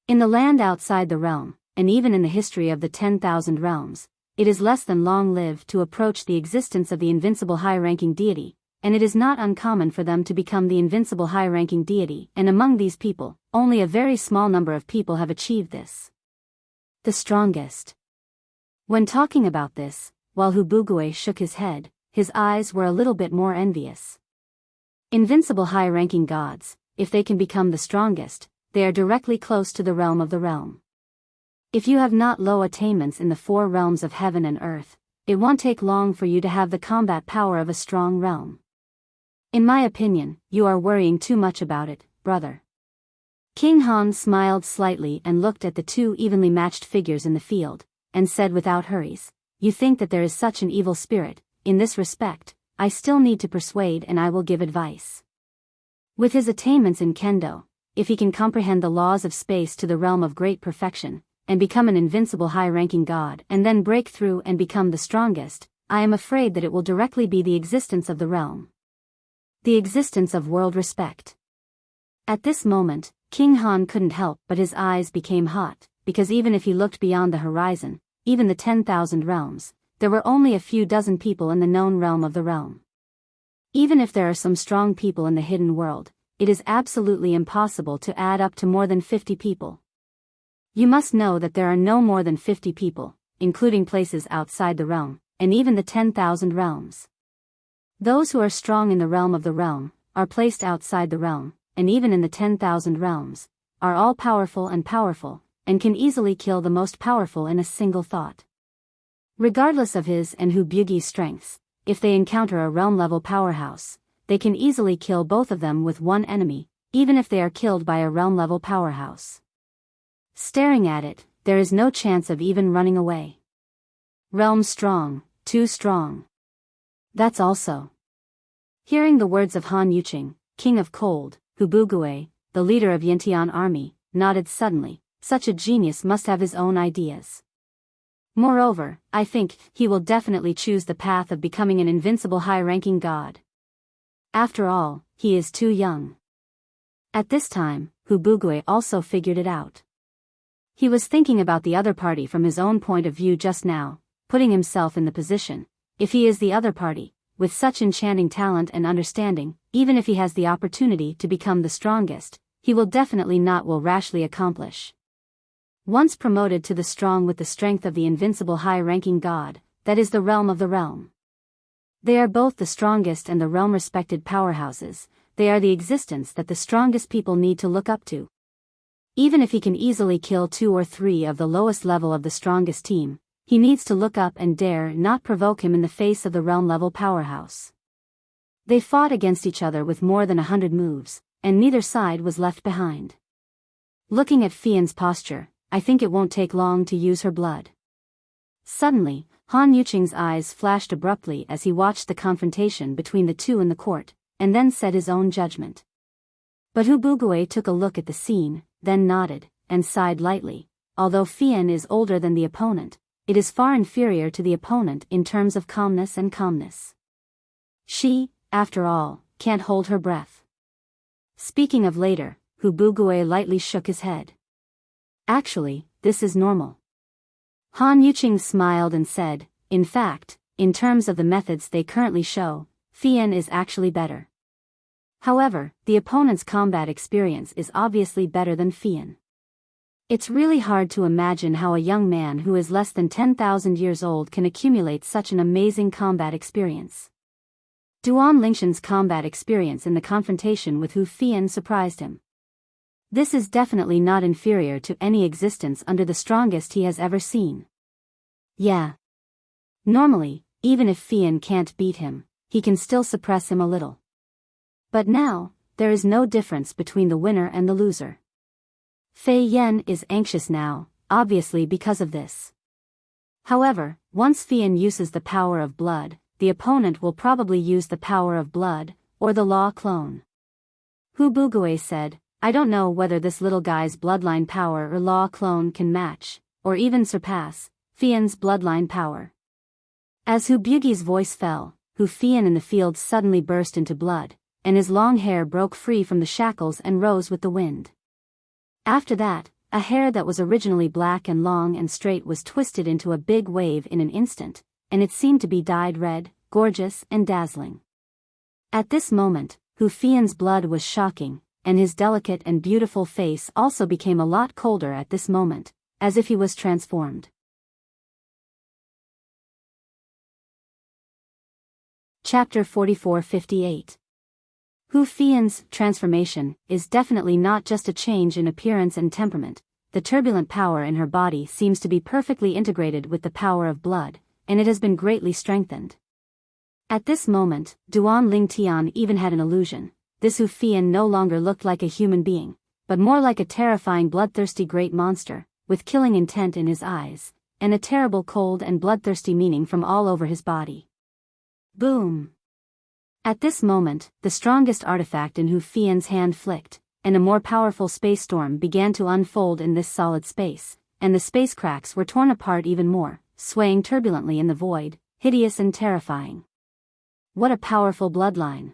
In the land outside the realm, and even in the history of the 10,000 realms, it is less than long-lived to approach the existence of the invincible high-ranking deity, and it is not uncommon for them to become the invincible high-ranking deity, and among these people, only a very small number of people have achieved this. The strongest. When talking about this, while Hu Bugui shook his head, his eyes were a little bit more envious. Invincible high-ranking gods, if they can become the strongest, they are directly close to the realm of the realm. If you have not low attainments in the 4 realms of heaven and earth, it won't take long for you to have the combat power of a strong realm. In my opinion, you are worrying too much about it, brother. King Han smiled slightly and looked at the 2 evenly matched figures in the field, and said without hurries, you think that there is such an evil spirit. In this respect, I still need to persuade and I will give advice. With his attainments in Kendo, if he can comprehend the laws of space to the realm of great perfection, and become an invincible high-ranking god and then break through and become the strongest, I am afraid that it will directly be the existence of the realm. The existence of world respect. At this moment, King Han couldn't help but his eyes became hot, because even if he looked beyond the horizon, even the 10,000 realms, there were only a few dozen people in the known realm of the realm. Even if there are some strong people in the hidden world, it is absolutely impossible to add up to more than 50 people. You must know that there are no more than 50 people, including places outside the realm, and even the 10,000 realms. Those who are strong in the realm of the realm, are placed outside the realm, and even in the 10,000 realms, are all powerful, and can easily kill the most powerful in a single thought. Regardless of his and Hu Bugi's strengths, if they encounter a realm-level powerhouse, they can easily kill both of them with one enemy, even if they are killed by a realm-level powerhouse. Staring at it, there is no chance of even running away. Realm strong, too strong. That's also. Hearing the words of Han Yuqing, king of cold, Hu Bugui, the leader of Yantian army, nodded suddenly. Such a genius must have his own ideas. Moreover, I think he will definitely choose the path of becoming an invincible high-ranking god. After all, he is too young. At this time, Hu Bugui also figured it out. He was thinking about the other party from his own point of view just now, putting himself in the position. If he is the other party, with such enchanting talent and understanding, even if he has the opportunity to become the strongest, he will definitely not will rashly accomplish. Once promoted to the strong with the strength of the invincible high-ranking god, that is the realm of the realm. They are both the strongest and the realm-respected powerhouses, they are the existence that the strongest people need to look up to. Even if he can easily kill 2 or 3 of the lowest level of the strongest team, He needs to look up and dare not provoke him in the face of the realm-level powerhouse. They fought against each other with more than 100 moves, and neither side was left behind. Looking at Fian's posture, I think it won't take long to use her blood. Suddenly, Han Yuqing's eyes flashed abruptly as he watched the confrontation between the two in the court, and then said his own judgment. But Hu Bugui took a look at the scene, then nodded, and sighed lightly. Although Fian is older than the opponent, it is far inferior to the opponent in terms of calmness and calmness. She, after all, can't hold her breath. Speaking of later, Hu Bugui lightly shook his head. Actually, this is normal. Han Yuqing smiled and said, in fact, in terms of the methods they currently show, Fian is actually better. However, the opponent's combat experience is obviously better than Fian. It's really hard to imagine how a young man who is less than 10,000 years old can accumulate such an amazing combat experience. Duan Lingshan's combat experience in the confrontation with Hu Fian surprised him. This is definitely not inferior to any existence under the strongest he has ever seen. Yeah. Normally, even if Fian can't beat him, he can still suppress him a little. But now, there is no difference between the winner and the loser. Fei Yan is anxious now, obviously because of this. However, once Fian uses the power of blood, the opponent will probably use the power of blood, or the law clone. Hu Bugui said, I don't know whether this little guy's bloodline power or law clone can match, or even surpass, Fian's bloodline power. As Hu Bugui's voice fell, Hu Fian in the field suddenly burst into blood, and his long hair broke free from the shackles and rose with the wind. After that, a hair that was originally black and long and straight was twisted into a big wave in an instant, and it seemed to be dyed red, gorgeous and dazzling. At this moment, Hu Fian's blood was shocking, and his delicate and beautiful face also became a lot colder at this moment, as if he was transformed. Chapter 44-58. Hu Fian's transformation is definitely not just a change in appearance and temperament. The turbulent power in her body seems to be perfectly integrated with the power of blood, and it has been greatly strengthened. At this moment, Duan Ling Tian even had an illusion. This Hu Fian no longer looked like a human being, but more like a terrifying bloodthirsty great monster, with killing intent in his eyes, and a terrible cold and bloodthirsty meaning from all over his body. Boom! At this moment, the strongest artifact in Hu Fian's hand flicked, and a more powerful space storm began to unfold in this solid space, and the space cracks were torn apart even more, swaying turbulently in the void, hideous and terrifying. What a powerful bloodline!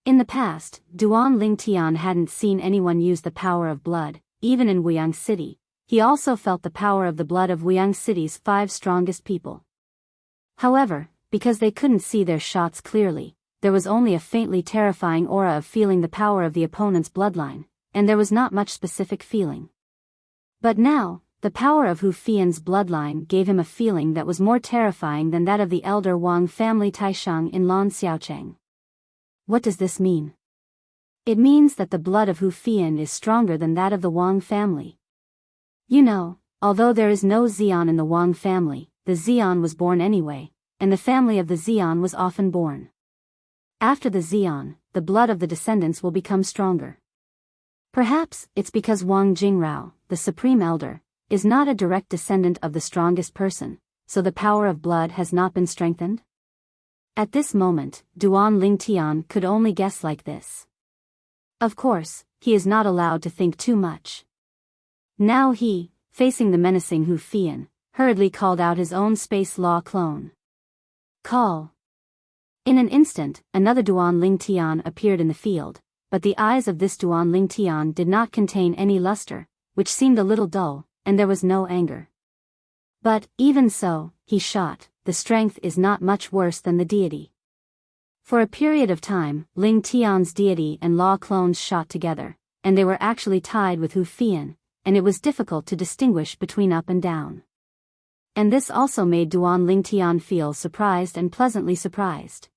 In the past, Duan Ling Tian hadn't seen anyone use the power of blood, even in Wuyang City. He also felt the power of the blood of Wuyang City's 5 strongest people. However, because they couldn't see their shots clearly, there was only a faintly terrifying aura of feeling the power of the opponent's bloodline, and there was not much specific feeling. But now, the power of Hu Fian's bloodline gave him a feeling that was more terrifying than that of the elder Wang family Taishang in Lan Xiaocheng. What does this mean? It means that the blood of Hu Fian is stronger than that of the Wang family. You know, although there is no Xian in the Wang family, the Xian was born anyway, and the family of the Xian was often born. After the Xian, the blood of the descendants will become stronger. Perhaps it's because Wang Jingrao, the supreme elder, is not a direct descendant of the strongest person, so the power of blood has not been strengthened? At this moment, Duan Ling Tian could only guess like this. Of course, he is not allowed to think too much. Now he, facing the menacing Hu Fian, hurriedly called out his own space law clone. Call. In an instant, another Duan Ling Tian appeared in the field, but the eyes of this Duan Ling Tian did not contain any luster, which seemed a little dull, and there was no anger. But, even so, he shot, the strength is not much worse than the deity. For a period of time, Ling Tian's deity and law clones shot together, and they were actually tied with Hu Fian, and it was difficult to distinguish between up and down. And this also made Duan Ling Tian feel surprised and pleasantly surprised.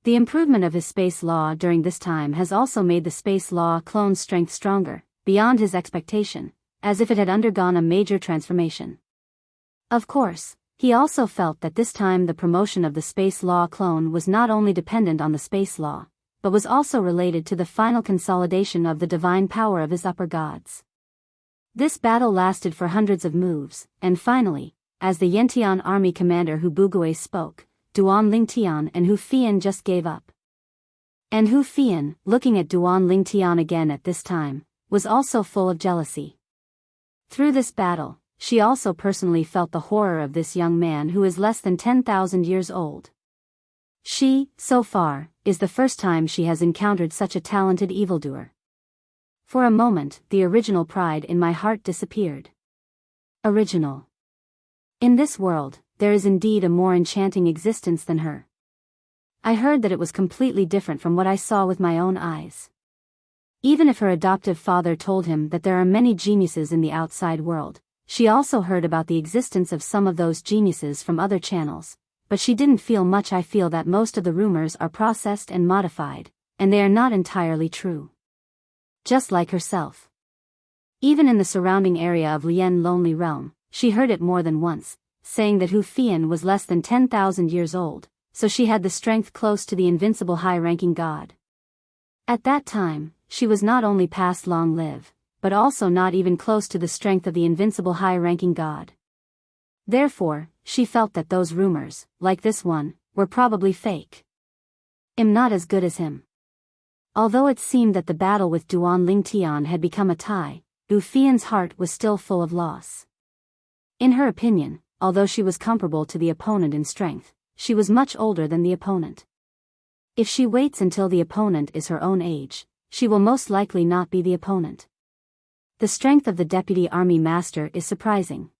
The improvement of his space law during this time has also made the space law clone's strength stronger, beyond his expectation, as if it had undergone a major transformation. Of course, he also felt that this time the promotion of the space law clone was not only dependent on the space law, but was also related to the final consolidation of the divine power of his upper gods. This battle lasted for hundreds of moves, and finally, as the Yantian army commander Hu Bugui spoke, Duan Lingtian and Hu Fian just gave up. And Hu Fian, looking at Duan Lingtian again at this time, was also full of jealousy. Through this battle, she also personally felt the horror of this young man who is less than 10,000 years old. She, so far, is the first time she has encountered such a talented evildoer. For a moment, the original pride in my heart disappeared. Original. In this world, there is indeed a more enchanting existence than her. I heard that it was completely different from what I saw with my own eyes. Even if her adoptive father told him that there are many geniuses in the outside world, she also heard about the existence of some of those geniuses from other channels, but she didn't feel much. I feel that most of the rumors are processed and modified, and they are not entirely true. Just like herself. Even in the surrounding area of Lian Lonely Realm, she heard it more than once, saying that Hu Fian was less than 10,000 years old, so she had the strength close to the invincible high-ranking god. At that time, she was not only past long live, but also not even close to the strength of the invincible high-ranking god. Therefore, she felt that those rumors, like this one, were probably fake. I'm not as good as him. Although it seemed that the battle with Duan Lingtian had become a tie, Hu Fian's heart was still full of loss. In her opinion, although she was comparable to the opponent in strength, she was much older than the opponent. If she waits until the opponent is her own age, she will most likely not be the opponent. The strength of the deputy army master is surprising.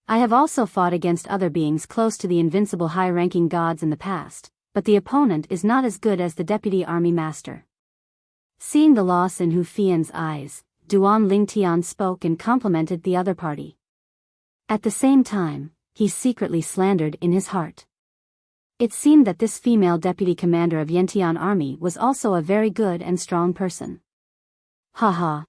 I have also fought against other beings close to the invincible high-ranking gods in the past, but the opponent is not as good as the deputy army master. Seeing the loss in Hu Fian's eyes, Duan Lingtian spoke and complimented the other party. At the same time, he secretly slandered in his heart. It seemed that this female deputy commander of Yantian army was also a very good and strong person. Haha.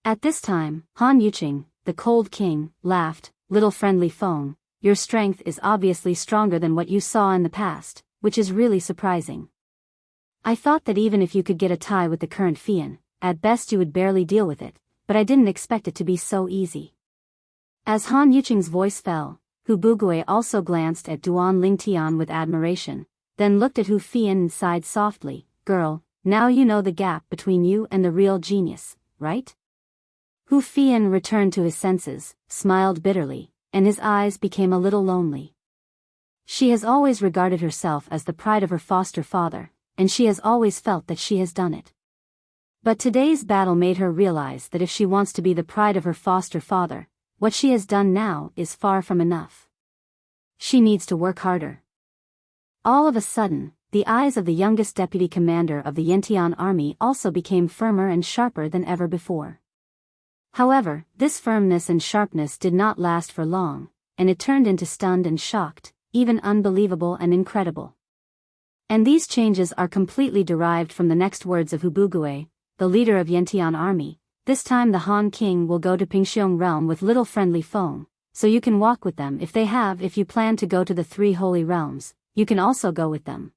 At this time, Han Yuqing, the cold king, laughed. Little friendly phone, your strength is obviously stronger than what you saw in the past, which is really surprising. I thought that even if you could get a tie with the current Fian, at best you would barely deal with it, but I didn't expect it to be so easy. As Han Yuqing's voice fell, Hu Bugui also glanced at Duan Lingtian with admiration, then looked at Hu Fian and sighed softly. Girl, now you know the gap between you and the real genius, right? Hu Fian returned to his senses, smiled bitterly, and his eyes became a little lonely. She has always regarded herself as the pride of her foster father, and she has always felt that she has done it. But today's battle made her realize that if she wants to be the pride of her foster father, what she has done now is far from enough. She needs to work harder. All of a sudden, the eyes of the youngest deputy commander of the Yantian army also became firmer and sharper than ever before. However, this firmness and sharpness did not last for long, and it turned into stunned and shocked, even unbelievable and incredible. And these changes are completely derived from the next words of Hu Bugui, the leader of Yantian army. This time the Han King will go to Pingxiong realm with little friendly Feng, so you can walk with them if you plan to go to the 3 holy realms, you can also go with them.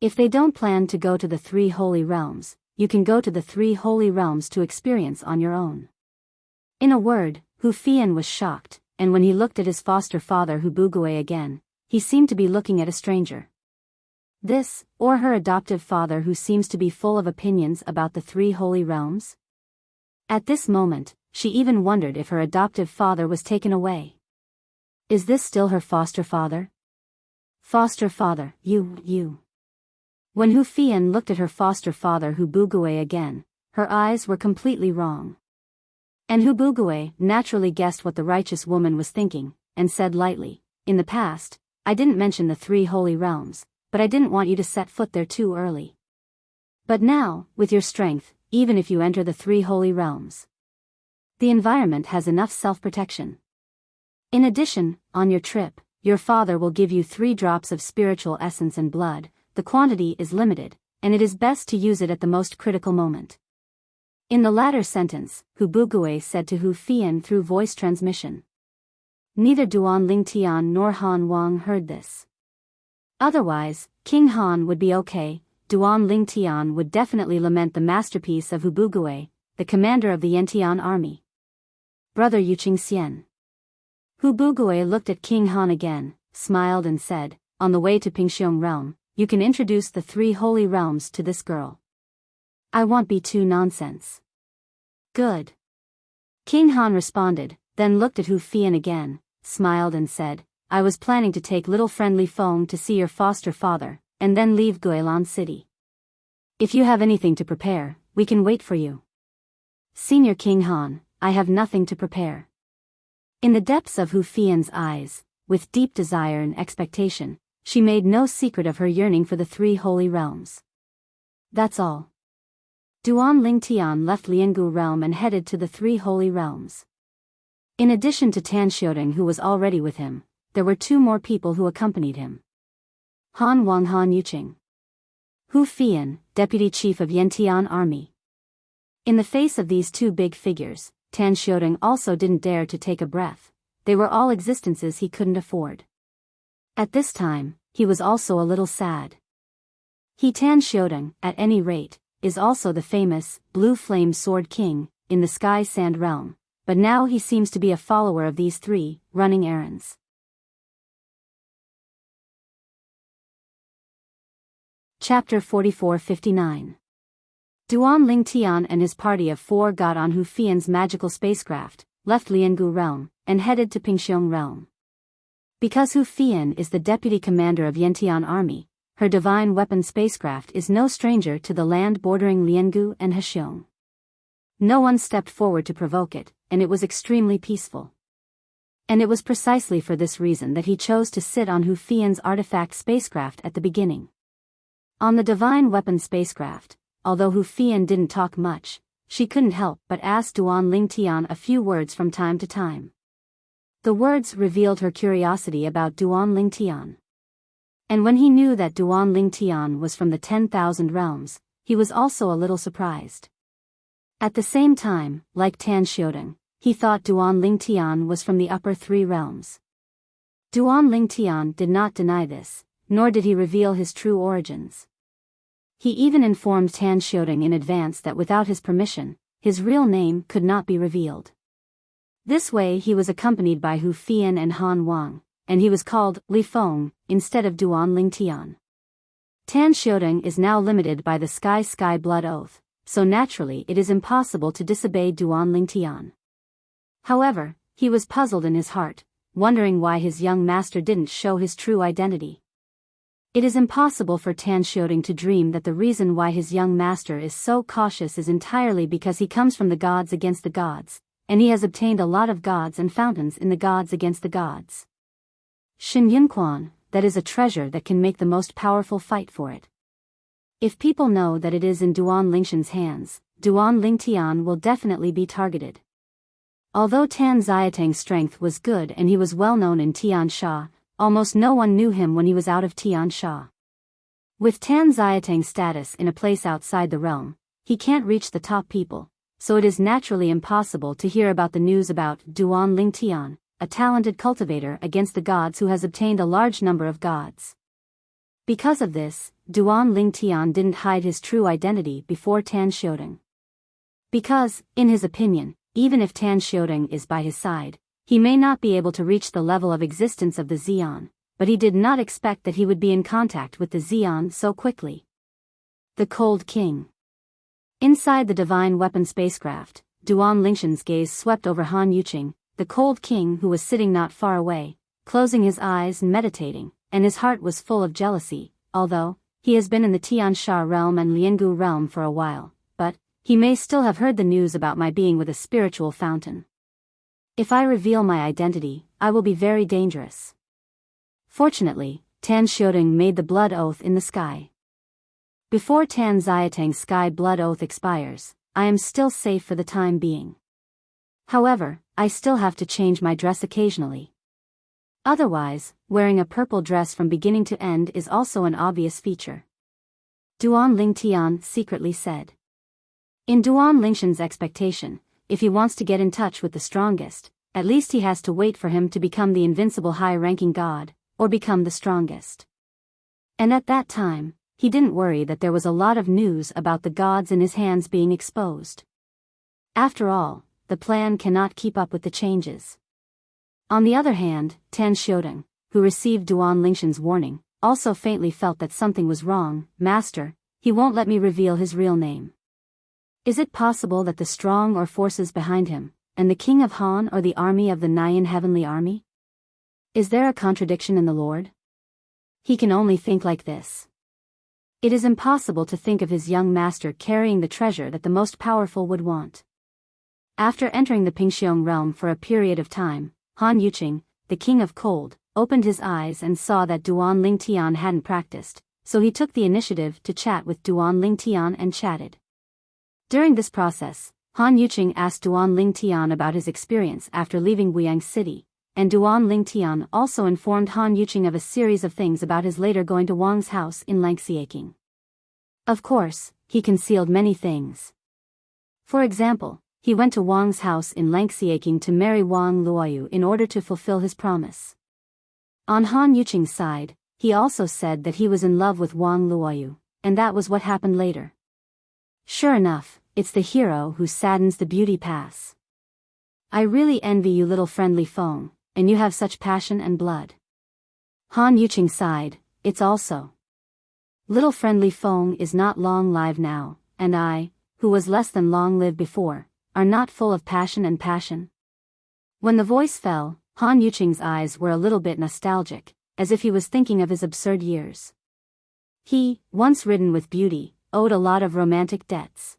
If they don't plan to go to the 3 holy realms, you can go to the 3 holy realms to experience on your own. In a word, Hu Fian was shocked, and when he looked at his foster father Hu Bugui again, he seemed to be looking at a stranger. This, or her adoptive father who seems to be full of opinions about the 3 holy realms? At this moment, she even wondered if her adoptive father was taken away. Is this still her foster father? Foster father, you. When Hu Fian looked at her foster father Hu Bugui again, her eyes were completely wrong. And Hu Bugui naturally guessed what the righteous woman was thinking, and said lightly, in the past, I didn't mention the 3 holy realms, but I didn't want you to set foot there too early. But now, with your strength, even if you enter the 3 holy realms, the environment has enough self-protection. In addition, on your trip, your father will give you 3 drops of spiritual essence and blood. The quantity is limited, and it is best to use it at the most critical moment. In the latter sentence, Hu Bugui said to Hu Fian through voice transmission. neither Duan Lingtian nor Han Wang heard this. Otherwise, King Han would be okay. Duan Lingtian would definitely lament the masterpiece of Hu Bugui, the commander of the Yantian army. Brother Yuqing Xian. Hu Bugui looked at King Han again, smiled and said, on the way to Pingxiong realm, you can introduce the 3 holy realms to this girl. I won't be too nonsense. Good. King Han responded, then looked at Hu Fian again, smiled and said, I was planning to take little friendly Feng to see your foster father, and then leave Guilan City. If you have anything to prepare, we can wait for you. Senior King Han, I have nothing to prepare. In the depths of Hu Fian's eyes, with deep desire and expectation, she made no secret of her yearning for the 3 holy realms. That's all. Duan Lingtian left Liangu realm and headed to the 3 holy realms. In addition to Tan Xiaodong, who was already with him, there were 2 more people who accompanied him. Han Wang, Han Yuqing. Hu Fian, deputy chief of Yantian army. In the face of these 2 big figures, Tan Xiaodong also didn't dare to take a breath. They were all existences he couldn't afford. At this time, he was also a little sad. Tan Xiaodong, at any rate, is also the famous Blue Flame Sword King in the Sky Sand realm, but now he seems to be a follower of these 3, running errands. Chapter 44-59. Duan Lingtian and his party of 4 got on Hu Fian's magical spacecraft, left Liangu realm, and headed to Pingxiong realm. Because Hu Fian is the deputy commander of Yantian army, her divine weapon spacecraft is no stranger to the land bordering Liangu and Hexiong. No one stepped forward to provoke it, and it was extremely peaceful. And it was precisely for this reason that he chose to sit on Hu Fian's artifact spacecraft at the beginning. On the divine weapon spacecraft, although Hu Fian didn't talk much, she couldn't help but ask Duan Lingtian a few words from time to time. The words revealed her curiosity about Duan Lingtian. And when he knew that Duan Lingtian was from the 10,000 realms, he was also a little surprised. At the same time, like Tan Xiaodong, he thought Duan Lingtian was from the upper 3 realms. Duan Lingtian did not deny this, nor did he reveal his true origins. He even informed Tan Xiaodong in advance that without his permission, his real name could not be revealed. This way he was accompanied by Hu Fian and Han Wang, and he was called Li Feng instead of Duan Lingtian. Tan Xiaodong is now limited by the Sky Blood Oath, so naturally it is impossible to disobey Duan Lingtian. However, he was puzzled in his heart, wondering why his young master didn't show his true identity. It is impossible for Tan Xiaodong to dream that the reason why his young master is so cautious is entirely because he comes from the gods against the gods, and he has obtained a lot of gods and fountains in the gods against the gods. Shin Yunquan, that is a treasure that can make the most powerful fight for it. If people know that it is in Duan Lingshan's hands, Duan Lingtian will definitely be targeted. Although Tan Xiatang's strength was good and he was well known in Tiansha, almost no one knew him when he was out of Tiansha. With Tan Xiatang's status in a place outside the realm, he can't reach the top people, so it is naturally impossible to hear about the news about Duan Lingtian, a talented cultivator against the gods who has obtained a large number of gods. Because of this, Duan Lingtian didn't hide his true identity before Tan Xiaodong. Because, in his opinion, even if Tan Xiaodong is by his side, he may not be able to reach the level of existence of the Xian, but he did not expect that he would be in contact with the Xian so quickly. The Cold King. Inside the divine weapon spacecraft, Duan Lingshan's gaze swept over Han Yuqing, the Cold King, who was sitting not far away, closing his eyes and meditating, and his heart was full of jealousy, although he has been in the Tiansha realm and Liangu realm for a while, but he may still have heard the news about my being with a spiritual fountain. If I reveal my identity, I will be very dangerous. Fortunately, Tan Xiaodong made the blood oath in the sky. Before Tan Xiatang's sky blood oath expires, I am still safe for the time being. However, I still have to change my dress occasionally. Otherwise, wearing a purple dress from beginning to end is also an obvious feature. Duan Lingtian secretly said. In Duan Lingshan's expectation, if he wants to get in touch with the strongest, at least he has to wait for him to become the invincible high-ranking god, or become the strongest. And at that time, he didn't worry that there was a lot of news about the gods in his hands being exposed. After all, the plan cannot keep up with the changes. On the other hand, Tan Xiaodong, who received Duan Lingshan's warning, also faintly felt that something was wrong. Master, he won't let me reveal his real name. Is it possible that the strong or forces behind him, and the king of Han or the army of the Nyan heavenly army? Is there a contradiction in the Lord? He can only think like this. It is impossible to think of his young master carrying the treasure that the most powerful would want. After entering the Pingxiong realm for a period of time, Han Yuqing, the king of cold, opened his eyes and saw that Duan Lingtian hadn't practiced, so he took the initiative to chat with Duan Lingtian and chatted. During this process, Han Yuqing asked Duan Lingtian about his experience after leaving Wuyang City, and Duan Lingtian also informed Han Yuqing of a series of things about his later going to Wang's house in Langxiaking. Of course, he concealed many things. For example, he went to Wang's house in Langxiaking to marry Wang Luoyu in order to fulfill his promise. On Han Yuqing's side, he also said that he was in love with Wang Luoyu, and that was what happened later. Sure enough, it's the hero who saddens the beauty pass. I really envy you, little friendly Feng, and you have such passion and blood. Han Yuqing sighed, it's also. Little friendly Feng is not long live now, and I, who was less than long lived before, are not full of passion and passion. When the voice fell, Han Yuqing's eyes were a little bit nostalgic, as if he was thinking of his absurd years. He, once ridden with beauty, owed a lot of romantic debts.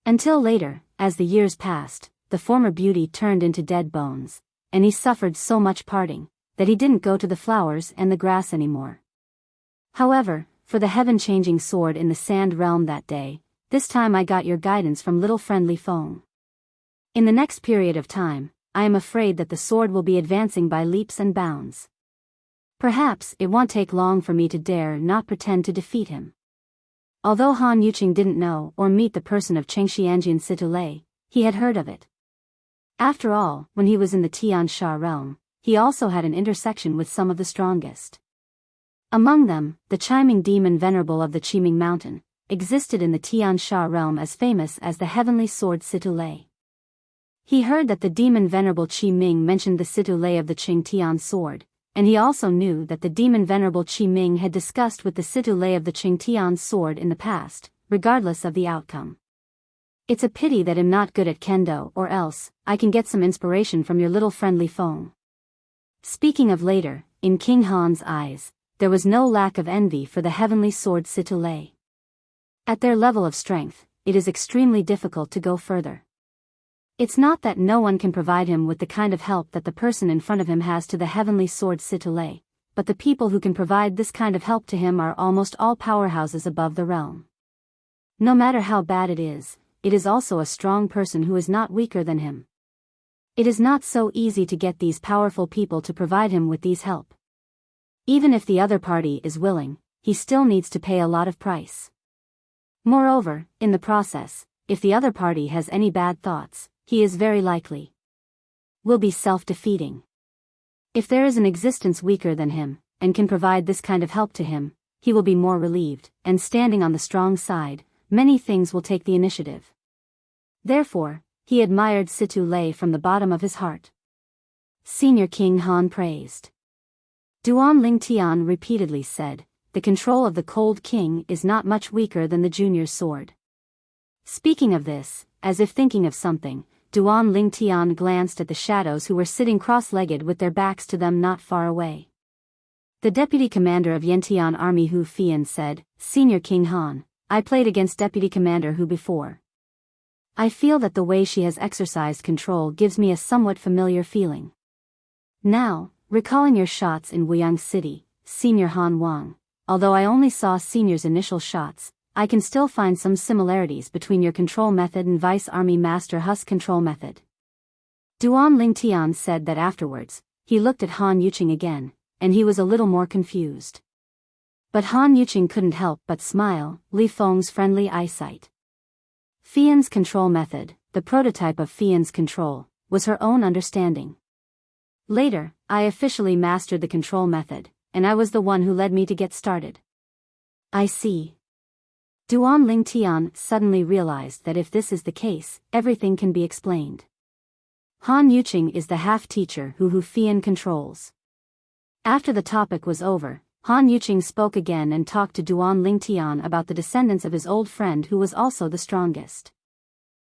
Until later, as the years passed, the former beauty turned into dead bones, and he suffered so much parting, that he didn't go to the flowers and the grass anymore. However, for the heaven-changing sword in the sand realm that day, this time I got your guidance from little friendly Feng. In the next period of time, I am afraid that the sword will be advancing by leaps and bounds. Perhaps it won't take long for me to dare not pretend to defeat him. Although Han Yuqing didn't know or meet the person of Chengxianjian Situlei, he had heard of it. After all, when he was in the Tian Sha realm, he also had an intersection with some of the strongest. Among them, the chiming demon venerable of the Qiming mountain, existed in the Tian Sha realm as famous as the heavenly sword Situlei. He heard that the demon venerable Qi Ming mentioned the Situlei of the Qing Tian sword, and he also knew that the demon venerable Qi Ming had discussed with the Situlei of the Qing Tian sword in the past, regardless of the outcome. It's a pity that I'm not good at kendo, or else I can get some inspiration from your little friendly Feng. Speaking of later, in King Han's eyes, there was no lack of envy for the heavenly sword Situlei. At their level of strength, it is extremely difficult to go further. It's not that no one can provide him with the kind of help that the person in front of him has to the heavenly sword Situlei, but the people who can provide this kind of help to him are almost all powerhouses above the realm. No matter how bad it is also a strong person who is not weaker than him. It is not so easy to get these powerful people to provide him with these help. Even if the other party is willing, he still needs to pay a lot of price. Moreover, in the process, if the other party has any bad thoughts, he is very likely will be self-defeating. If there is an existence weaker than him, and can provide this kind of help to him, he will be more relieved, and standing on the strong side, many things will take the initiative. Therefore, he admired Situlei from the bottom of his heart. Senior King Han praised. Duan Lingtian repeatedly said, the control of the Cold King is not much weaker than the junior sword. Speaking of this, as if thinking of something, Duan Lingtian glanced at the shadows who were sitting cross-legged with their backs to them not far away. The deputy commander of Yantian Army Hu Fian said, Senior King Han, I played against Deputy Commander Hu before. I feel that the way she has exercised control gives me a somewhat familiar feeling. Now, recalling your shots in Wuyang City, Senior Han Wang, although I only saw Senior's initial shots, I can still find some similarities between your control method and Vice Army Master Hu's control method. Duan Lingtian said that afterwards, he looked at Han Yuqing again, and he was a little more confused. But Han Yuqing couldn't help but smile, Li Feng's friendly eyesight. Fian's control method, the prototype of Fian's control, was her own understanding. Later, I officially mastered the control method, and I was the one who led me to get started. I see. Duan Lingtian suddenly realized that if this is the case, everything can be explained. Han Yuqing is the half-teacher who Hu Fian controls. After the topic was over, Han Yuqing spoke again and talked to Duan Lingtian about the descendants of his old friend who was also the strongest.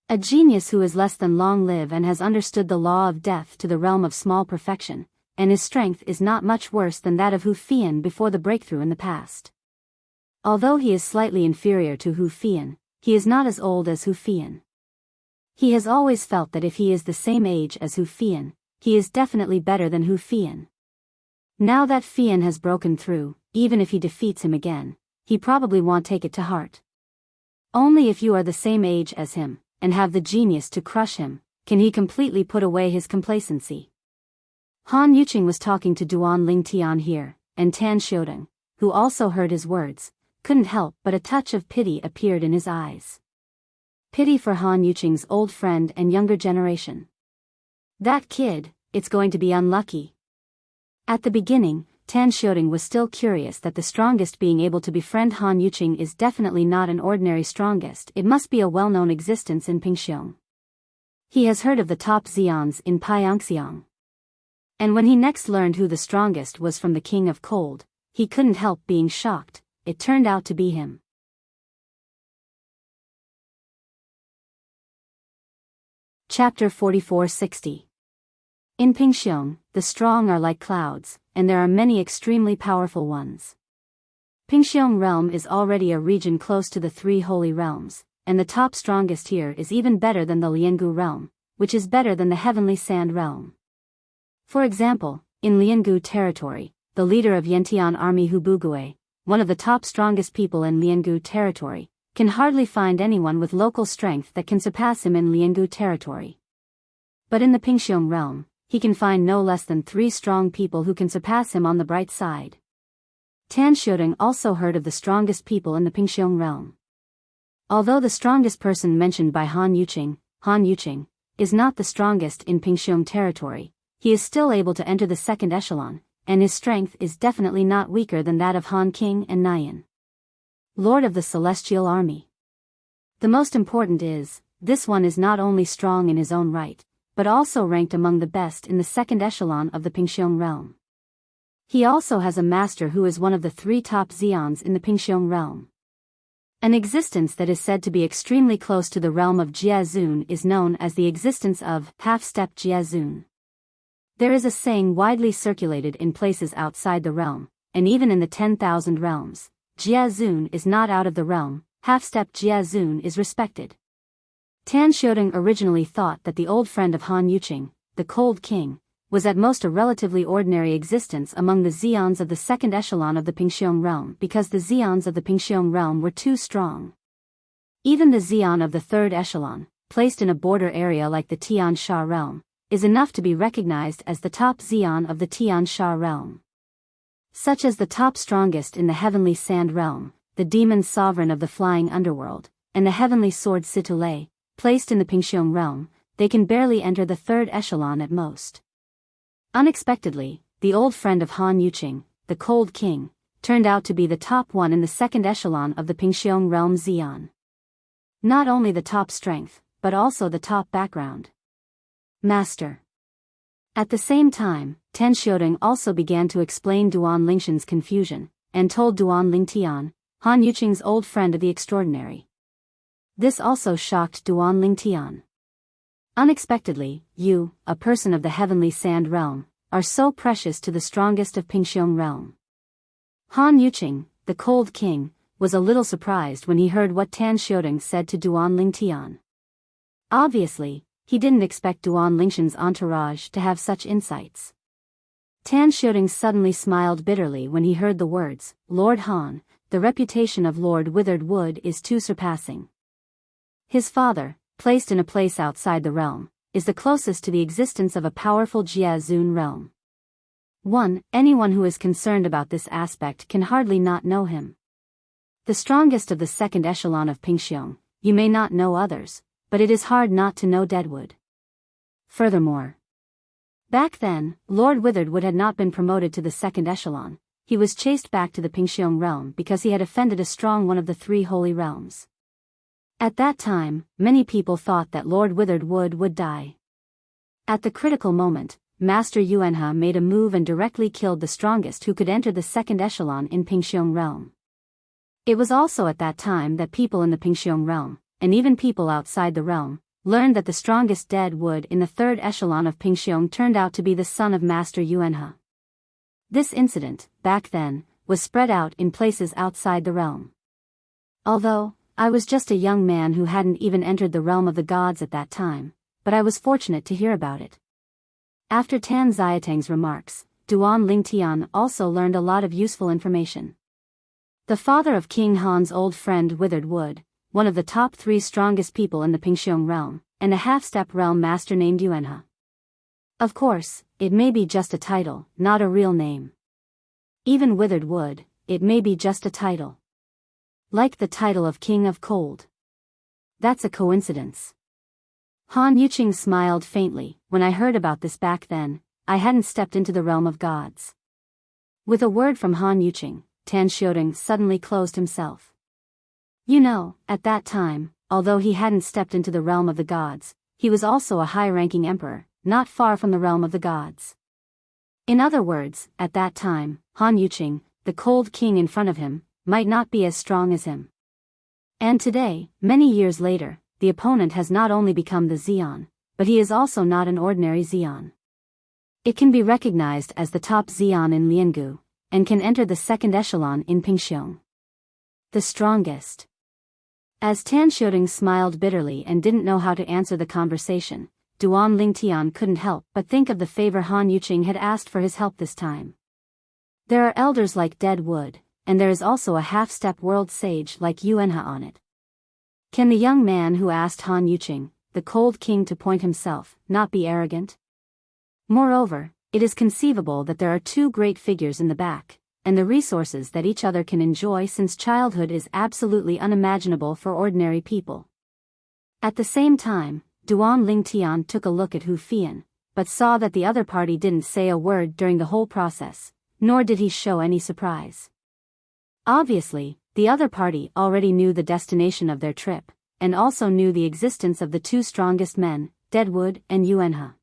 A genius who is less than long-lived and has understood the law of death to the realm of small perfection, and his strength is not much worse than that of Hu Fian before the breakthrough in the past. Although he is slightly inferior to Hu Fian, he is not as old as Hu Fian. He has always felt that if he is the same age as Hu Fian, he is definitely better than Hu Fian. Now that Fian has broken through, even if he defeats him again, he probably won't take it to heart. Only if you are the same age as him, and have the genius to crush him, can he completely put away his complacency. Han Yuqing was talking to Duan Lingtian here, and Tan Xiaodong, who also heard his words, couldn't help but a touch of pity appeared in his eyes. Pity for Han Yuqing's old friend and younger generation. That kid, it's going to be unlucky. At the beginning, Tan Xiaodong was still curious that the strongest being able to befriend Han Yuqing is definitely not an ordinary strongest, it must be a well-known existence in Pingxiong. He has heard of the top Xians in Pyeongxiang. And when he next learned who the strongest was from the King of Cold, he couldn't help being shocked. It turned out to be him. Chapter 4460. In Pingxiong, the strong are like clouds, and there are many extremely powerful ones. Pingxiong realm is already a region close to the three holy realms, and the top strongest here is even better than the Liangu realm, which is better than the heavenly sand realm. For example, in Liangu territory, the leader of Yantian army Hubugue, one of the top strongest people in Liangu territory, can hardly find anyone with local strength that can surpass him in Liangu territory. But in the Pingxiong realm, he can find no less than 3 strong people who can surpass him on the bright side. Tan Xiaodong also heard of the strongest people in the Pingxiong realm. Although the strongest person mentioned by Han Yuqing, is not the strongest in Pingxiong territory, he is still able to enter the second echelon, and his strength is definitely not weaker than that of Han King and Nian, Lord of the Celestial Army. The most important is, this one is not only strong in his own right, but also ranked among the best in the second echelon of the Pingxiong realm. He also has a master who is one of the 3 top Xians in the Pingxiong realm. An existence that is said to be extremely close to the realm of Jiazun is known as the existence of half-step Jiazun. There is a saying widely circulated in places outside the realm, and even in the 10,000 realms, Jiazun is not out of the realm, half-step Jiazun is respected. Tan Xiaodong originally thought that the old friend of Han Yuqing, the Cold King, was at most a relatively ordinary existence among the Xians of the second echelon of the Pingxiong realm because the Xians of the Pingxiong realm were too strong. Even the Xian of the third echelon, placed in a border area like the Tian Sha realm, is enough to be recognized as the top Xian of the Tian Sha realm. Such as the top strongest in the heavenly sand realm, the demon sovereign of the flying underworld, and the heavenly sword Situlei, placed in the Pingxiong realm, they can barely enter the third echelon at most. Unexpectedly, the old friend of Han Yuqing, the Cold King, turned out to be the top one in the second echelon of the Pingxiong realm Xian. Not only the top strength, but also the top background. Master. At the same time, Tan Xiaodong also began to explain Duan Lingtian's confusion, and told Duan Lingtian, Han Yuqing's old friend of the extraordinary. This also shocked Duan Lingtian. Unexpectedly, you, a person of the heavenly sand realm, are so precious to the strongest of Pingxiong realm. Han Yuqing, the Cold King, was a little surprised when he heard what Tan Xiaodong said to Duan Lingtian. Obviously, he didn't expect Duan Lingtian's entourage to have such insights. Tan Xiaodong suddenly smiled bitterly when he heard the words, Lord Han, the reputation of Lord Withered Wood is too surpassing. His father, placed in a place outside the realm, is the closest to the existence of a powerful Jiazun realm. Anyone who is concerned about this aspect can hardly not know him. The strongest of the second echelon of Pingxiong, you may not know others, but it is hard not to know Deadwood. Furthermore, back then, Lord Witheredwood had not been promoted to the second echelon. He was chased back to the Pingxiong realm because he had offended a strong one of the three holy realms. At that time, many people thought that Lord Witheredwood would die. At the critical moment, Master Yuanhe made a move and directly killed the strongest who could enter the second echelon in Pingxiong realm. It was also at that time that people in the Pingxiong realm, and even people outside the realm, learned that the strongest dead wood in the third echelon of Pingxiong turned out to be the son of Master Yuanhe. This incident, back then, was spread out in places outside the realm. Although, I was just a young man who hadn't even entered the realm of the gods at that time, but I was fortunate to hear about it. After Tan Xiatang's remarks, Duan Lingtian also learned a lot of useful information. The father of King Han's old friend Withered Wood, one of the top 3 strongest people in the Pingxiong realm, and a half-step realm master named Yuanhe. Of course, it may be just a title, not a real name. Even Withered Wood, it may be just a title. Like the title of King of Cold. That's a coincidence. Han Yuqing smiled faintly. When I heard about this back then, I hadn't stepped into the realm of gods. With a word from Han Yuqing, Tan Xiaodong suddenly closed himself. You know, at that time, although he hadn't stepped into the realm of the gods, he was also a high-ranking emperor, not far from the realm of the gods. In other words, at that time, Han Yuqing, the cold king in front of him, might not be as strong as him. And today, many years later, the opponent has not only become the Xian, but he is also not an ordinary Xian. It can be recognized as the top Xian in Liangu, and can enter the second echelon in Pingxiong. The strongest. As Tan Xiaodong smiled bitterly and didn't know how to answer the conversation, Duan Lingtian couldn't help but think of the favor Han Yuqing had asked for his help this time. There are elders like Dead Wood, and there is also a half-step world sage like Yuanhe on it. Can the young man who asked Han Yuqing, the cold king, to point himself, not be arrogant? Moreover, it is conceivable that there are 2 great figures in the back, and the resources that each other can enjoy since childhood is absolutely unimaginable for ordinary people. At the same time, Duan Lingtian took a look at Hu Fian, but saw that the other party didn't say a word during the whole process, nor did he show any surprise. Obviously, the other party already knew the destination of their trip, and also knew the existence of the 2 strongest men, Deadwood and Yuanhe.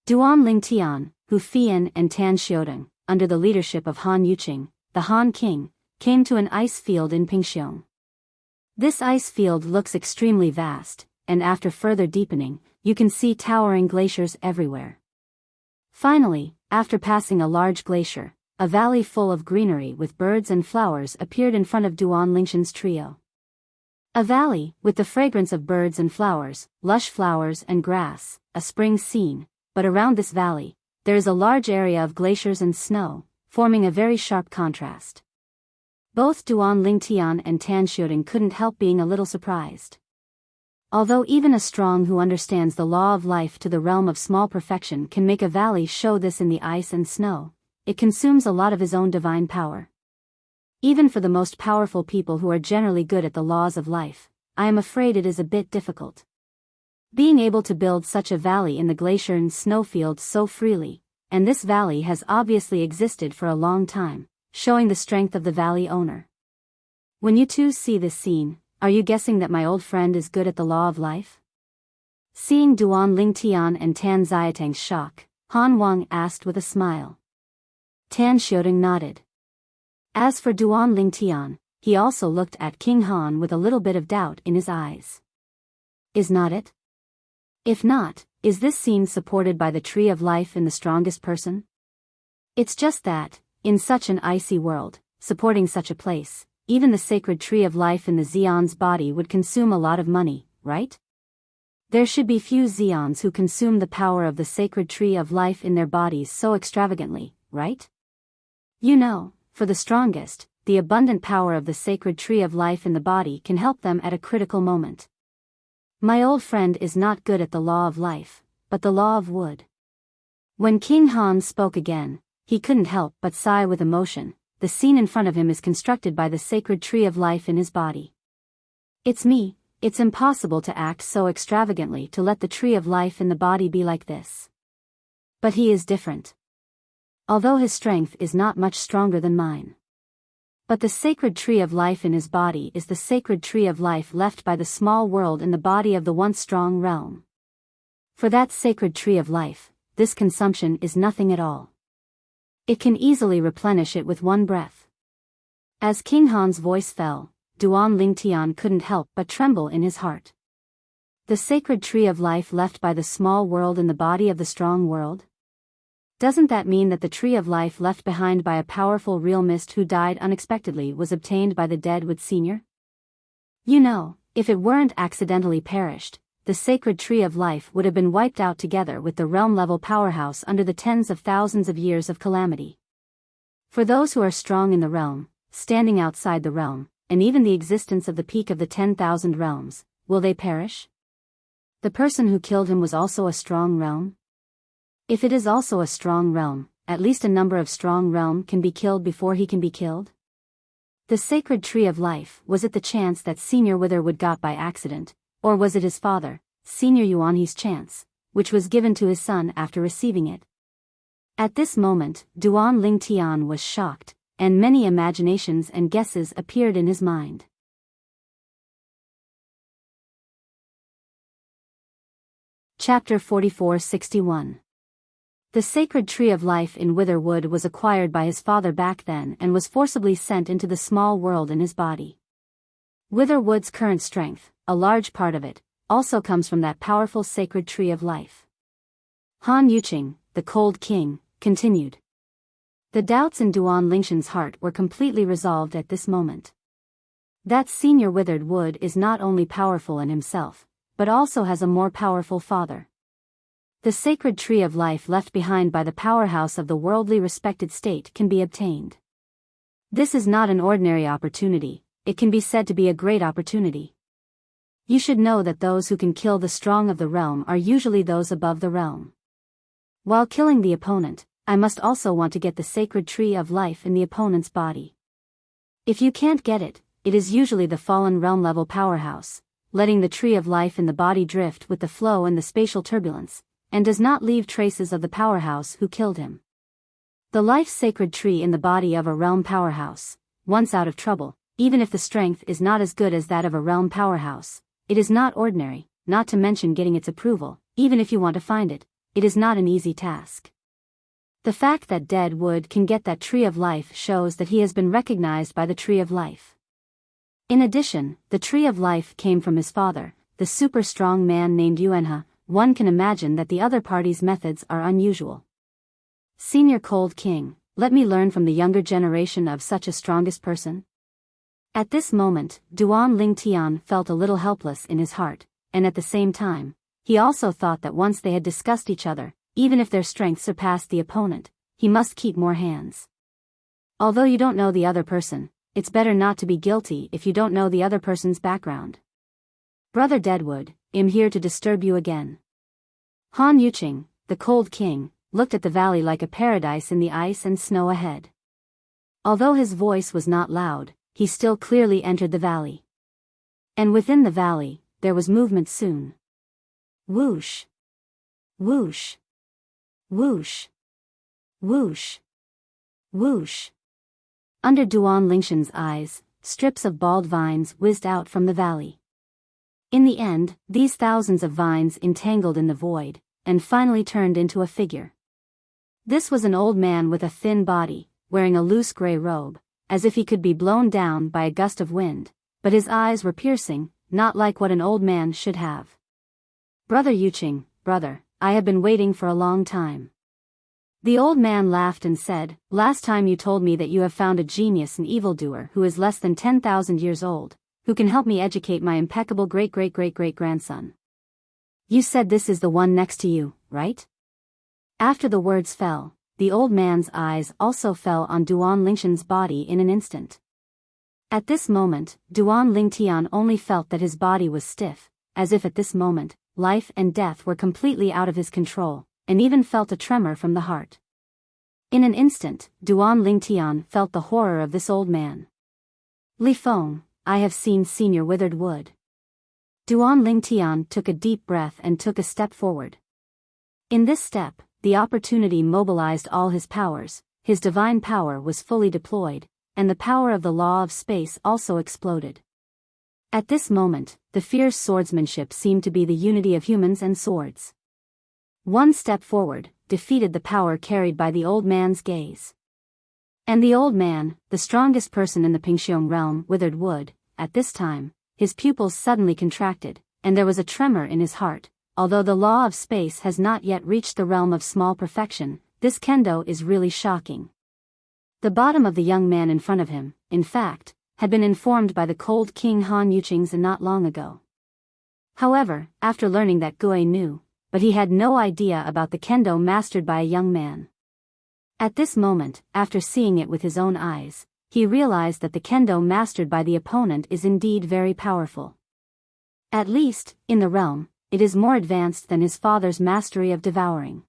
Duan Lingtian, Hu Fian and Tan Xiaodong, under the leadership of Han Yuqing, the Han King, came to an ice field in Pingxiong. This ice field looks extremely vast, and after further deepening, you can see towering glaciers everywhere. Finally, after passing a large glacier, a valley full of greenery with birds and flowers appeared in front of Duan Lingtian's trio. A valley, with the fragrance of birds and flowers, lush flowers and grass, a spring scene, but around this valley, there is a large area of glaciers and snow, forming a very sharp contrast. Both Duan Lingtian and Tan Xiaodong couldn't help being a little surprised. Although even a strong who understands the law of life to the realm of small perfection can make a valley show this in the ice and snow, it consumes a lot of his own divine power. Even for the most powerful people who are generally good at the laws of life, I am afraid it is a bit difficult. Being able to build such a valley in the glacier and snowfield so freely, and this valley has obviously existed for a long time, showing the strength of the valley owner. When you 2 see this scene, are you guessing that my old friend is good at the law of life? Seeing Duan Lingtian and Tan Xiatang's shock, Han Wang asked with a smile. Tan Xiaodong nodded. As for Duan Lingtian, he also looked at King Han with a little bit of doubt in his eyes. Is not it? If not, is this scene supported by the tree of life in the strongest person? It's just that, in such an icy world, supporting such a place, even the sacred tree of life in the Xian's body would consume a lot of money, right? There should be few Xians who consume the power of the sacred tree of life in their bodies so extravagantly, right? You know, for the strongest, the abundant power of the sacred tree of life in the body can help them at a critical moment. My old friend is not good at the law of life, but the law of wood. When King Han spoke again, he couldn't help but sigh with emotion. The scene in front of him is constructed by the sacred tree of life in his body. It's me, It's impossible to act so extravagantly to let the tree of life in the body be like this. But he is different. Although his strength is not much stronger than mine. But the sacred tree of life in his body is the sacred tree of life left by the small world in the body of the once strong realm. For that sacred tree of life, this consumption is nothing at all. It can easily replenish it with one breath. As King Han's voice fell, Duan Lingtian couldn't help but tremble in his heart. The sacred tree of life left by the small world in the body of the strong world? Doesn't that mean that the tree of life left behind by a powerful realmist who died unexpectedly was obtained by the dead Wood Sr.? You know, if it weren't accidentally perished, the sacred tree of life would have been wiped out together with the realm-level powerhouse under the tens of thousands of years of calamity. For those who are strong in the realm, standing outside the realm, and even the existence of the peak of the 10,000 realms, will they perish? The person who killed him was also a strong realm? If it is also a strong realm, at least a number of strong realm can be killed before he can be killed? The sacred tree of life, was it the chance that Senior Witherwood got by accident, or was it his father, Senior Yuanhe's chance, which was given to his son after receiving it? At this moment, Duan Lingtian was shocked, and many imaginations and guesses appeared in his mind. Chapter 44-61. The sacred tree of life in Witherwood was acquired by his father back then and was forcibly sent into the small world in his body. Witherwood's current strength, a large part of it, also comes from that powerful sacred tree of life. Han Yuqing, the Cold King, continued. The doubts in Duan Lingshan's heart were completely resolved at this moment. That Senior Withered Wood is not only powerful in himself, but also has a more powerful father. The sacred tree of life left behind by the powerhouse of the worldly respected state can be obtained. This is not an ordinary opportunity, it can be said to be a great opportunity. You should know that those who can kill the strong of the realm are usually those above the realm. While killing the opponent, I must also want to get the sacred tree of life in the opponent's body. If you can't get it, it is usually the fallen realm-level powerhouse, letting the tree of life in the body drift with the flow and the spatial turbulence, and does not leave traces of the powerhouse who killed him. The life-sacred tree in the body of a realm powerhouse, once out of trouble, even if the strength is not as good as that of a realm powerhouse, it is not ordinary, not to mention getting its approval, even if you want to find it, it is not an easy task. The fact that Dead Wood can get that tree of life shows that he has been recognized by the tree of life. In addition, the tree of life came from his father, the super strong man named Yuanhe. One can imagine that the other party's methods are unusual. Senior Cold King, let me learn from the younger generation of such a strongest person. At this moment, Duan Lingtian felt a little helpless in his heart, and at the same time, he also thought that once they had discussed each other, even if their strength surpassed the opponent, he must keep more hands. Although you don't know the other person, it's better not to be guilty if you don't know the other person's background. Brother Deadwood, I'm here to disturb you again. Han Yuqing, the Cold King, looked at the valley like a paradise in the ice and snow ahead. Although his voice was not loud, he still clearly entered the valley. And within the valley, there was movement soon. Whoosh! Whoosh! Whoosh! Whoosh! Whoosh! Under Duan Lingshan's eyes, strips of bald vines whizzed out from the valley. In the end, these thousands of vines entangled in the void, and finally turned into a figure. This was an old man with a thin body, wearing a loose gray robe, as if he could be blown down by a gust of wind, but his eyes were piercing, not like what an old man should have. Brother Yuqing, brother, I have been waiting for a long time. The old man laughed and said, last time you told me that you have found a genius and evildoer who is less than 10,000 years old, who can help me educate my impeccable great-great-great-great-grandson. You said this is the one next to you, right? After the words fell, the old man's eyes also fell on Duan Lingshan's body in an instant. At this moment, Duan Lingtian only felt that his body was stiff, as if at this moment, life and death were completely out of his control, and even felt a tremor from the heart. In an instant, Duan Lingtian felt the horror of this old man. Li Feng, I have seen Senior Withered Wood. Duan Lingtian took a deep breath and took a step forward. In this step, the opportunity mobilized all his powers, his divine power was fully deployed, and the power of the law of space also exploded. At this moment, the fierce swordsmanship seemed to be the unity of humans and swords. One step forward defeated the power carried by the old man's gaze. And the old man, the strongest person in the Pingxiong realm, withered wood, at this time, his pupils suddenly contracted, and there was a tremor in his heart. Although the law of space has not yet reached the realm of small perfection, this kendo is really shocking. The bottom of the young man in front of him, in fact, had been informed by the cold King Han Yuqing's not long ago. However, after learning that Gui knew, but he had no idea about the kendo mastered by a young man. At this moment, after seeing it with his own eyes, he realized that the kendo mastered by the opponent is indeed very powerful. At least, in the realm, it is more advanced than his father's mastery of devouring.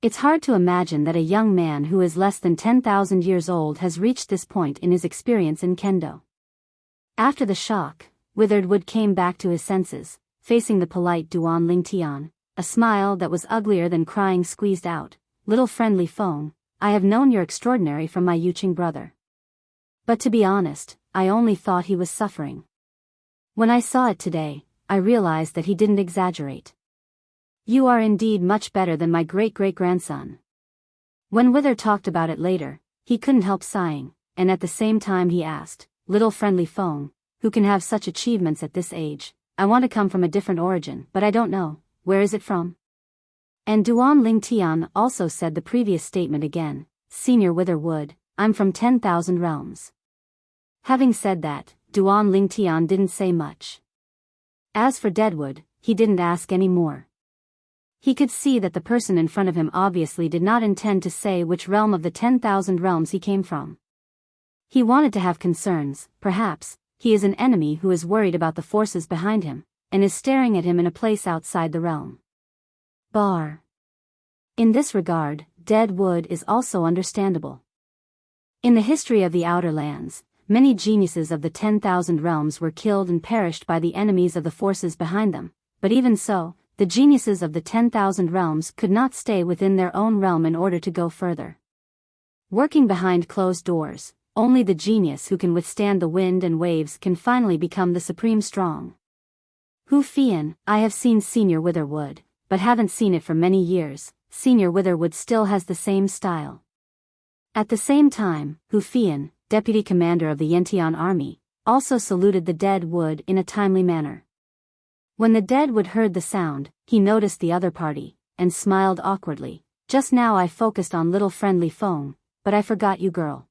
It's hard to imagine that a young man who is less than 10,000 years old has reached this point in his experience in kendo. After the shock, Withered Wood came back to his senses, facing the polite Duan Lingtian, a smile that was uglier than crying squeezed out. "Little friendly Feng, I have known your extraordinary from my Yuqing brother. But to be honest, I only thought he was suffering. When I saw it today, I realized that he didn't exaggerate. You are indeed much better than my great-great-grandson." When Wither talked about it later, he couldn't help sighing, and at the same time he asked, "Little friendly Feng, who can have such achievements at this age? I want to come from a different origin, but I don't know, where is it from?" And Duan Lingtian also said the previous statement again, "Senior Witherwood, I'm from 10,000 realms." Having said that, Duan Lingtian didn't say much. As for Deadwood, he didn't ask any more. He could see that the person in front of him obviously did not intend to say which realm of the 10,000 realms he came from. He wanted to have concerns, perhaps, he is an enemy who is worried about the forces behind him, and is staring at him in a place outside the realm. Bar. In this regard, Deadwood is also understandable. In the history of the Outer Lands, many geniuses of the 10,000 realms were killed and perished by the enemies of the forces behind them, but even so, the geniuses of the 10,000 realms could not stay within their own realm in order to go further. Working behind closed doors, only the genius who can withstand the wind and waves can finally become the supreme strong. Hu Fian, I have seen Senior Witherwood, but haven't seen it for many years. Senior Witherwood still has the same style. At the same time, Hu Fian, deputy commander of the Yentian army, also saluted the Deadwood in a timely manner. When the Deadwood heard the sound, he noticed the other party, and smiled awkwardly. "Just now I focused on little friendly Feng, but I forgot you girl.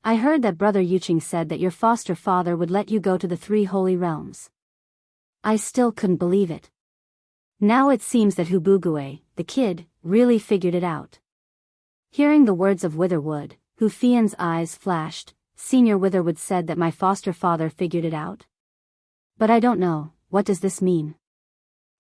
I heard that Brother Yuqing said that your foster father would let you go to the 3 holy realms." I still couldn't believe it. Now it seems that Hubugue, the kid, really figured it out. Hearing the words of Witherwood, Hu Fian's eyes flashed. "Senior Witherwood said that my foster father figured it out? But I don't know, what does this mean?"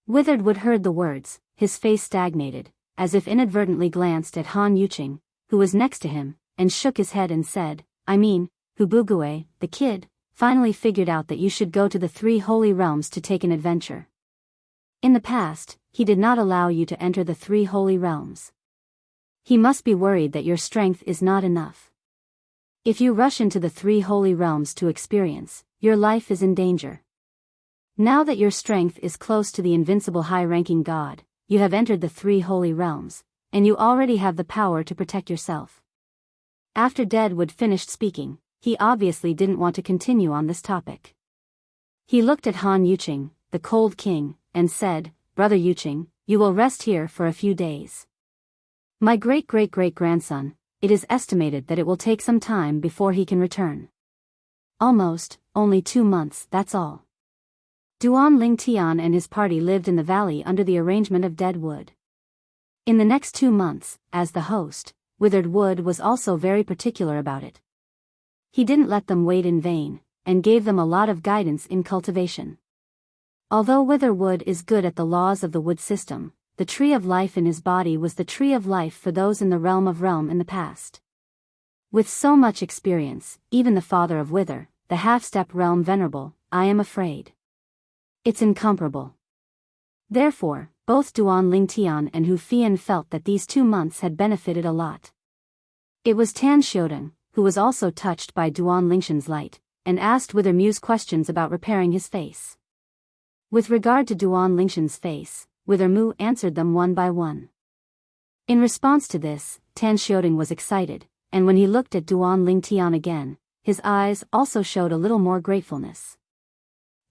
Witherwood heard the words, his face stagnated, as if inadvertently glanced at Han Yuqing, who was next to him, and shook his head and said, "I mean, Hubugue, the kid, finally figured out that you should go to the 3 holy realms to take an adventure. In the past, he did not allow you to enter the 3 holy realms. He must be worried that your strength is not enough. If you rush into the 3 holy realms to experience, your life is in danger. Now that your strength is close to the invincible high-ranking god, you have entered the 3 holy realms, and you already have the power to protect yourself." After Deadwood finished speaking, he obviously didn't want to continue on this topic. He looked at Han Yuqing, the cold king, and said, "Brother Yuqing, you will rest here for a few days. My great-great-great-grandson, it is estimated that it will take some time before he can return. Only 2 months, that's all." Duan Lingtian and his party lived in the valley under the arrangement of Deadwood. In the next 2 months, as the host, Withered Wood was also very particular about it. He didn't let them wait in vain, and gave them a lot of guidance in cultivation. Although Witherwood is good at the laws of the wood system, the tree of life in his body was the tree of life for those in the realm in the past. With so much experience, even the father of Wither, the half-step realm venerable, I am afraid. It's incomparable. Therefore, both Duan Lingtian and Hu Fian felt that these 2 months had benefited a lot. It was Tan Xiaodong, who was also touched by Duan Lingshan's light, and asked Wither Muse questions about repairing his face. With regard to Duan Lingshan's face, Wither Mu answered them one by one. In response to this, Tan Xiaodong was excited, and when he looked at Duan Lingtian again, his eyes also showed a little more gratefulness.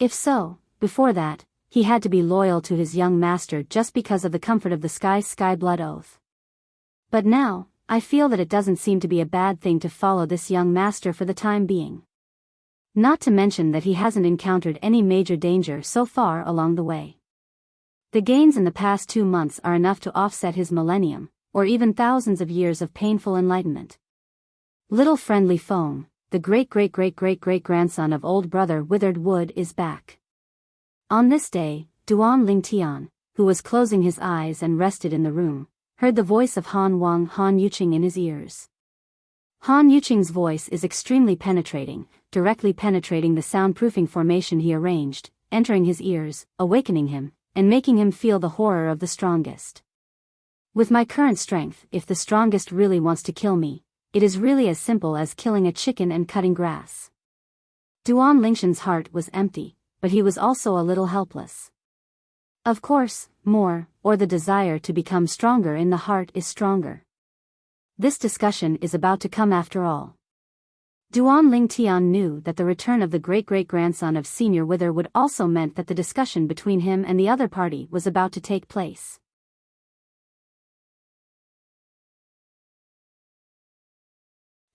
If so, before that, he had to be loyal to his young master just because of the comfort of the sky blood oath. But now, I feel that it doesn't seem to be a bad thing to follow this young master for the time being. Not to mention that he hasn't encountered any major danger so far along the way. The gains in the past 2 months are enough to offset his millennium, or even thousands of years of painful enlightenment. Little friendly foam, the great-great-great-great-great-grandson of old brother Withered Wood is back. On this day, Duan Lingtian, who was closing his eyes and rested in the room, heard the voice of Han Yuqing in his ears. Han Yuqing's voice is extremely penetrating, directly penetrating the soundproofing formation he arranged, entering his ears, awakening him, and making him feel the horror of the strongest. With my current strength, if the strongest really wants to kill me, it is really as simple as killing a chicken and cutting grass. Duan Lingshan's heart was empty, but he was also a little helpless. Of course, more, or the desire to become stronger in the heart is stronger. This discussion is about to come after all. Duan Lingtian knew that the return of the great-great-grandson of Senior Wither would also meant that the discussion between him and the other party was about to take place.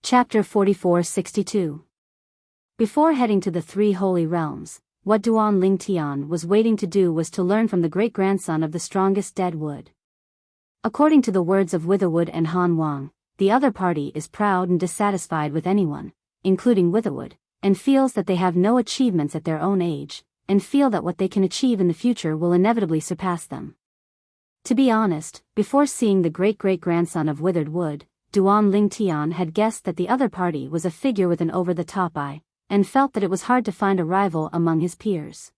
Chapter 44-62. Before heading to the 3 holy realms, what Duan Lingtian was waiting to do was to learn from the great-grandson of the strongest dead wood. According to the words of Witherwood and Han Wang, the other party is proud and dissatisfied with anyone, including Witherwood, and feels that they have no achievements at their own age, and feel that what they can achieve in the future will inevitably surpass them. To be honest, before seeing the great-great-grandson of Withered Wood, Duan Lingtian had guessed that the other party was a figure with an over-the-top eye, and felt that it was hard to find a rival among his peers.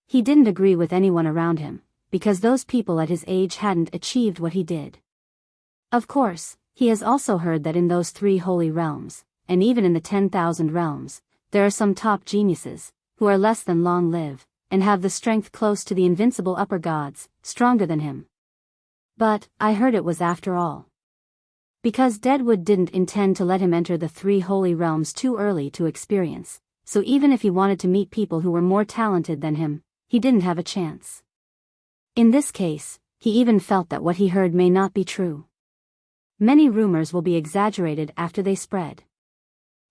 He didn't agree with anyone around him, because those people at his age hadn't achieved what he did. Of course, he has also heard that in those 3 holy realms, and even in the 10,000 realms, there are some top geniuses, who are less than long-lived, and have the strength close to the invincible upper gods, stronger than him. But, I heard it was after all. Because Deadwood didn't intend to let him enter the 3 holy realms too early to experience, so even if he wanted to meet people who were more talented than him, he didn't have a chance. In this case, he even felt that what he heard may not be true. Many rumors will be exaggerated after they spread.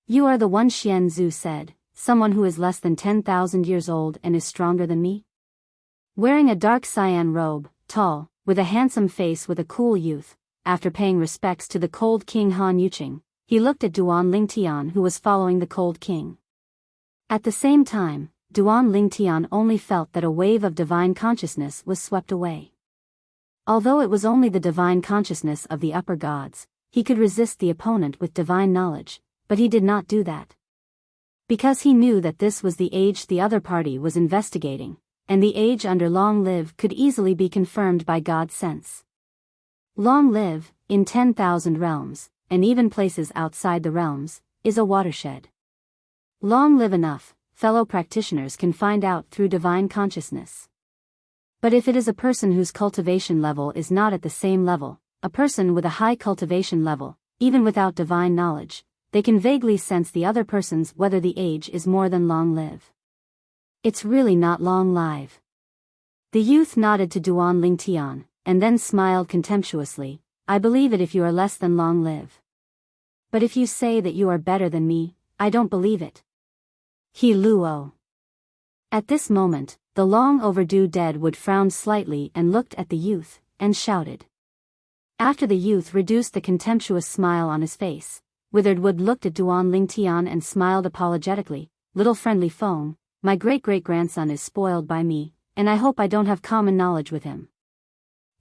You are the one, Xian Zhu said, someone who is less than 10,000 years old and is stronger than me? Wearing a dark cyan robe, tall, with a handsome face with a cool youth, after paying respects to the cold king Han Yuqing, he looked at Duan Lingtian who was following the cold king. At the same time, Duan Lingtian only felt that a wave of divine consciousness was swept away. Although it was only the divine consciousness of the upper gods, he could resist the opponent with divine knowledge, but he did not do that. Because he knew that this was the age the other party was investigating, and the age under long live could easily be confirmed by God's sense. Long live, in 10,000 realms, and even places outside the realms, is a watershed. Long live enough, fellow practitioners can find out through divine consciousness. But if it is a person whose cultivation level is not at the same level, a person with a high cultivation level, even without divine knowledge, they can vaguely sense the other person's whether the age is more than long live. It's really not long live. The youth nodded to Duan Lingtian, and then smiled contemptuously. I believe it if you are less than long live. But if you say that you are better than me, I don't believe it. He Luo. At this moment, the long overdue Deadwood frowned slightly and looked at the youth, and shouted. After the youth reduced the contemptuous smile on his face, Withered Wood looked at Duan Lingtian and smiled apologetically. Little friendly foam, my great-great-grandson is spoiled by me, and I hope I don't have common knowledge with him.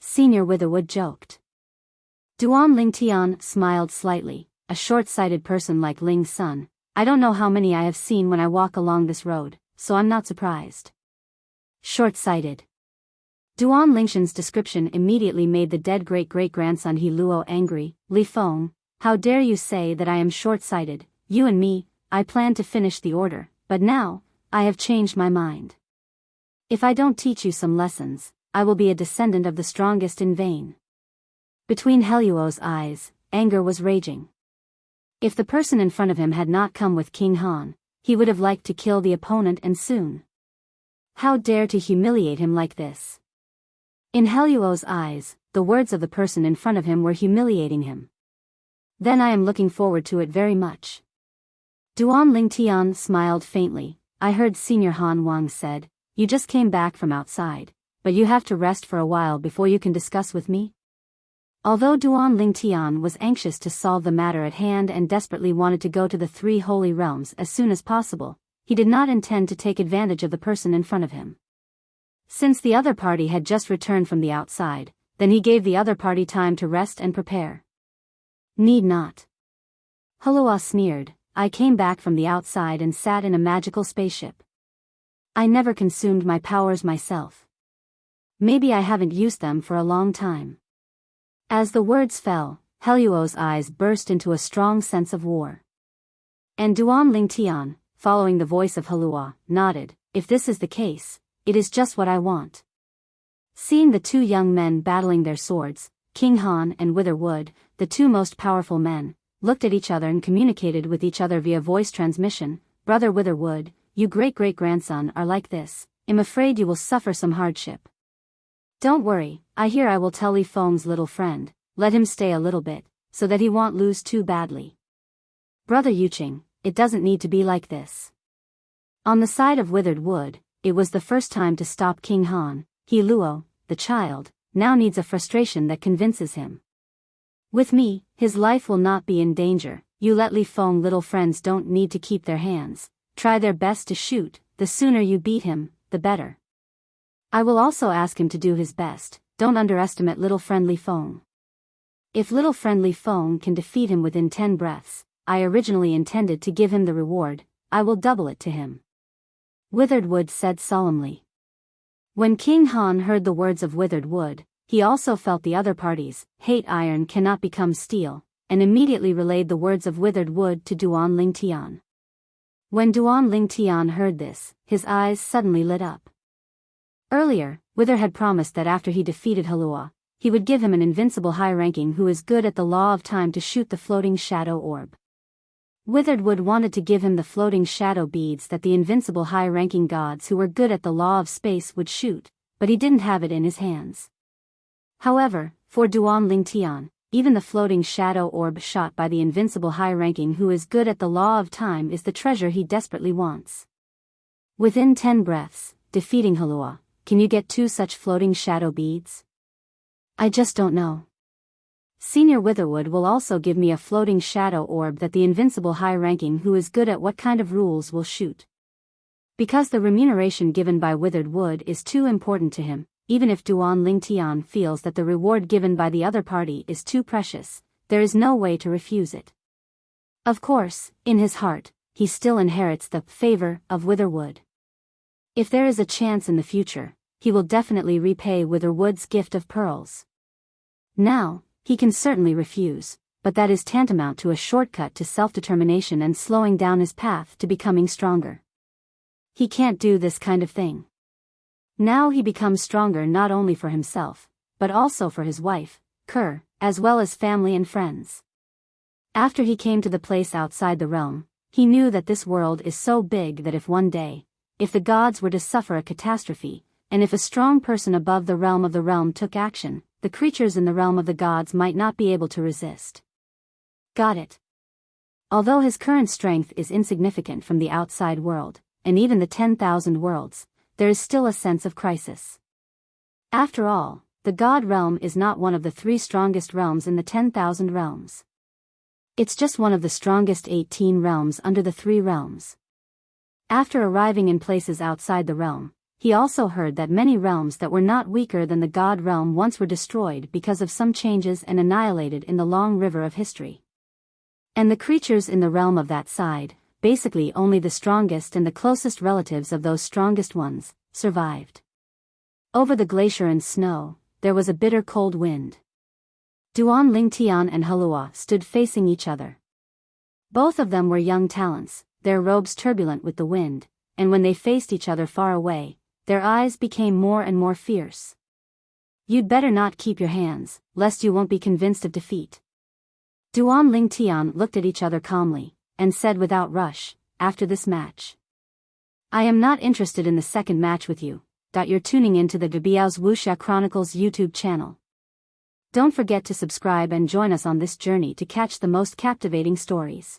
Senior Witherwood joked. Duan Lingtian smiled slightly. A short-sighted person like Ling's son, I don't know how many I have seen when I walk along this road, so I'm not surprised. Short-sighted. Duan Lingshan's description immediately made the dead great-great-grandson He Luo angry. Li Feng, how dare you say that I am short-sighted? You and me, I planned to finish the order, but now, I have changed my mind. If I don't teach you some lessons, I will be a descendant of the strongest in vain. Between Heluo's eyes, anger was raging. If the person in front of him had not come with King Han, he would have liked to kill the opponent and soon. How dare to humiliate him like this? In Heluo's eyes, the words of the person in front of him were humiliating him. Then I am looking forward to it very much. Duan Lingtian smiled faintly. I heard Senior Han Wang said, you just came back from outside, but you have to rest for a while before you can discuss with me? Although Duan Lingtian was anxious to solve the matter at hand and desperately wanted to go to the three holy realms as soon as possible, he did not intend to take advantage of the person in front of him. Since the other party had just returned from the outside, then he gave the other party time to rest and prepare. Need not. Hulua sneered, I came back from the outside and sat in a magical spaceship. I never consumed my powers myself. Maybe I haven't used them for a long time. As the words fell, Heluo's eyes burst into a strong sense of war. And Duan Lingtian, following the voice of Hulua, nodded, if this is the case, it is just what I want. Seeing the two young men battling their swords, King Han and Witherwood, the two most powerful men, looked at each other and communicated with each other via voice transmission. Brother Witherwood, you great-great-grandson are like this, I'm afraid you will suffer some hardship. Don't worry, I hear I will tell Li Feng's little friend, let him stay a little bit, so that he won't lose too badly. Brother Yuqing, it doesn't need to be like this. On the side of Withered Wood, it was the first time to stop King Han. He Luo, the child, now needs a frustration that convinces him. With me, his life will not be in danger. You let Li Feng little friends don't need to keep their hands, try their best to shoot, the sooner you beat him, the better. I will also ask him to do his best, don't underestimate little friend Li Feng. If little friend Li Feng can defeat him within 10 breaths, I originally intended to give him the reward, I will double it to him. Withered Wood said solemnly. When King Han heard the words of Withered Wood, he also felt the other party's hate iron cannot become steel, and immediately relayed the words of Withered Wood to Duan Lingtian. When Duan Lingtian heard this, his eyes suddenly lit up. Earlier, Wither had promised that after he defeated Hulua, he would give him an invincible high ranking who is good at the law of time to shoot the floating shadow orb. Withered Wood wanted to give him the floating shadow beads that the invincible high-ranking gods who were good at the law of space would shoot, but he didn't have it in his hands. However, for Duan Lingtian, even the floating shadow orb shot by the invincible high-ranking who is good at the law of time is the treasure he desperately wants. Within 10 breaths, defeating Hulua, can you get 2 such floating shadow beads? I just don't know. Senior Witherwood will also give me a floating shadow orb that the invincible high-ranking who is good at what kind of rules will shoot. Because the remuneration given by Withered Wood is too important to him, even if Duan Lingtian feels that the reward given by the other party is too precious, there is no way to refuse it. Of course, in his heart, he still inherits the favor of Witherwood. If there is a chance in the future, he will definitely repay Witherwood's gift of pearls. Now, he can certainly refuse, but that is tantamount to a shortcut to self-determination and slowing down his path to becoming stronger. He can't do this kind of thing. Now he becomes stronger not only for himself, but also for his wife, Kerr, as well as family and friends. After he came to the place outside the realm, he knew that this world is so big that if one day, if the gods were to suffer a catastrophe, and if a strong person above the realm took action, the creatures in the realm of the gods might not be able to resist. Got it. Although his current strength is insignificant from the outside world, and even the 10,000 worlds, there is still a sense of crisis. After all, the god realm is not one of the 3 strongest realms in the 10,000 realms. It's just one of the strongest 18 realms under the 3 realms. After arriving in places outside the realm, he also heard that many realms that were not weaker than the god realm once were destroyed because of some changes and annihilated in the long river of history. And the creatures in the realm of that side, basically only the strongest and the closest relatives of those strongest ones, survived. Over the glacier and snow, there was a bitter cold wind. Duan Lingtian and Halua stood facing each other. Both of them were young talents, their robes turbulent with the wind, and when they faced each other far away, their eyes became more and more fierce. You'd better not keep your hands, lest you won't be convinced of defeat. Duan Lingtian looked at each other calmly, and said without rush, after this match. I am not interested in the second match with you. You're tuning into the Biyao's Wuxia Chronicles YouTube channel. Don't forget to subscribe and join us on this journey to catch the most captivating stories.